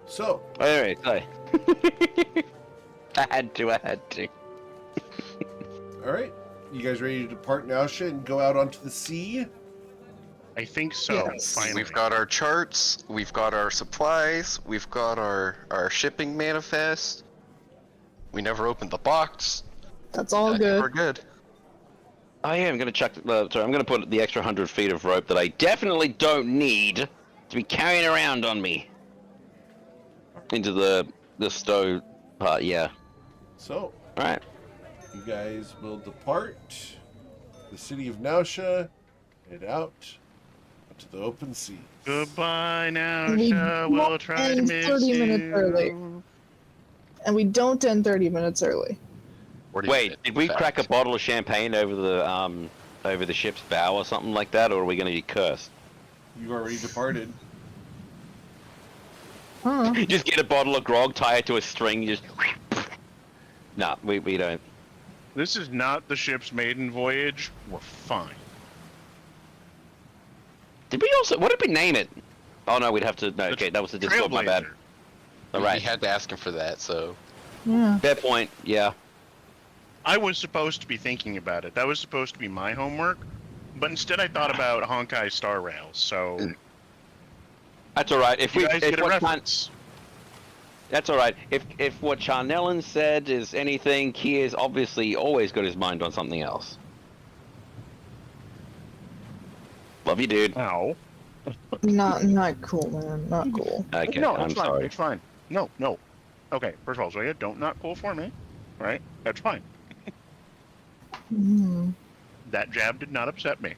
So, Anyway, sorry. I had to. alright. You guys ready to depart Nausea and go out onto the sea? I think so. Yes. Finally. We've got our charts, we've got our supplies, we've got our shipping manifest. We never opened the box. That's all I think we're good. good. Oh yeah, I'm gonna chuck. Sorry, I'm gonna put the extra 100 feet of rope that I definitely don't need to be carrying around on me into the the stow part, yeah. So, Alright. you guys will depart the city of Nausea, head out to the open sea. Goodbye now, We we'll try to end miss 30 minutes you. early. And we don't end 30 minutes early. 40 Wait, minutes, did we in crack a fact. bottle of champagne over the ship's bow or something like that, or are we gonna be cursed? You've already departed. Huh. Just get a bottle of grog, tie it to a string, just nah, we don't. This is not the ship's maiden voyage. We're fine. Did we also what did we name it? Oh no, we'd have to no, okay, that was the Discord, my bad. Trailblazer. We Alright. had to ask him for that, so. Yeah. Fair point, yeah. I was supposed to be thinking about it. That was supposed to be my homework, but instead I thought about Honkai Star Rail. So That's alright. If you we guys if get a what reference. That's alright. If what Charnellen said is anything, Kia's obviously always got his mind on something else. Love you, dude. Ow. Not cool, man. Not cool. Okay, No, I'm it's fine. sorry. It's fine. No, no. Okay, first of all, Zoya, don't not cool for me. Right? That's fine. Mm. That jab did not upset me.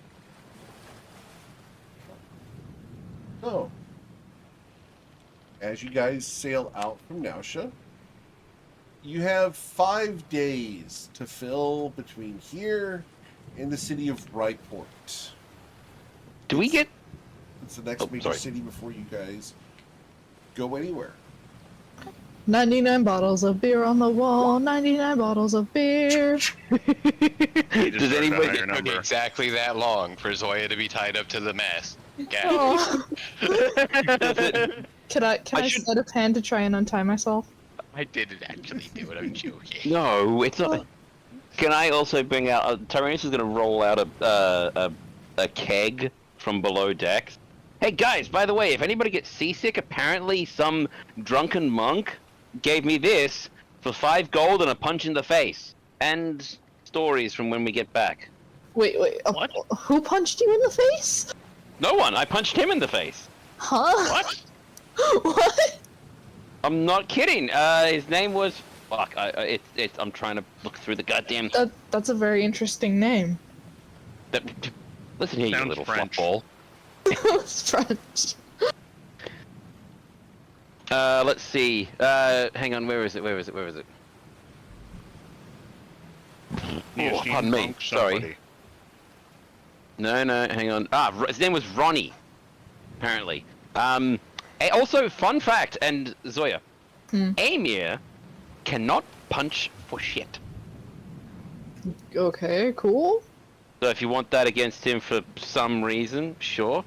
So, as you guys sail out from Nausea, you have 5 days to fill between here and the city of Rykport. Do we get It's the next Oh, major sorry. city before you guys go anywhere. 99 bottles of beer on the wall. 99 bottles of beer. You just Does heard a anybody higher It took number. exactly that long for Zoya to be tied up to the mast. Yeah. Oh. does it, Can I I should- set a hand to try and untie myself? I didn't actually do it, I'm joking. No, it's not. Can I also bring out? Tyrannus is going to roll out a keg from below decks. Hey guys, by the way, if anybody gets seasick, apparently some drunken monk gave me this for 5 gold and a punch in the face, and stories from when we get back. Wait. What? Who punched you in the face? No one. I punched him in the face. Huh? What? What? I'm not kidding. His name was. Fuck. I'm trying to look through the goddamn. That's a very interesting name. Listen here, you Sounds little French. fluffball. It's French. Let's see. Hang on. Where is it? You Oh, seen pardon me. punk Sorry. somebody. No, hang on. His name was Ronnie. Apparently. Also, fun fact, and Zoya, Amir cannot punch for shit. Okay, cool. So if you want that against him for some reason, sure.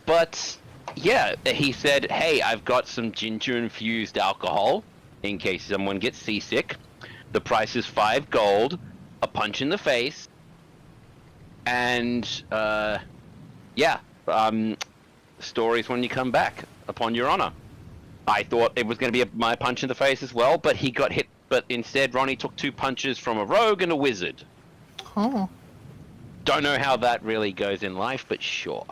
But yeah, he said, "Hey, I've got some ginger-infused alcohol in case someone gets seasick. The price is 5 gold, a punch in the face, and stories when you come back, upon your honor." I thought it was going to be my punch in the face as well, but he got hit. But instead, Ronnie took 2 punches from a rogue and a wizard. Huh. Don't know how that really goes in life, but sure.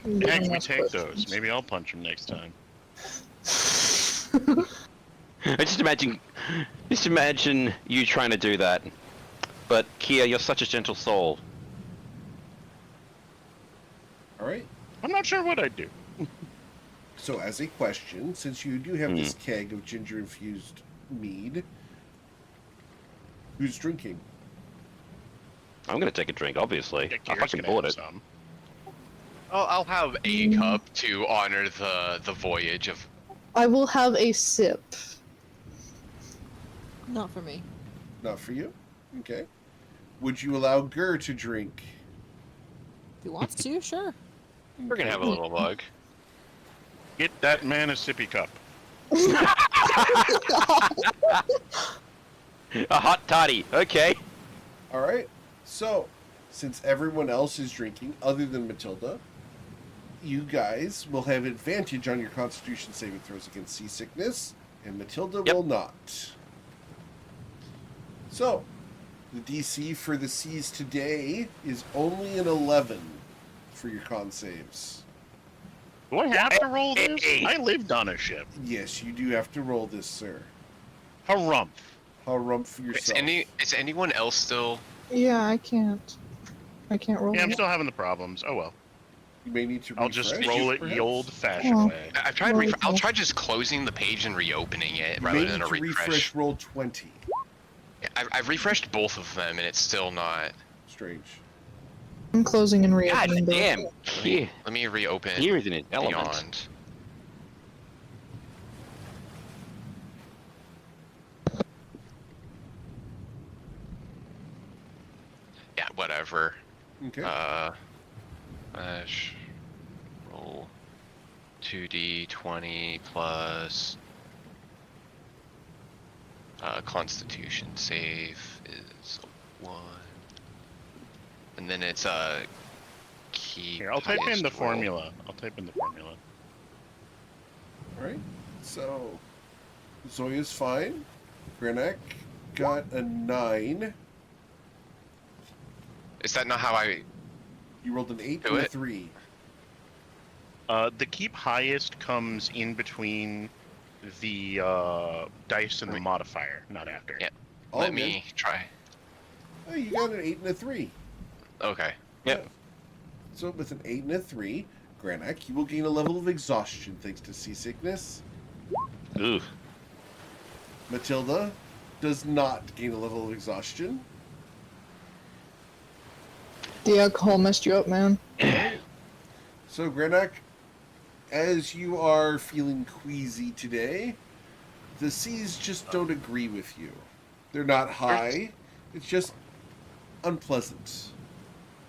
Heck, we That's take questions. those. Maybe I'll punch him next time. I just imagine you trying to do that. But Kia, you're such a gentle soul. All right. I'm not sure what I'd do. So, as a question, since you do have this keg of ginger-infused mead, who's drinking? I'm gonna take a drink, obviously. Yeah, I Kira's fucking gonna bought have it. some. I'll have a cup to honor the voyage of. I will have a sip. Not for me. Not for you? Okay. Would you allow Gur to drink? If he wants to, sure. We're gonna have a little mug. Get that man a sippy cup. A hot toddy, okay. All right. So, since everyone else is drinking, other than Matilda, you guys will have advantage on your Constitution saving throws against seasickness, and Matilda Yep. will not. So, the DC for the seas today is only an 11 for your con saves. Do I have to roll this? I lived on a ship. Yes, you do have to roll this, sir. Harumph. Harumph for yourself. Is anyone else still? Yeah, I can't. I can't roll Yeah, I'm it. still having the problems. Oh well. You may need to I'll refresh, just roll it perhaps. the old-fashioned Oh. way. I've tried. Roll I'll it. try just closing the page and reopening it You rather may than need a to refresh roll 20. I've refreshed both of them and it's still not. Strange. I'm closing and God reopening. both. damn. Here, Let me reopen. here is an element. Beyond. Yeah, whatever. Okay. Roll 2d20 plus Constitution save is 1, and then it's keep. Here, I'll type in highest the roll. formula. I'll type in the formula. Alright. So, Zoya's fine. Grenek got a 9. Is that not how I? You rolled an 8 Do and a it. 3. The keep highest comes in between the dice and the modifier, not after. Yeah. All Let good. me try. Oh, you got an 8 and a 3. Okay. Yep. So with an 8 and a 3, Granak, you will gain a level of exhaustion thanks to seasickness. Ugh. Matilda does not gain a level of exhaustion. The alcohol messed you up, man. So Granak, as you are feeling queasy today, the seas just don't agree with you. They're not high. It's just unpleasant.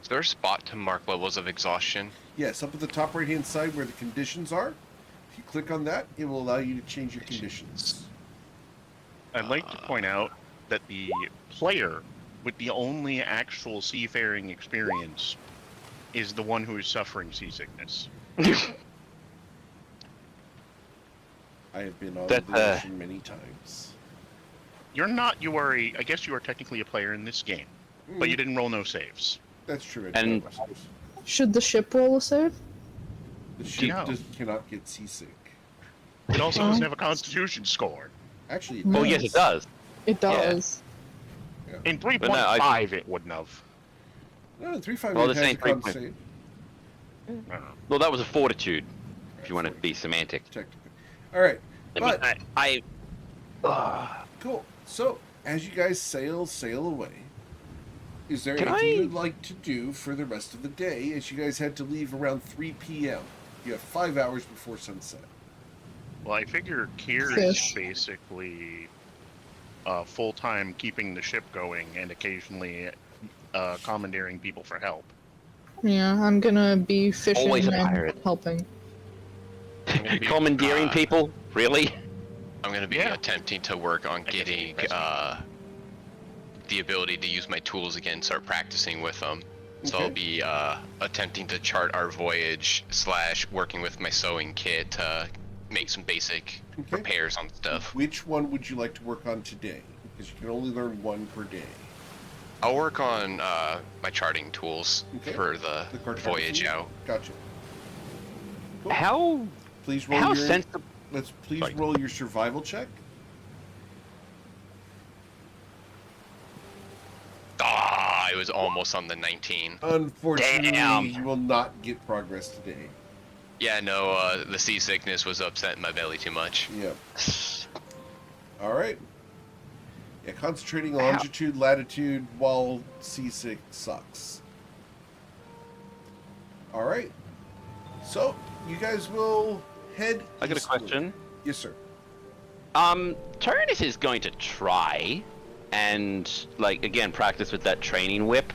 Is there a spot to mark levels of exhaustion? Yes, up at the top right-hand side where the conditions are. If you click on that, it will allow you to change your conditions. I'd like to point out that the player with the only actual seafaring experience is the one who is suffering seasickness. I have been on That, the ocean many times. You're not. You are a. I guess you are technically a player in this game, but you didn't roll no saves. That's true. And- Should the ship roll a save? The ship No. cannot get seasick. It also doesn't have a Constitution score. Actually, it Well, Oh does. yes, it does. It does. In 3.5, But no, I- it wouldn't have. No, 3.5 Well, has this a ain't con 3.5. save. Well, that was a fortitude. If you want to be semantic. Technically. All right, I but mean, cool. So, as you guys sail away, is there Can anything I- you'd like to do for the rest of the day? As you guys had to leave around 3 p.m. You have 5 hours before sunset. Well, I figure Kier Fish. is basically full-time keeping the ship going and occasionally commandeering people for help. Yeah, I'm gonna be fishing Always a and pirate. helping. I'm gonna be, commandeering people? Really? I'm going to be Yeah. attempting to work on I guess getting it's the ability to use my tools again, start practicing with them. So I'll Okay. be attempting to chart our voyage / working with my sewing kit to make some basic Okay. repairs on stuff. Which one would you like to work on today? Because you can only learn one per day. I'll work on my charting tools Okay. for the cartography. voyage out. Gotcha. Cool. How Please roll how your. sensible? Let's please Sorry. roll your survival check. Ah, it was almost on the 19. Unfortunately, Damn. you will not get progress today. Yeah, no, the seasickness was upsetting my belly too much. Yep. All right. Yeah, concentrating longitude, latitude while seasick sucks. All right. So you guys will head. I got a eastward. question. Yes, sir. Tyrannus is going to try and, like, again, practice with that training whip,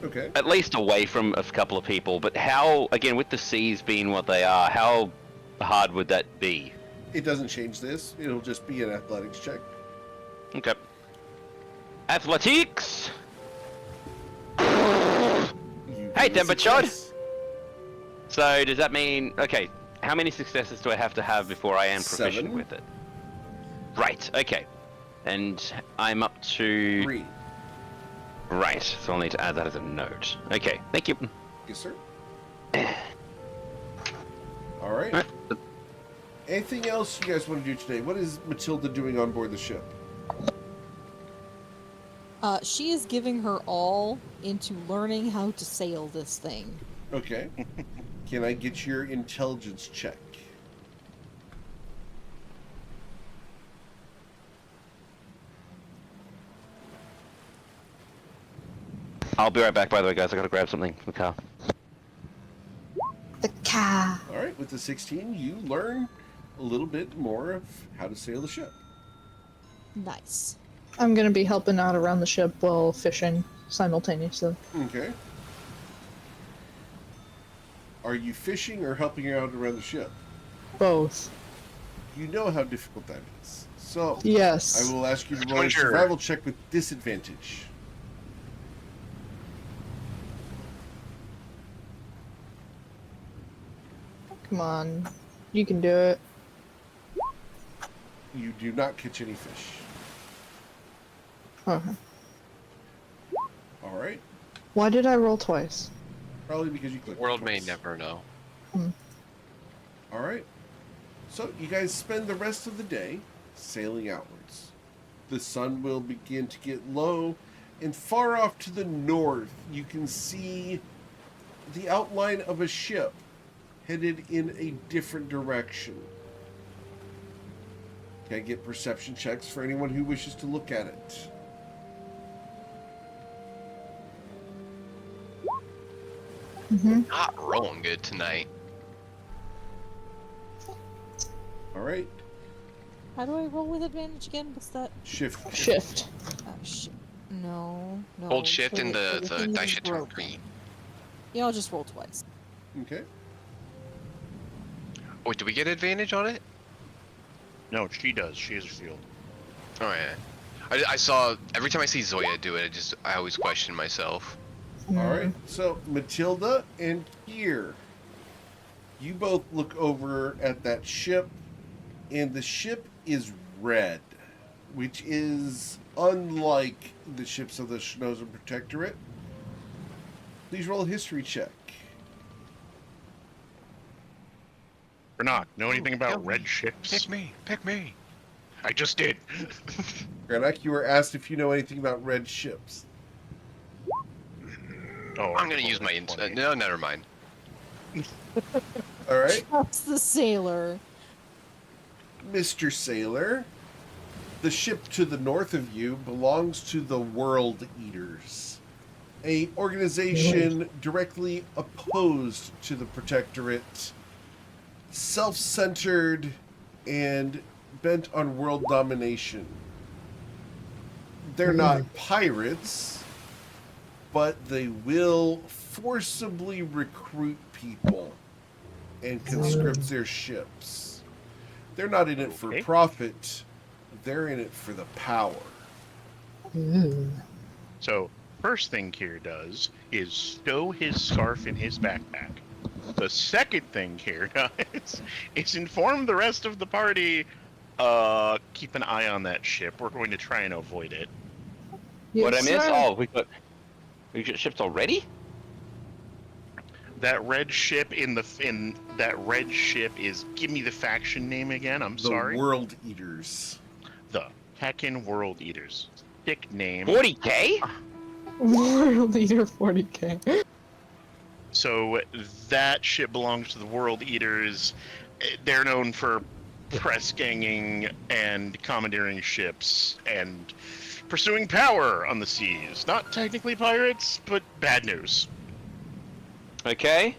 Okay. at least away from a couple of people. But how, again, with the seas being what they are, how hard would that be? It doesn't change this. It'll just be an athletics check. Okay. Athletics. You Hey, get a Demba-chod. success. So does that mean, okay, how many successes do I have to have before I am proficient 7. with it? Right. Okay. And I'm up to 3. right. So I'll need to add that as a note. Okay. Thank you. Yes, sir. All right. Anything else you guys want to do today? What is Matilda doing on board the ship? She is giving her all into learning how to sail this thing. Okay. Can I get your intelligence check? I'll be right back, by the way, guys. I gotta grab something from the car. The car. All right. With the 16, you learn a little bit more of how to sail the ship. Nice. I'm gonna be helping out around the ship while fishing simultaneously. Okay. Are you fishing or helping out around the ship? Both. You know how difficult that is. So, Yes. I will ask you to roll a One's your- survival check with disadvantage. Come on. You can do it. You do not catch any fish. Okay. All right. Why did I roll twice? Probably because you clicked. World may twice. never know. All right. So you guys spend the rest of the day sailing outwards. The sun will begin to get low, and far off to the north, you can see the outline of a ship headed in a different direction. Can I get perception checks for anyone who wishes to look at it? Not rolling good tonight. All right. How do I roll with advantage again? What's that? Shift. Shift. No. Hold shift for and for the thing that dice is should turn broken. green. Yeah, I'll just roll twice. Okay. Wait, do we get advantage on it? No, she does. She has a shield. Oh yeah. I saw every time I see Zoya do it, I always question myself. All right. So Matilda and Kier, you both look over at that ship, and the ship is red, which is unlike the ships of the Schnozen Protectorate. Please roll a history check. Granok, know anything about Help me. red ships? Pick me, pick me. I just did. Granak, you were asked if you know anything about red ships. Oh, I'm gonna use my no, never mind. All right, That's the sailor. Mr. Sailor. The ship to the north of you belongs to the World Eaters, a organization directly opposed to the Protectorate, self-centered and bent on world domination. They're not pirates, but they will forcibly recruit people and conscript their ships. They're not in it for Okay. profit, they're in it for the power. So, first thing Kier does is stow his scarf in his backpack. The second thing Kier does is inform the rest of the party, keep an eye on that ship. We're going to try and avoid it. What I miss? sir. Oh, we got ships already? That red ship that red ship is, give me the faction name again, I'm The sorry. World Eaters. The Heckin' World Eaters. Thick name. 40k? World Leader 40k. So that ship belongs to the World Eaters. They're known for press ganging and commandeering ships and pursuing power on the seas. Not technically pirates, but bad news. Okay.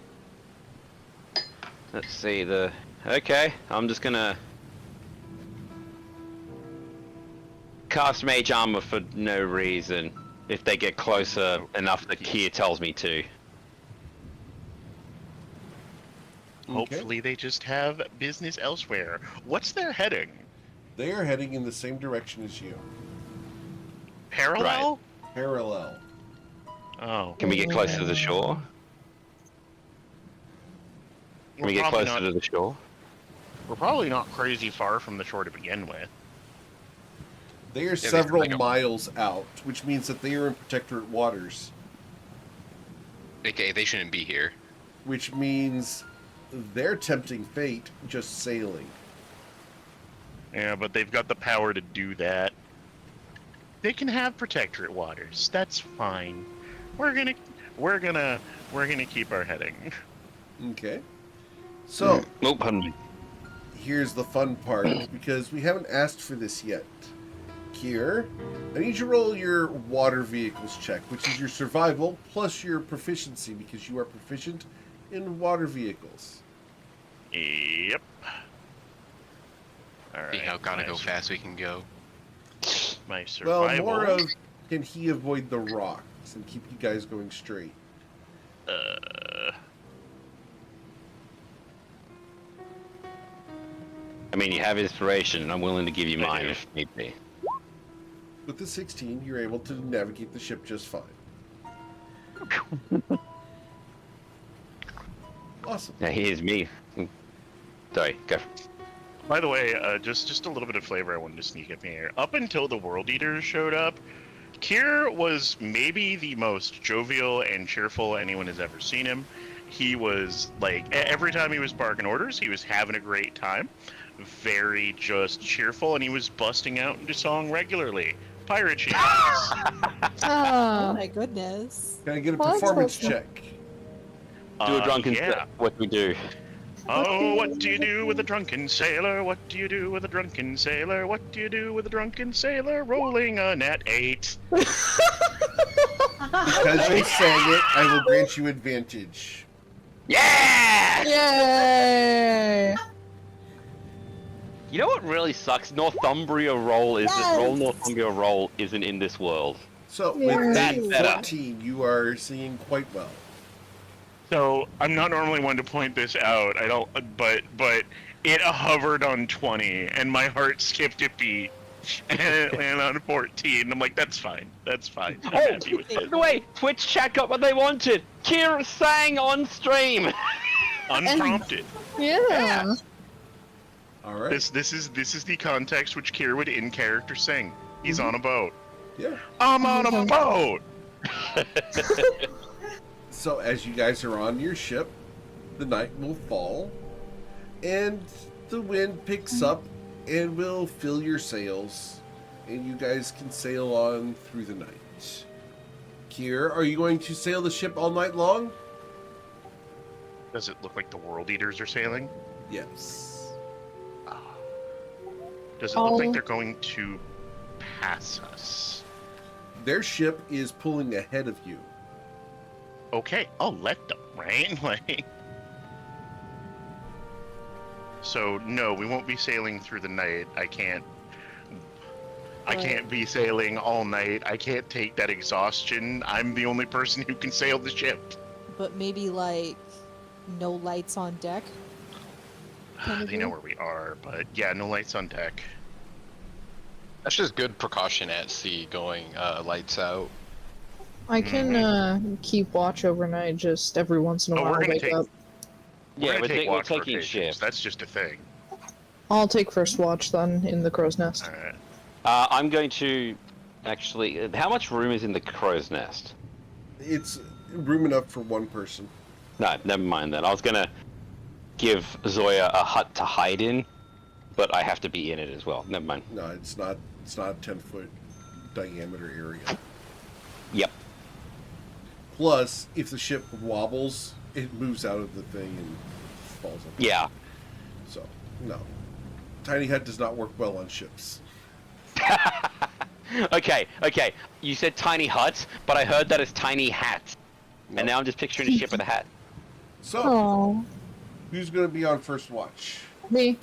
Let's see Okay, I'm just gonna cast mage armor for no reason. If they get closer enough that Kier tells me to. Hopefully they just have business elsewhere. What's their heading? They are heading in the same direction as you. Parallel? Parallel. Oh. Can we get closer to the shore? Can we get closer to the shore? We're probably not crazy far from the shore to begin with. They are they're several like a- miles out, which means that they are in Protectorate waters, Okay, they shouldn't be here. which means their tempting fate just sailing. Yeah, but they've got the power to do that. They can have protectorate waters. That's fine. We're gonna keep our heading. Okay. So, Oh, pardon me. here's the fun part, because we haven't asked for this yet. Kier, I need you to roll your water vehicles check, which is your survival plus your proficiency, because you are proficient in water vehicles. Yep. All See right. how gotta go fast we can go. My survival. Well, more of can he avoid the rocks and keep you guys going straight. I mean, you have inspiration, and I'm willing to give you mine if need be. With the 16, you're able to navigate the ship just fine. Awesome. Now here's me. Sorry, go. By the way, just a little bit of flavor I wanted to sneak up in here. Up until the World Eaters showed up, Kier was maybe the most jovial and cheerful anyone has ever seen him. He was, like, every time he was barking orders, he was having a great time. Very just cheerful, and he was busting out into song regularly. Pirate shenanigans. Oh my goodness. Can I get a Well, that's performance awesome. check? Do a drunken yeah. What do we do? Oh, what do you do with a drunken sailor? What do you do with a drunken sailor? What do you do with a drunken sailor rolling a nat 8? Because you sang it, I will grant you advantage. Yeah! Yay! You know what really sucks? Northumbria roll is Yes! roll Northumbria roll isn't in this world. So, Yeah. with That's a better. 14, you are singing quite well. So I'm not normally one to point this out. I don't, but it hovered on 20, and my heart skipped a beat, and it landed on 14. I'm like, that's fine. That's fine. I'm Oh, happy with by it. the way, Twitch chat got what they wanted. Kira sang on stream. Unprompted. Yeah. All right. This is the context which Kier would in character sing. He's on a boat. Yeah. I'm on a boat. So, as you guys are on your ship, the night will fall, and the wind picks up and will fill your sails, and you guys can sail on through the night. Kier, are you going to sail the ship all night long? Does it look like the World Eaters are sailing? Yes. Does it look like Oh. they're going to pass us? Their ship is pulling ahead of you. Okay, I'll let them, right? Like, so no, we won't be sailing through the night. I can't be sailing all night. I can't take that exhaustion. I'm the only person who can sail the ship. But maybe like no lights on deck. Kind of They know deal? where we are, but yeah, no lights on deck. That's just good precaution at sea, going lights out. I can keep watch overnight, just every once in a Oh, we're while gonna wake take- up. We're gonna take we're watch taking rotations. shift. That's just a thing. I'll take first watch then in the crow's nest. All right. I'm going to actually. How much room is in the crow's nest? It's room enough for one person. No, never mind then. I was gonna give Zoya a hut to hide in, but I have to be in it as well. Never mind. No, it's not. It's not a 10-foot diameter area. Yep. Plus, if the ship wobbles, it moves out of the thing and falls on. Yeah. So, no. Tiny hut does not work well on ships. Okay. You said tiny hut, but I heard that as tiny hat, No. and now I'm just picturing a ship with a hat. So, Oh, who's going to be on first watch? me.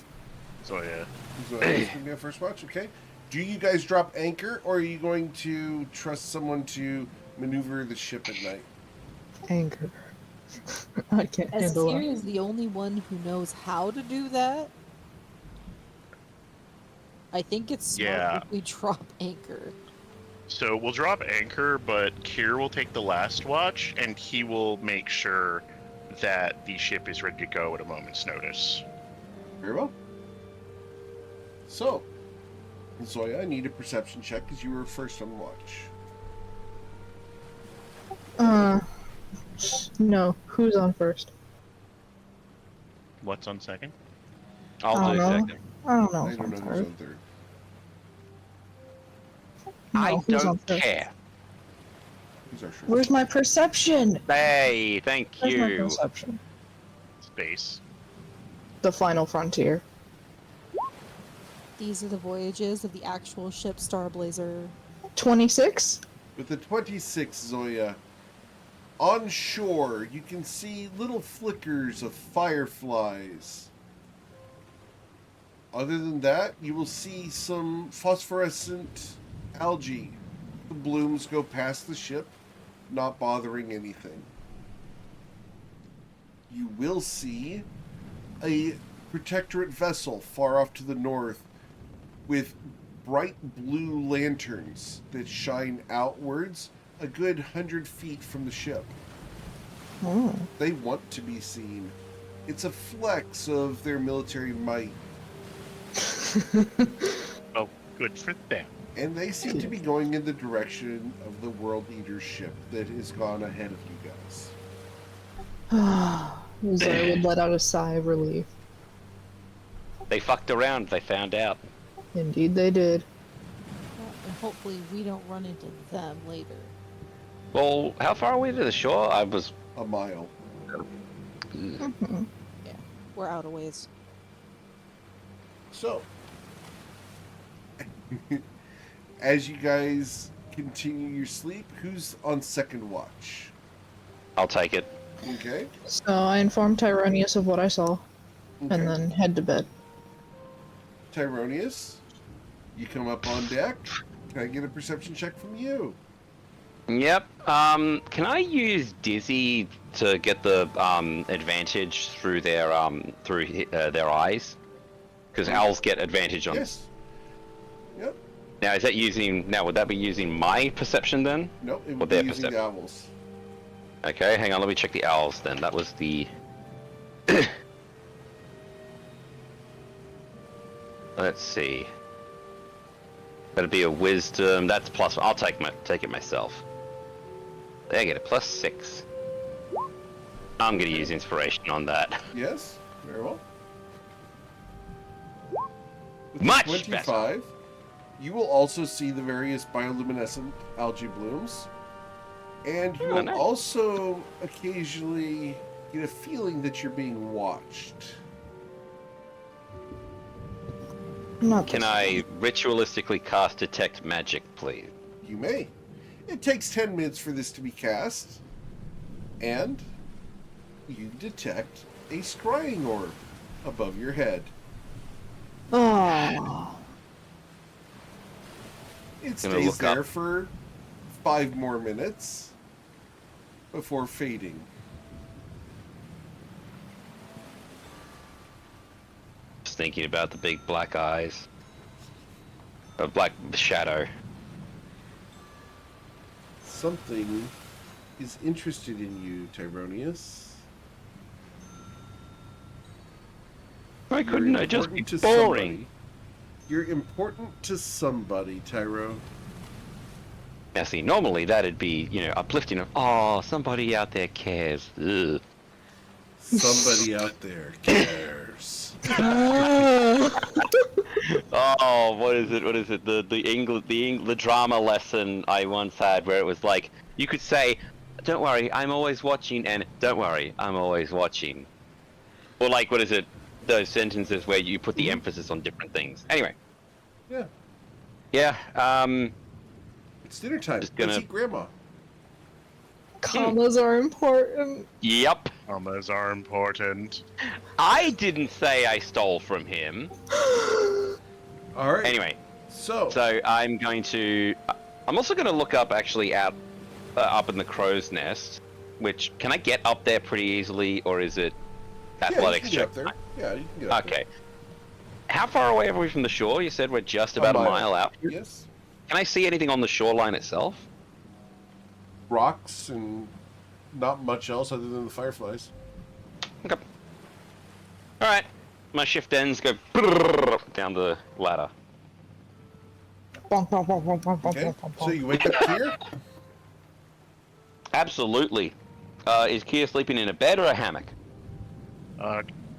So yeah. Who's going to be on first watch? Okay. Do you guys drop anchor, or are you going to trust someone to maneuver the ship at night? Anchor. I can't As handle Kier it. is the only one who knows how to do that, I think it's smart Yeah. if we drop anchor. So we'll drop anchor, but Kier will take the last watch, and he will make sure that the ship is ready to go at a moment's notice. Very well. So, Zoya, I need a perception check because you were first on watch. No. Who's on first? What's on second? I'll I do don't know. second. I don't know. I if don't I'm know who's third. on third. No, I who's on don't third? care. Who's our short Where's my perception? Hey, thank Where's my you. perception? Space. The final frontier. These are the voyages of the actual ship Starblazer. 26? With the 26, Zoya, on shore, you can see little flickers of fireflies. Other than that, you will see some phosphorescent algae. The blooms go past the ship, not bothering anything. You will see a protectorate vessel far off to the north with bright blue lanterns that shine outwards a good 100 feet from the ship. Oh. They want to be seen. It's a flex of their military might, Oh, good for them. and they seem to be going in the direction of the World Eater ship that has gone ahead of you guys. Zoe would let out a sigh of relief. They fucked around. They found out. Indeed they did. And hopefully we don't run into them later. Well, how far away to the shore? I was. A mile. Mhm. We're out of ways. So, as you guys continue your sleep, who's on second watch? I'll take it. Okay. So I informed Tyronius of what I saw, Okay. and then head to bed. Tyronius, you come up on deck. Can I get a perception check from you? Yep. Can I use Dizzy to get the advantage through their eyes? Because owls get advantage on. Yes. Yep. Now, is that using? Now, would that be using my perception then? No, it Or would be their using the perception? owls. Okay, hang on. Let me check the owls then. That was the. Let's see. That'd be a wisdom. That's plus. I'll take it myself. I get a +6. I'm gonna use inspiration on that. Yes. Very well. With Much 25, you will also see the various bioluminescent algae blooms, and you Oh, will nice. also occasionally get a feeling that you're being watched. Not Can this I ritualistically cast detect magic, please? You may. It takes 10 minutes for this to be cast, and you detect a scrying orb above your head. Oh. It Gonna stays look there up. for 5 more minutes before fading. Just thinking about the big black eyes. A black shadow. Something is interested in you, Tyronius. Why couldn't You're I just be important to boring? somebody. You're important to somebody, Tyro. Now see, normally that'd be, uplifting of, oh, somebody out there cares. Ugh. Somebody out there cares. Oh, what is it? The drama lesson I once had where it was like, you could say, don't worry, I'm always watching, and don't worry, I'm always watching. Or like, what is it? Those sentences where you put the emphasis on different things. Anyway. Yeah. Yeah, It's dinner time. Just Let's gonna- eat grandma. Commas are important. yep. Commas are important. I didn't say I stole from him. All right. Anyway, So, so I'm also going to look up actually up in the crow's nest, which, can I get up there pretty easily, or is it yeah, you athletics can get check? up there. Yeah, you can get up Okay. How far away are we from the shore? You said we're just there. about a mile out. Oh, Yes. Can I see anything on the shoreline itself? Rocks and not much else other than the fireflies. Okay. Alright. My shift ends, go down the ladder. Bonk, bonk, bonk, bonk, bonk, bonk, Okay. bonk, bonk, So bonk. you wake up here. Absolutely. Is Kia sleeping in a bed or a hammock?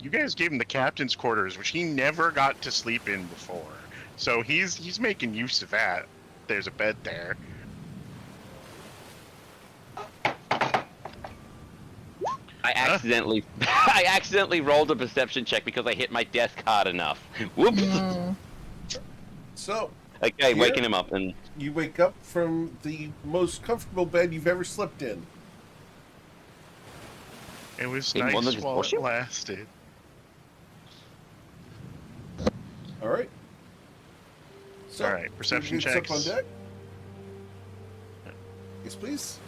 you guys gave him the captain's quarters, which he never got to sleep in before. So he's making use of that. There's a bed there. I accidentally rolled a perception check because I hit my desk hard enough. Whoops. So, Okay, here, waking him up and you wake up from the most comfortable bed you've ever slept in. It was Hey, one that nice just while pushed it you? lasted. All right. So, All right, perception who gets checks. up on deck? Yes, please.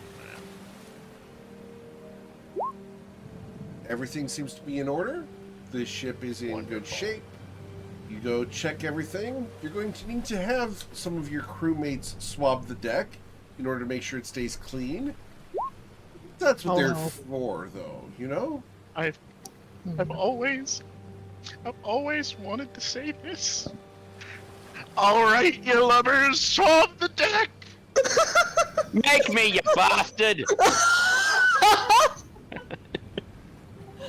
Everything seems to be in order. The ship is in good shape. You go check everything. You're going to need to have some of your crewmates swab the deck in order to make sure it stays clean. That's what they're for, though, you know? I've always wanted to say this. All right, you lubbers, swab the deck. make me, you bastard!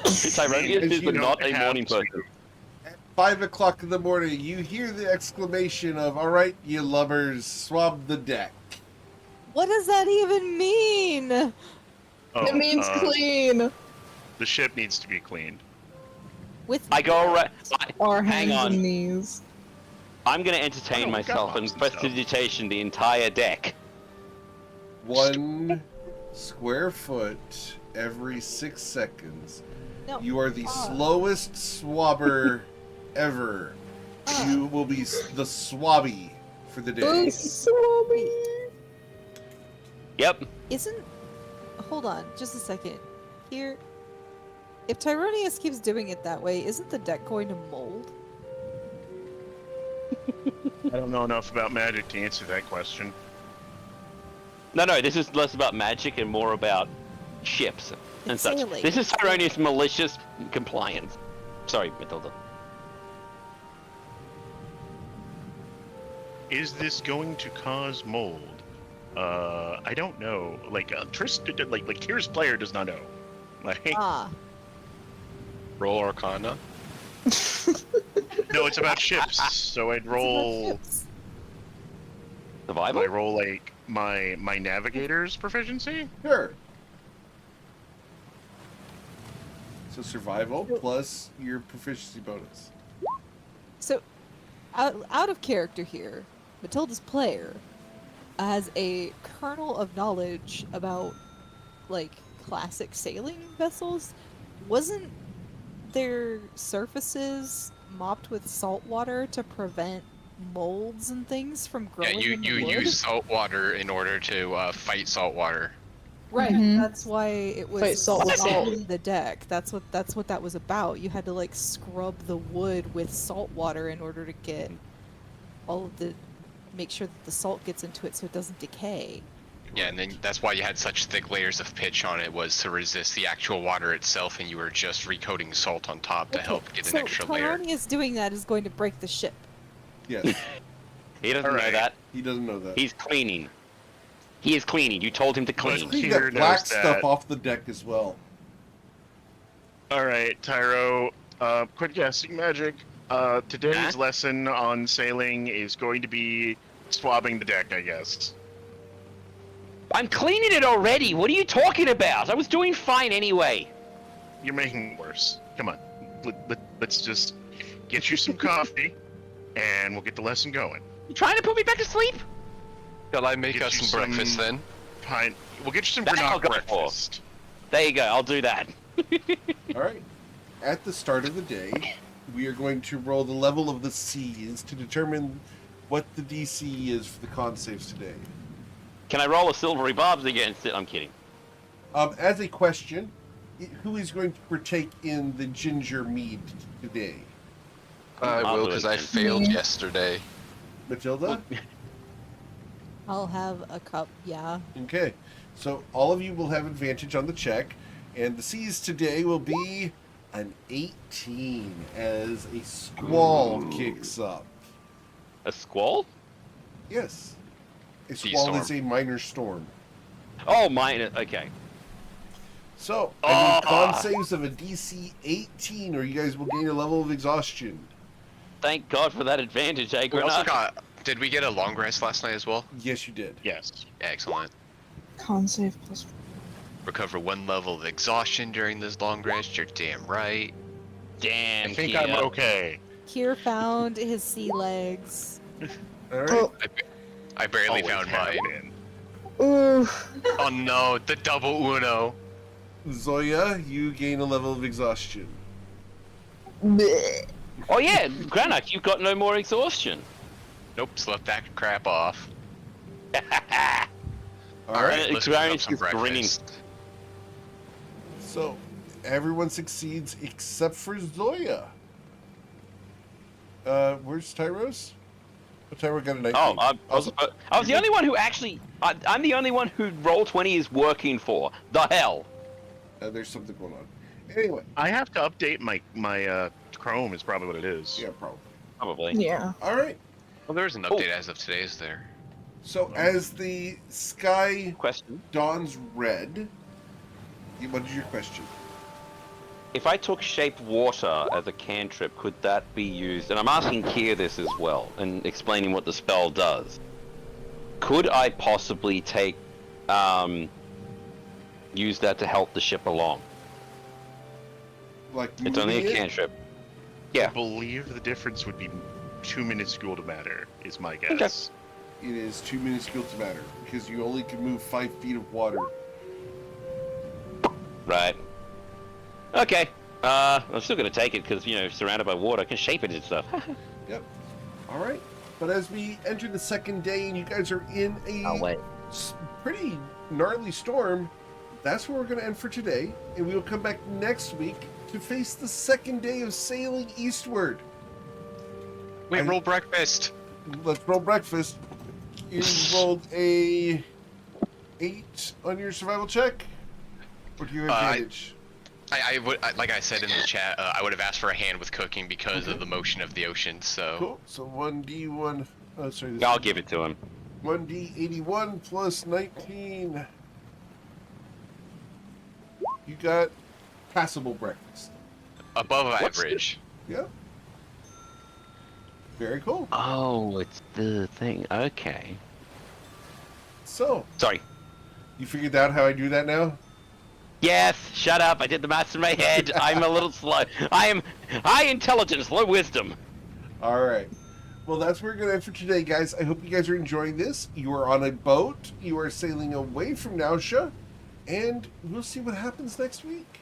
Tyronius As is you not don't a have morning to. person. At 5 o'clock in the morning, you hear the exclamation of, "All right, you lubbers, swab the deck." What does that even mean? Oh, It means clean. the ship needs to be cleaned. With I go around. Our Hang hands on. and knees. I'm gonna entertain Oh, we got myself and mops and stuff. prestidigitation the entire deck. 1 square foot every 6 seconds. No. You are the slowest swabber ever. You will be the swabby for the day. Yep. Isn't... Hold on, just a second. Here... If Tyronius keeps doing it that way, isn't the deck going to mold? I don't know enough about magic to answer that question. No, this is less about magic and more about ships and It's such. sailing. This is Tyronius malicious compliance. Sorry, Matilda. Is this going to cause mold? I don't know. Like, Tristan, like Tyr's player does not know. Like, Ah. Roll Arcana. no, it's about ships. So I'd roll. Survival? I roll like my navigator's proficiency. Sure. So survival plus your proficiency bonus. So, out of character here, Matilda's player has a kernel of knowledge about, like, classic sailing vessels. Wasn't their surfaces mopped with salt water to prevent molds and things from Yeah, growing you in the wood? use salt water in order to fight salt water. Right, Mhm. that's why it was Fight salt with salt. on the deck. That's what that was about. You had to like scrub the wood with salt water in order to get all of the make sure that the salt gets into it so it doesn't decay. Yeah, and then that's why you had such thick layers of pitch on it, was to resist the actual water itself, and you were just recoating salt on top to help get an so extra layer. Tyronius doing that is going to break the ship. Yes, He doesn't know Alright. that. he doesn't know that. He's cleaning. He is cleaning. You told him to clean. Clean Tyr that black knows stuff that. off the deck as well. All right, Tyro. Quit guessing magic. Today's Huh? lesson on sailing is going to be swabbing the deck, I guess. I'm cleaning it already. What are you talking about? I was doing fine anyway. You're making it worse. Come on. Let's just get you some coffee, and we'll get the lesson going. You trying to put me back to sleep? Shall I make Get us you some breakfast some- then? Fine. We'll get you some That I'll Granada go for. breakfast. There you go. I'll do that. All right. At the start of the day, we are going to roll the level of the seas to determine what the DC is for the con saves today. Can I roll a silvery bobs against it? I'm kidding. As a question, who is going to partake in the ginger mead today? I I'll will, do because it I then. failed yesterday. Matilda? I'll have a cup, yeah. Okay. So all of you will have advantage on the check, and the seas today will be an 18 as a squall kicks up. A squall? Yes. A Sea squall storm. is a minor storm. Oh, mine. Okay. So, I need con saves of a DC 18, or you guys will gain a level of exhaustion. Thank God for that advantage, eh, We also Grenade? got. Did we get a long rest last night as well? Yes, you did. Yes. Excellent. Con save plus. Recover 1 level of exhaustion during this long rest. You're damn right. Damn, I think Kia. I'm okay. Kier found his sea legs. All right. Oh, I barely Always found have mine. been. ooh. Oh no, the double Uno. Zoya, you gain a level of exhaustion. Bleh. Oh yeah, Granak, you've got no more exhaustion. Nope, slept that crap off. All Alright, right. let's cook up Experience some is grinning. breakfast. So, everyone succeeds except for Zoya. Where's Tyros? Oh, Tyro got a 19. Oh, I was the only one who actually. I'm the only one who Roll20 is working for. The hell. There's something going on. Anyway. I have to update my Chrome. Is probably what it is. Yeah, probably. Probably. Yeah. All right. Well, there's an update as of today, is there? So, as the sky Question: dawns red, what is your question? if I took Shape Water as a cantrip, could that be used? And I'm asking Kier this as well, and explaining what the spell does. Could I possibly take, use that to help the ship along? Like It's only moving a it? cantrip. I Yeah. believe the difference would be too minuscule to matter. Is my guess. It is too minuscule to matter because you only can move 5 feet of water. Right. Okay. I'm still gonna take it because surrounded by water, I can shape it and stuff. Yep. All right. But as we enter the second day and you guys are in a pretty gnarly storm, that's where we're going to end for today. And we will come back next week to face the second day of sailing eastward. Wait, roll breakfast. Let's roll breakfast. You rolled a 8 on your survival check? Or do you have advantage? I would, like I said in the chat, I would have asked for a hand with cooking because of the motion of the ocean. So Cool. So 1d1. Oh, sorry. I'll give it to him. 1d81 plus 19. You got passable breakfast. above What's average. Yep. Very cool. Oh, it's the thing. Okay. So, Sorry. you figured out how I do that now? Yes, shut up. I did the maths in my head. I'm a little slow. I am high intelligence, low wisdom. All right. Well, that's where we're going to end for today, guys. I hope you guys are enjoying this. You are on a boat. You are sailing away from Nausea. And we'll see what happens next week.